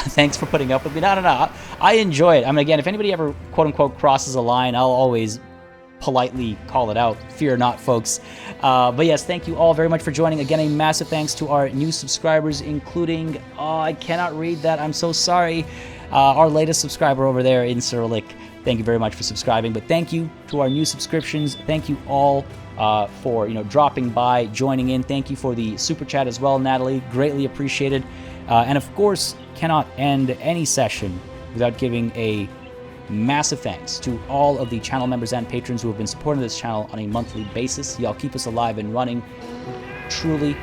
Thanks for putting up with me. No. I enjoy it. I mean, again, if anybody ever quote-unquote crosses a line, I'll always politely call it out. Fear not, folks. But yes, thank you all very much for joining. Again, a massive thanks to our new subscribers, including, I cannot read that, I'm so sorry, our latest subscriber over there in Cyrillic. Thank you very much for subscribing. But thank you to our new subscriptions. Thank you all for dropping by, joining in. Thank you for the super chat as well, Natalie. Greatly appreciated. And of course, cannot end any session without giving a massive thanks to all of the channel members and patrons who have been supporting this channel on a monthly basis. Y'all keep us alive and running. Truly,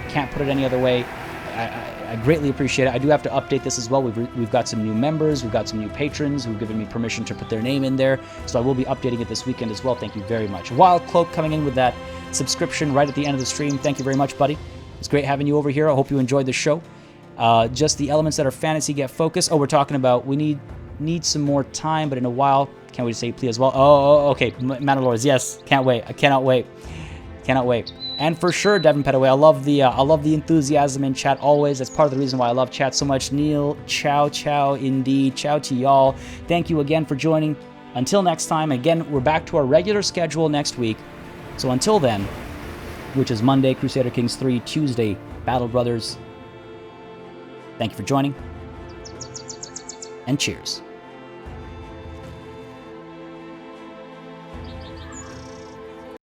can't put it any other way. I greatly appreciate it. I do have to update this as well. We've got some new members. We've got some new patrons who've given me permission to put their name in there. So I will be updating it this weekend as well. Thank you very much. Wild Cloak coming in with that subscription right at the end of the stream. Thank you very much, buddy. It's great having you over here. I hope you enjoyed the show. Just the elements that are fantasy get focused. Oh, we're talking about we need some more time, but in a while. Can't wait to say please as well. Oh, okay. Mandalores, yes. Can't wait. I cannot wait. Cannot wait. And for sure, Devin Petaway, I love the enthusiasm in chat always. That's part of the reason why I love chat so much. Neil, ciao indeed. Ciao to y'all. Thank you again for joining. Until next time, again, we're back to our regular schedule next week. So until then, which is Monday, Crusader Kings 3, Tuesday, Battle Brothers. Thank you for joining, and cheers.